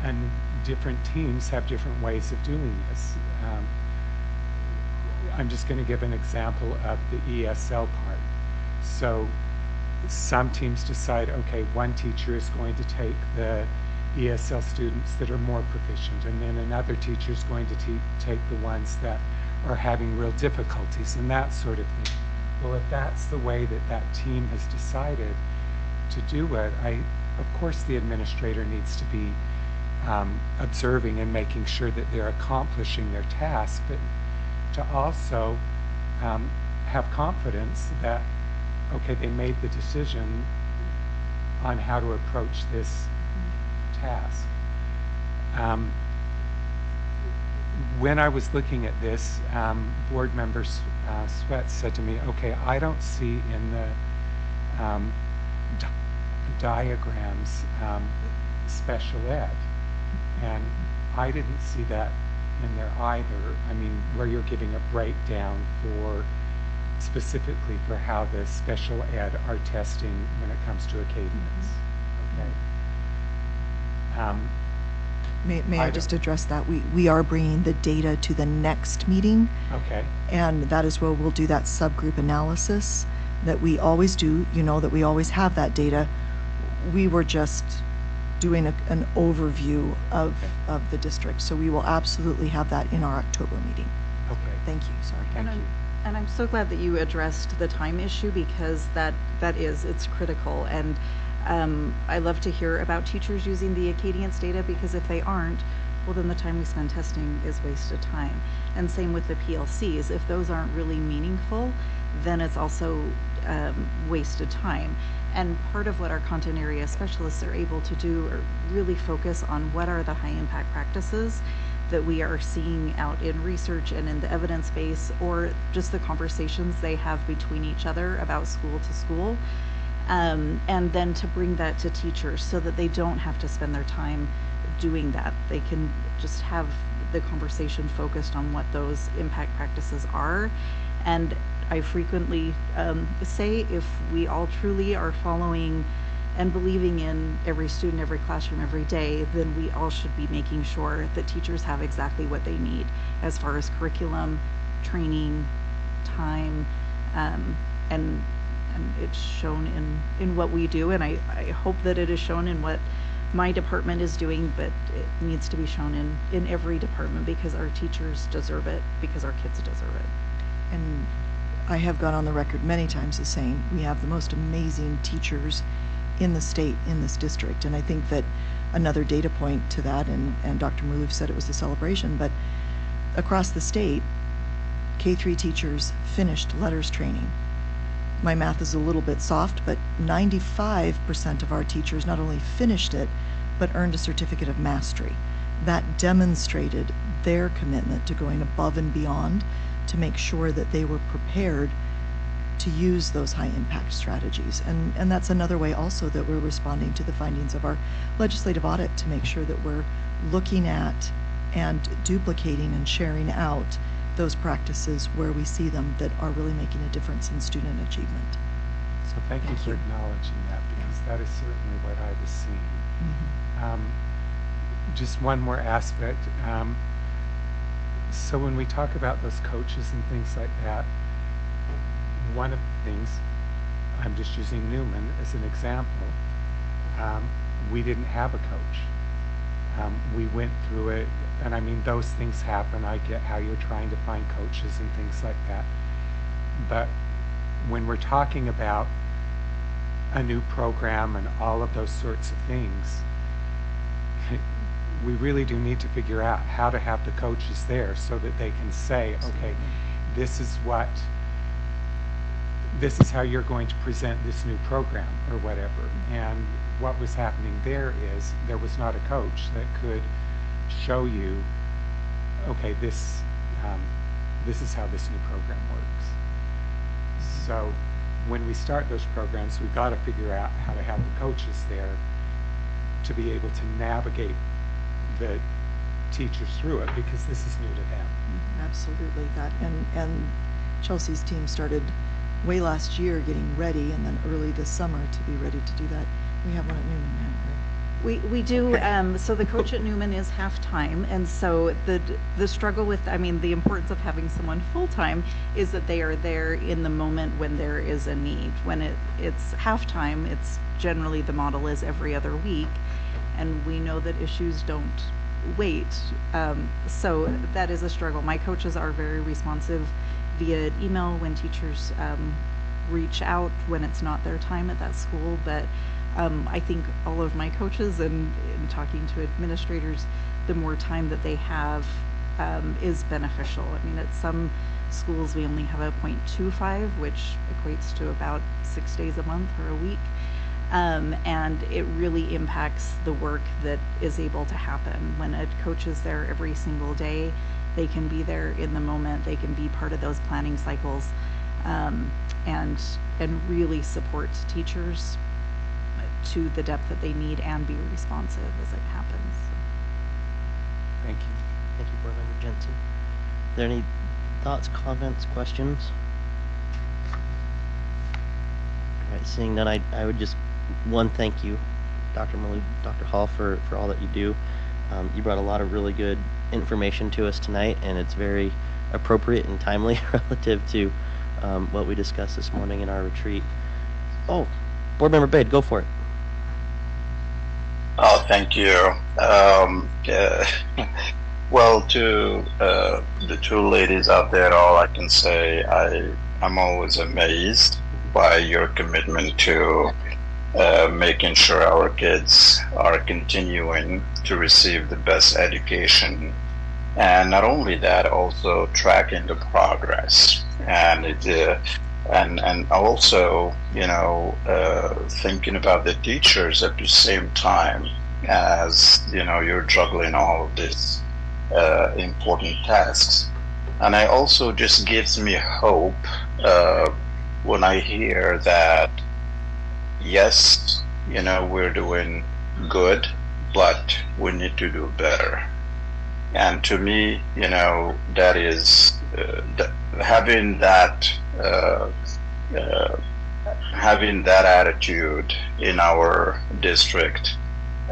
And different teams have different ways of doing this. I'm just going to give an example of the ESL part. So some teams decide, okay, one teacher is going to take the ESL students that are more proficient, and then another teacher is going to take the ones that are having real difficulties and that sort of thing. Well, if that's the way that that team has decided to do it, of course the administrator needs to be observing and making sure that they're accomplishing their task, but to also have confidence that, okay, they made the decision on how to approach this task. When I was looking at this, board member Sweat said to me, okay, I don't see in the diagrams special ed, and I didn't see that in there either. I mean, where you're giving a breakdown for specifically for how the special ed are testing when it comes to Acadians. Okay. May I just address that? We are bringing the data to the next meeting. Okay. And that is where we'll do that subgroup analysis that we always do. You know that we always have that data. We were just doing an overview of the district. So we will absolutely have that in our October meeting. Okay. Thank you. Sorry. Thank you. And I'm so glad that you addressed the time issue, because it's critical. And I love to hear about teachers using the Acadians data, because if they aren't, well, then the time we spend testing is wasted time. And same with the PLCs. If those aren't really meaningful, then it's also wasted time. And part of what our content area specialists are able to do are really focus on what are the high impact practices that we are seeing out in research and in the evidence base, or just the conversations they have between each other about school to school. And then to bring that to teachers so that they don't have to spend their time doing that. They can just have the conversation focused on what those impact practices are. And I frequently say, if we all truly are following and believing in every student, every classroom, every day, then we all should be making sure that teachers have exactly what they need as far as curriculum, training, time, and it's shown in what we do, and I hope that it is shown in what my department is doing, but it needs to be shown in every department, because our teachers deserve it, because our kids deserve it. And I have gone on the record many times as saying we have the most amazing teachers in the state, in this district. And I think that another data point to that, and Dr. Murlouf said it was a celebration, but across the state, K-3 teachers finished letters training. My math is a little bit soft, but 95% of our teachers not only finished it, but earned a certificate of mastery. That demonstrated their commitment to going above and beyond to make sure that they were prepared to use those high impact strategies. And that's another way also that we're responding to the findings of our legislative audit, to make sure that we're looking at and duplicating and sharing out those practices where we see them that are really making a difference in student achievement. So thank you for acknowledging that, because that is certainly what I was seeing. Just one more aspect. So when we talk about those coaches and things like that, one of the things, I'm just using Newman as an example, we didn't have a coach. We went through it, and I mean, those things happen. I get how you're trying to find coaches and things like that. But when we're talking about a new program and all of those sorts of things, we really do need to figure out how to have the coaches there so that they can say, okay, this is how you're going to present this new program or whatever. And what was happening there is there was not a coach that could show you, okay, this is how this new program works. So when we start those programs, we've got to figure out how to have the coaches there to be able to navigate the teachers through it, because this is new to them. Absolutely, that, and Chelsea's team started way last year getting ready, and then early this summer to be ready to do that. We have one at Newman now, right? We do, Okay. so the coach at Newman is half-time, and so the struggle with, I mean, the importance of having someone full-time is that they are there in the moment when there is a need. When it's half-time, it's generally, the model is every other week, and we know that issues don't wait. So that is a struggle. My coaches are very responsive via email when teachers reach out when it's not their time at that school, but I think all of my coaches and in talking to administrators, the more time that they have is beneficial. I mean, at some schools we only have a 0.25, which equates to about 6 days a month or a week. And it really impacts the work that is able to happen. When a coach is there every single day, they can be there in the moment, they can be part of those planning cycles, and really support teachers to the depth that they need and be responsive as it happens. Thank you. Thank you, Board Member Jensen. Are there any thoughts, comments, questions? All right, seeing none, I would just, one, thank you, Dr. Malou, Dr. Hall, for all that you do. You brought a lot of really good information to us tonight, and it's very appropriate and timely relative to what we discussed this morning in our retreat. Oh, Board Member Bade, go for it. Oh, thank you. Well, to the two ladies out there, all I can say, I'm always amazed by your commitment to making sure our kids are continuing to receive the best education, and not only that, also tracking the progress, and and also, you know, thinking about the teachers at the same time as, you know, you're juggling all of these important tasks. And it also just gives me hope when I hear that, yes, you know, we're doing good, but we need to do better. And to me, you know, that is having that attitude in our district.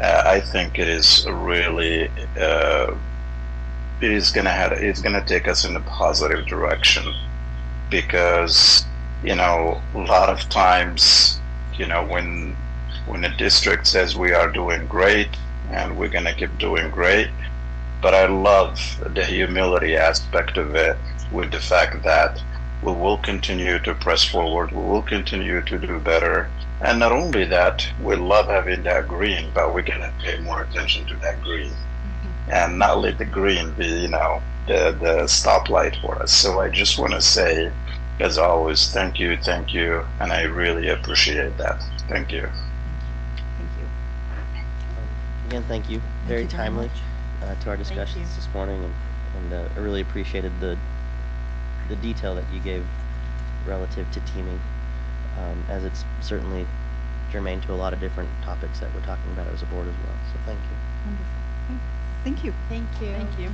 I think it is really it's gonna take us in a positive direction, because, you know, a lot of times, you know, when a district says we are doing great and we're gonna keep doing great, but I love the humility aspect of it, with the fact that we will continue to press forward, we will continue to do better, and not only that, we love having that green, but we're gonna pay more attention to that green, and not let the green be, you know, the stoplight for us. So I just want to say, as always, thank you, and I really appreciate that. Thank you. Thank you. Again, thank you. Very you very timely much. to our discussions this morning, and I really appreciated the detail that you gave relative to teaming, as it's certainly germane to a lot of different topics that we're talking about as a board as well. So thank you. Wonderful. Thank you. Thank you. Thank you.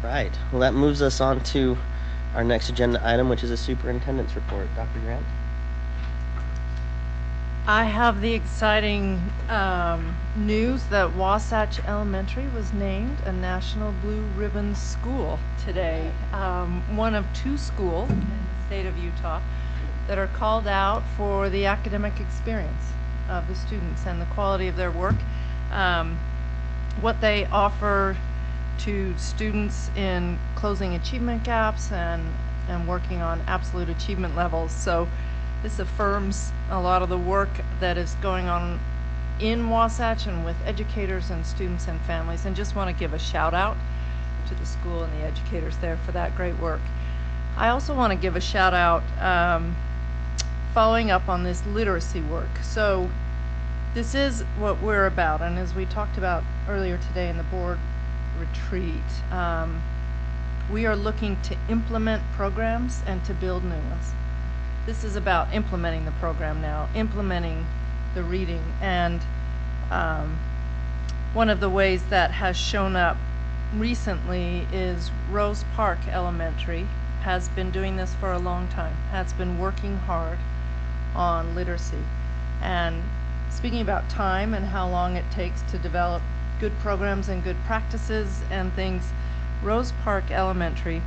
Right. Well, that moves us on to our next agenda item, which is a superintendent's report. Dr. Grant? I have the exciting news that Wasatch Elementary was named a National Blue Ribbon School today. One of 2 schools in the state of Utah that are called out for the academic experience of the students and the quality of their work. What they offer to students in closing achievement gaps and working on absolute achievement levels. So this affirms a lot of the work that is going on in Wasatch and with educators and students and families, and just want to give a shout out to the school and the educators there for that great work. I also want to give a shout out following up on this literacy work. So this is what we're about, and as we talked about earlier today in the board retreat, We are looking to implement programs and to build new ones. This is about implementing the program now, implementing the reading. And one of the ways that has shown up recently is Rose Park Elementary has been doing this for a long time, has been working hard on literacy. And speaking about time and how long it takes to develop good programs and good practices and things, Rose Park Elementary,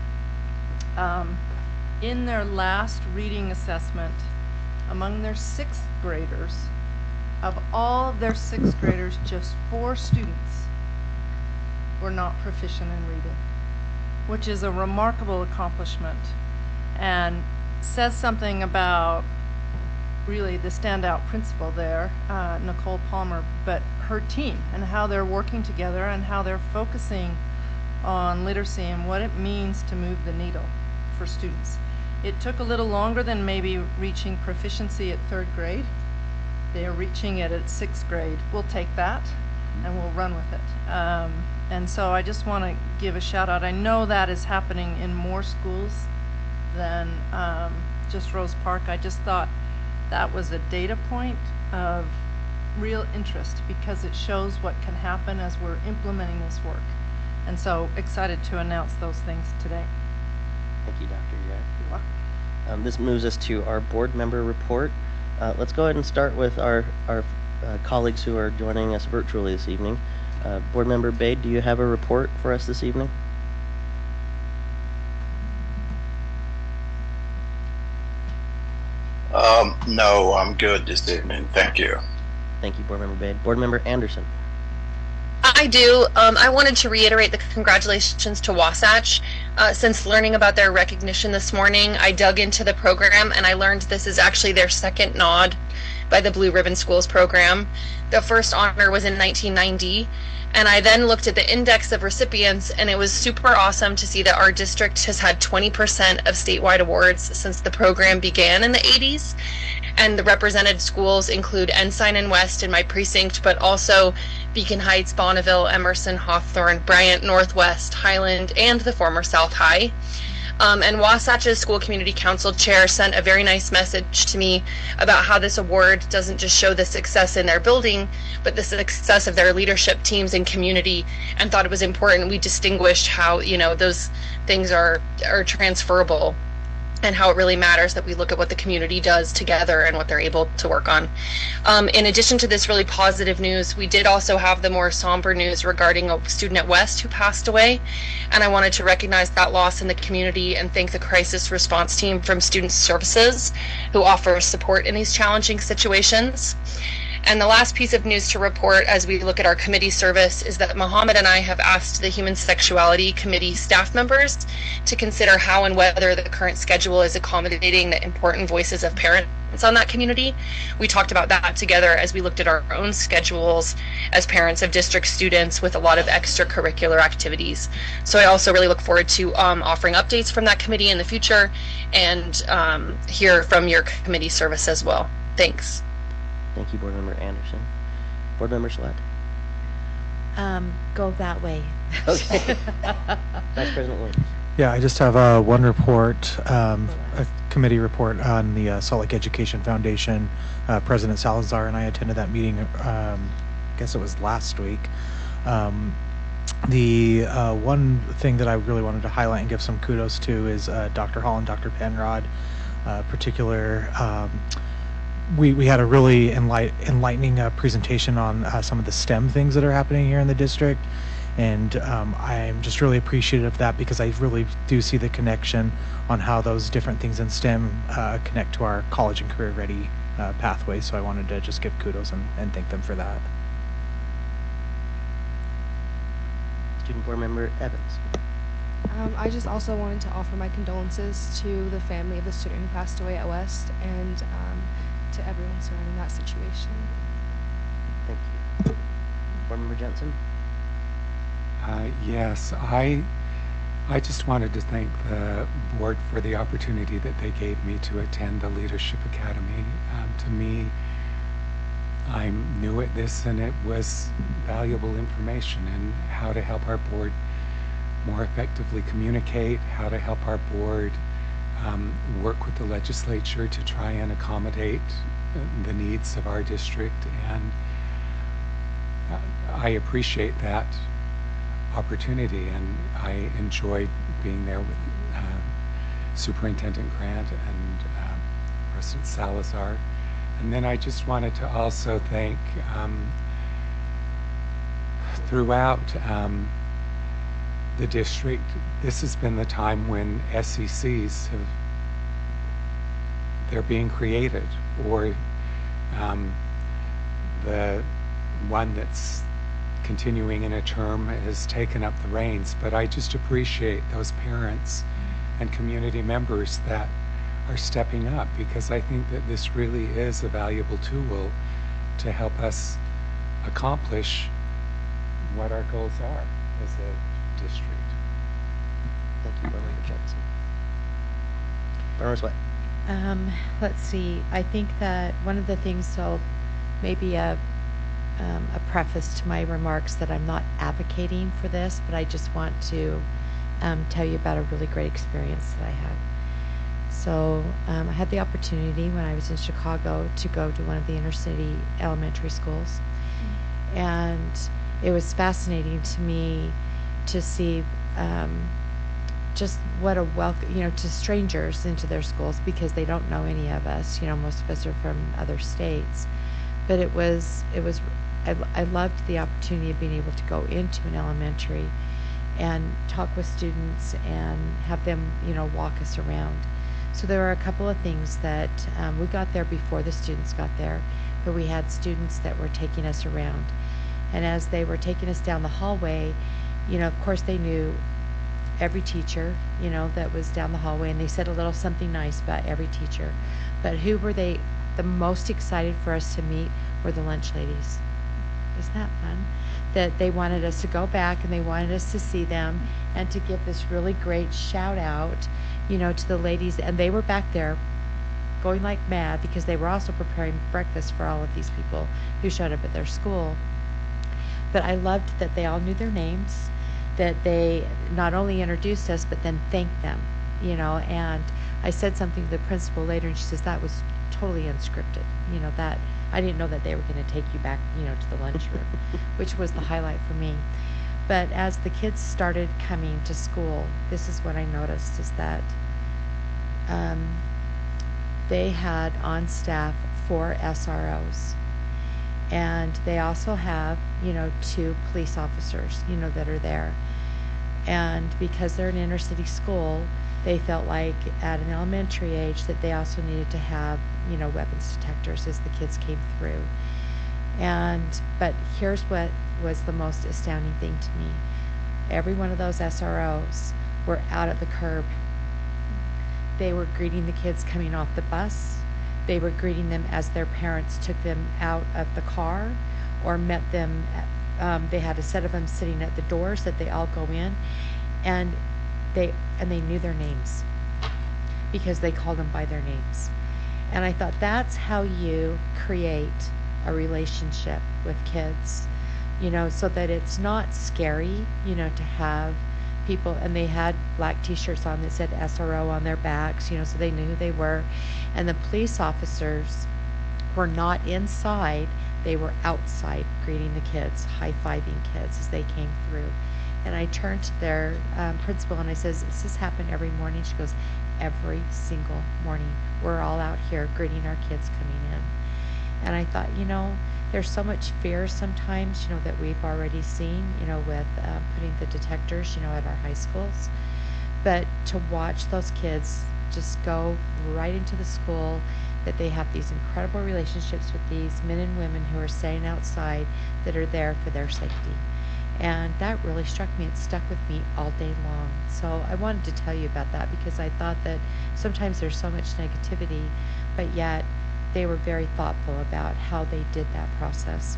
in their last reading assessment, among their 6th graders, of all of their 6th graders, just 4 students were not proficient in reading, which is a remarkable accomplishment and says something about really the standout principal there, Nicole Palmer, but her team and how they're working together and how they're focusing on literacy and what it means to move the needle for students. It took a little longer than maybe reaching proficiency at 3rd grade. They are reaching it at 6th grade. We'll take that and we'll run with it. And so I just want to give a shout out. I know that is happening in more schools than just Rose Park. I just thought that was a data point of real interest because it shows what can happen as we're implementing this work. And so excited to announce those things today. Thank you, Dr. Jack. You're welcome. This moves us to our board member report. Let's go ahead and start with our colleagues who are joining us virtually this evening. Board Member Bade, do you have a report for us this evening? No, I'm good this evening. Thank you. Thank you, Board Member Bade. Board Member Anderson. I do. I wanted to reiterate the congratulations to Wasatch. Since learning about their recognition this morning, I dug into the program and I learned this is actually their 2nd nod by the Blue Ribbon Schools program. The first honor was in 1990. And I then looked at the index of recipients, and it was super awesome to see that our district has had 20% of statewide awards since the program began in the 80s. And the represented schools include Ensign and West in my precinct, but also Beacon Heights, Bonneville, Emerson, Hawthorne, Bryant, Northwest, Highland, and the former South High. And Wasatch's School Community Council chair sent a very nice message to me about how this award doesn't just show the success in their building, but the success of their leadership teams and community, and thought it was important we distinguished how, those things are transferable and how it really matters that we look at what the community does together and what they're able to work on. In addition to this really positive news, we did also have the more somber news regarding a student at West who passed away, and I wanted to recognize that loss in the community and thank the crisis response team from Student Services who offers support in these challenging situations. And the last piece of news to report as we look at our committee service is that Mohammed and I have asked the Human Sexuality Committee staff members to consider how and whether the current schedule is accommodating the important voices of parents on that community. We talked about that together as we looked at our own schedules as parents of district students with a lot of extracurricular activities. So I also really look forward to offering updates from that committee in the future and hear from your committee service as well. Thanks. Thank you, Board Member Anderson. Board Member Schlatt. Go that way. Okay. Vice President Williams. Yeah, I just have one report, a committee report on the Salt Lake Education Foundation. President Salazar and I attended that meeting, I guess it was last week. The one thing that I really wanted to highlight and give some kudos to is Dr. Hall and Dr. Penrod, particular. We had a really enlightening presentation on some of the STEM things that are happening here in the district, and I'm just really appreciative of that because I really do see the connection on how those different things in STEM connect to our college and career ready pathway. So I wanted to just give kudos and thank them for that. Student Board Member Evans. I just also wanted to offer my condolences to the family of the student who passed away at West and to everyone surrounding that situation. Thank you. Board Member Jensen. Yes, I just wanted to thank the board for the opportunity that they gave me to attend the Leadership Academy. To me, I'm new at this and it was valuable information in how to help our board more effectively communicate, how to help our board work with the legislature to try and accommodate the needs of our district. And I appreciate that opportunity, and I enjoyed being there with Superintendent Grant and President Salazar. And then I just wanted to also thank throughout the district, this has been the time when SECs they're being created, or the one that's continuing in a term has taken up the reins. But I just appreciate those parents and community members that are stepping up, because I think that this really is a valuable tool to help us accomplish what our goals are as a district. Thank you, Barbara Jackson. Barbara Sweat. Let's see. I think that one of the things, so maybe a preface to my remarks, that I'm not advocating for this, but I just want to tell you about a really great experience that I had. So I had the opportunity when I was in Chicago to go to one of the inner city elementary schools. And it was fascinating to me to see just what a welcome, to strangers into their schools, because they don't know any of us. Most of us are from other states. But I loved the opportunity of being able to go into an elementary and talk with students and have them, walk us around. So there were a couple of things that we got there before the students got there, but we had students that were taking us around. And as they were taking us down the hallway, of course they knew every teacher, that was down the hallway, and they said a little something nice about every teacher. But who were they the most excited for us to meet were the lunch ladies. Isn't that fun? That they wanted us to go back and they wanted us to see them and to give this really great shout out, to the ladies. And they were back there going like mad because they were also preparing breakfast for all of these people who showed up at their school. But I loved that they all knew their names, that they not only introduced us, but then thanked them, and I said something to the principal later, and she says that was totally unscripted, that I didn't know that they were going to take you back, to the lunchroom, which was the highlight for me. But as the kids started coming to school, this is what I noticed, is that they had on staff 4 SROs. And they also have, 2 police officers, that are there. And because they're an inner city school, they felt like at an elementary age that they also needed to have, weapons detectors as the kids came through. But here's what was the most astounding thing to me. Every one of those SROs were out at the curb. They were greeting the kids coming off the bus. They were greeting them as their parents took them out of the car or met them. They had a set of them sitting at the doors that they all go in, and they knew their names because they called them by their names. And I thought, that's how you create a relationship with kids, so that it's not scary, to have people. And they had black t-shirts on that said SRO on their backs, so they knew who they were. And the police officers were not inside, they were outside greeting the kids, high-fiving kids as they came through. And I turned to their principal and I says, does this happen every morning? She goes, every single morning. We're all out here greeting our kids coming in. And I thought, there's so much fear sometimes, that we've already seen, with putting the detectors, at our high schools. But to watch those kids just go right into the school, that they have these incredible relationships with these men and women who are staying outside that are there for their safety. And that really struck me. It stuck with me all day long. So I wanted to tell you about that because I thought that sometimes there's so much negativity, but yet they were very thoughtful about how they did that process.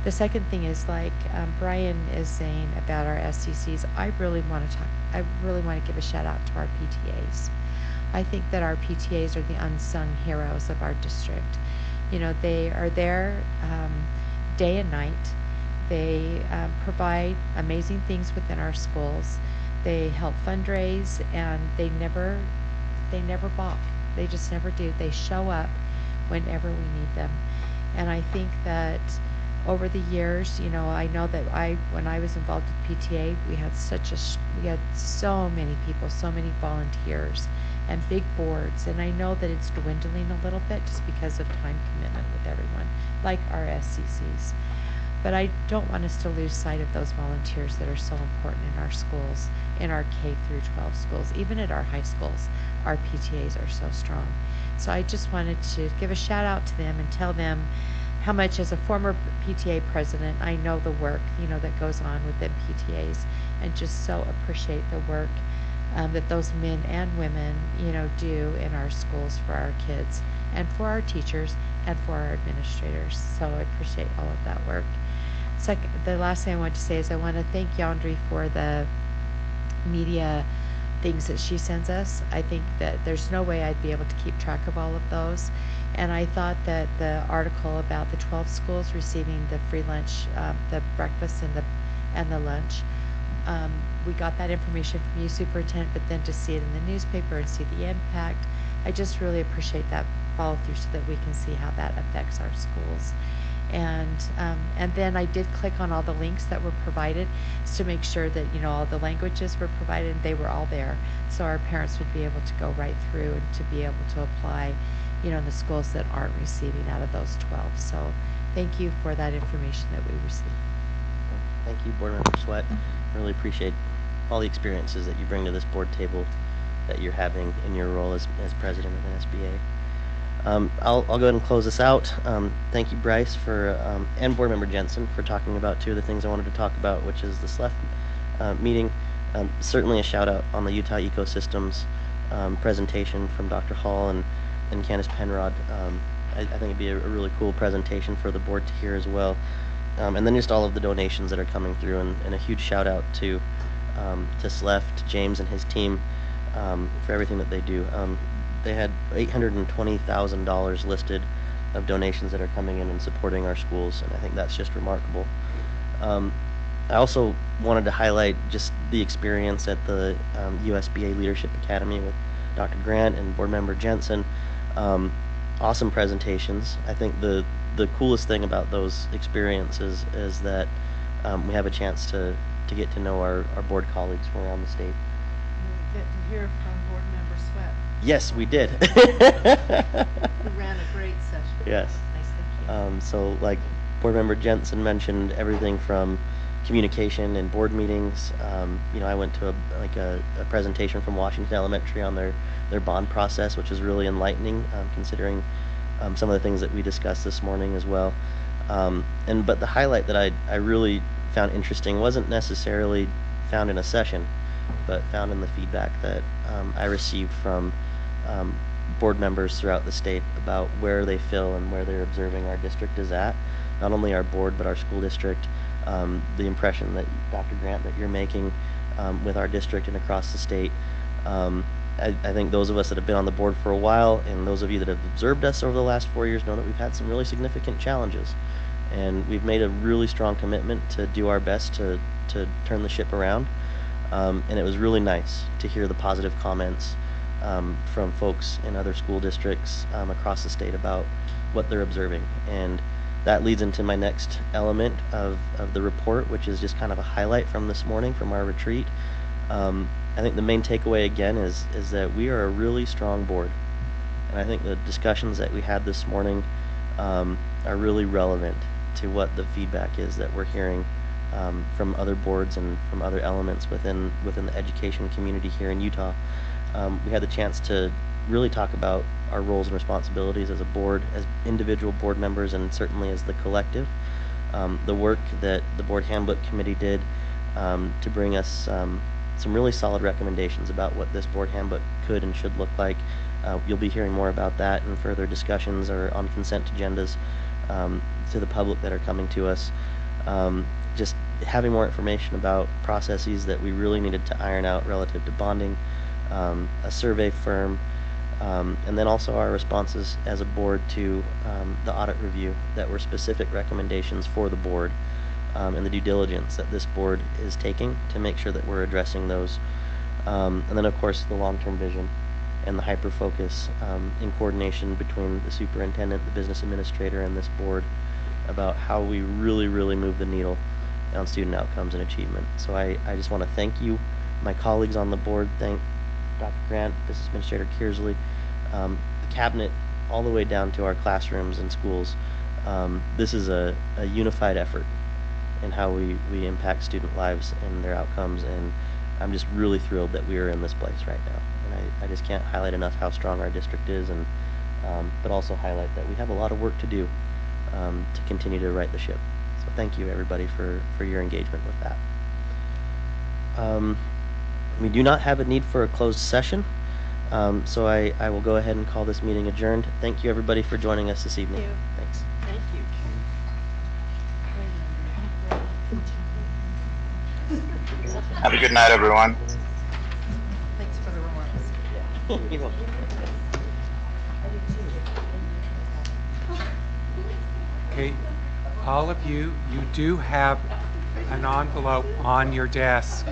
The second thing is, like Brian is saying about our SCCs, I really want to give a shout out to our PTAs. I think that our PTAs are the unsung heroes of our district. They are there day and night. They provide amazing things within our schools. They help fundraise, and they never balk. They just never do. They show up whenever we need them. And I think that over the years, I know that when I was involved with PTA, we had so many people, so many volunteers, and big boards. And I know that it's dwindling a little bit just because of time commitment with everyone, like our SCCs. But I don't want us to lose sight of those volunteers that are so important in our schools, in our K through 12 schools, even at our high schools. Our PTAs are so strong. So I just wanted to give a shout out to them and tell them how much, as a former PTA president, I know the work, that goes on within PTAs, and just so appreciate the work that those men and women, do in our schools for our kids and for our teachers and for our administrators. So I appreciate all of that work. Second, the last thing I want to say is I want to thank Yandri for the media things that she sends us. I think that there's no way I'd be able to keep track of all of those. And I thought that the article about the 12 schools receiving the free lunch, the breakfast and the lunch, we got that information from you, Superintendent, but then to see it in the newspaper and see the impact, I just really appreciate that follow through so that we can see how that affects our schools. And then I did click on all the links that were provided to make sure that all the languages were provided, and they were all there, so our parents would be able to go right through and to be able to apply, in the schools that aren't receiving out of those 12. So thank you for that information that we received. Thank you, Board Member Sweat. Really appreciate all the experiences that you bring to this board table that you're having in your role as president of NSBA. I'll go ahead and close this out. Thank you, Bryce, and Board Member Jensen for talking about two of the things I wanted to talk about, which is the SLEF meeting. Certainly a shout out on the Utah Ecosystems presentation from Dr. Hall and Candace Penrod. I think it'd be a really cool presentation for the board to hear as well. And then just all of the donations that are coming through, and a huge shout out to SLEF, to James and his team for everything that they do. They had $820,000 listed of donations that are coming in and supporting our schools, and I think that's just remarkable. I also wanted to highlight just the experience at the USBA Leadership Academy with Dr. Grant and Board Member Jensen. Awesome presentations. I think the coolest thing about those experiences is that we have a chance to get to know our board colleagues from around the state. We get to hear from Board Member Sweat. Yes, we did. Who ran a great session. Yes. Nice, thank you. So like Board Member Jensen mentioned, everything from communication and board meetings. I went to a presentation from Washington Elementary on their bond process, which is really enlightening, considering some of the things that we discussed this morning as well. But the highlight that I really found interesting wasn't necessarily found in a session, but found in the feedback that I received from board members throughout the state about where they feel and where they're observing our district is at. Not only our board, but our school district. The impression that, Dr. Grant, that you're making with our district and across the state. I think those of us that have been on the board for a while, and those of you that have observed us over the last 4 years, know that we've had some really significant challenges. And we've made a really strong commitment to do our best to turn the ship around. And it was really nice to hear the positive comments from folks in other school districts across the state about what they're observing. And that leads into my next element of the report, which is just kind of a highlight from this morning from our retreat. I think the main takeaway again is that we are a really strong board. And I think the discussions that we had this morning are really relevant to what the feedback is that we're hearing from other boards and from other elements within the education community here in Utah. We had the chance to really talk about our roles and responsibilities as a board, as individual board members, and certainly as the collective. The work that the board handbook committee did to bring us some really solid recommendations about what this board handbook could and should look like. You'll be hearing more about that in further discussions or on consent agendas to the public that are coming to us. Just having more information about processes that we really needed to iron out relative to bonding, a survey firm, and then also our responses as a board to the audit review that were specific recommendations for the board and the due diligence that this board is taking to make sure that we're addressing those. And then, of course, the long-term vision and the hyper-focus in coordination between the superintendent, the business administrator, and this board about how we really, really move the needle on student outcomes and achievement. So I just want to thank you, my colleagues on the board, thank Dr. Grant, Business Administrator Kearsley, the cabinet, all the way down to our classrooms and schools. This is a unified effort in how we impact student lives and their outcomes, and I'm just really thrilled that we are in this place right now. And I just can't highlight enough how strong our district is, and but also highlight that we have a lot of work to do to continue to right the ship. So thank you, everybody, for your engagement with that. We do not have a need for a closed session, so I will go ahead and call this meeting adjourned. Thank you, everybody, for joining us this evening. Thanks. Thank you. Have a good night, everyone. Thanks for the remarks. You're welcome. Okay, all of you, you do have an envelope on your desk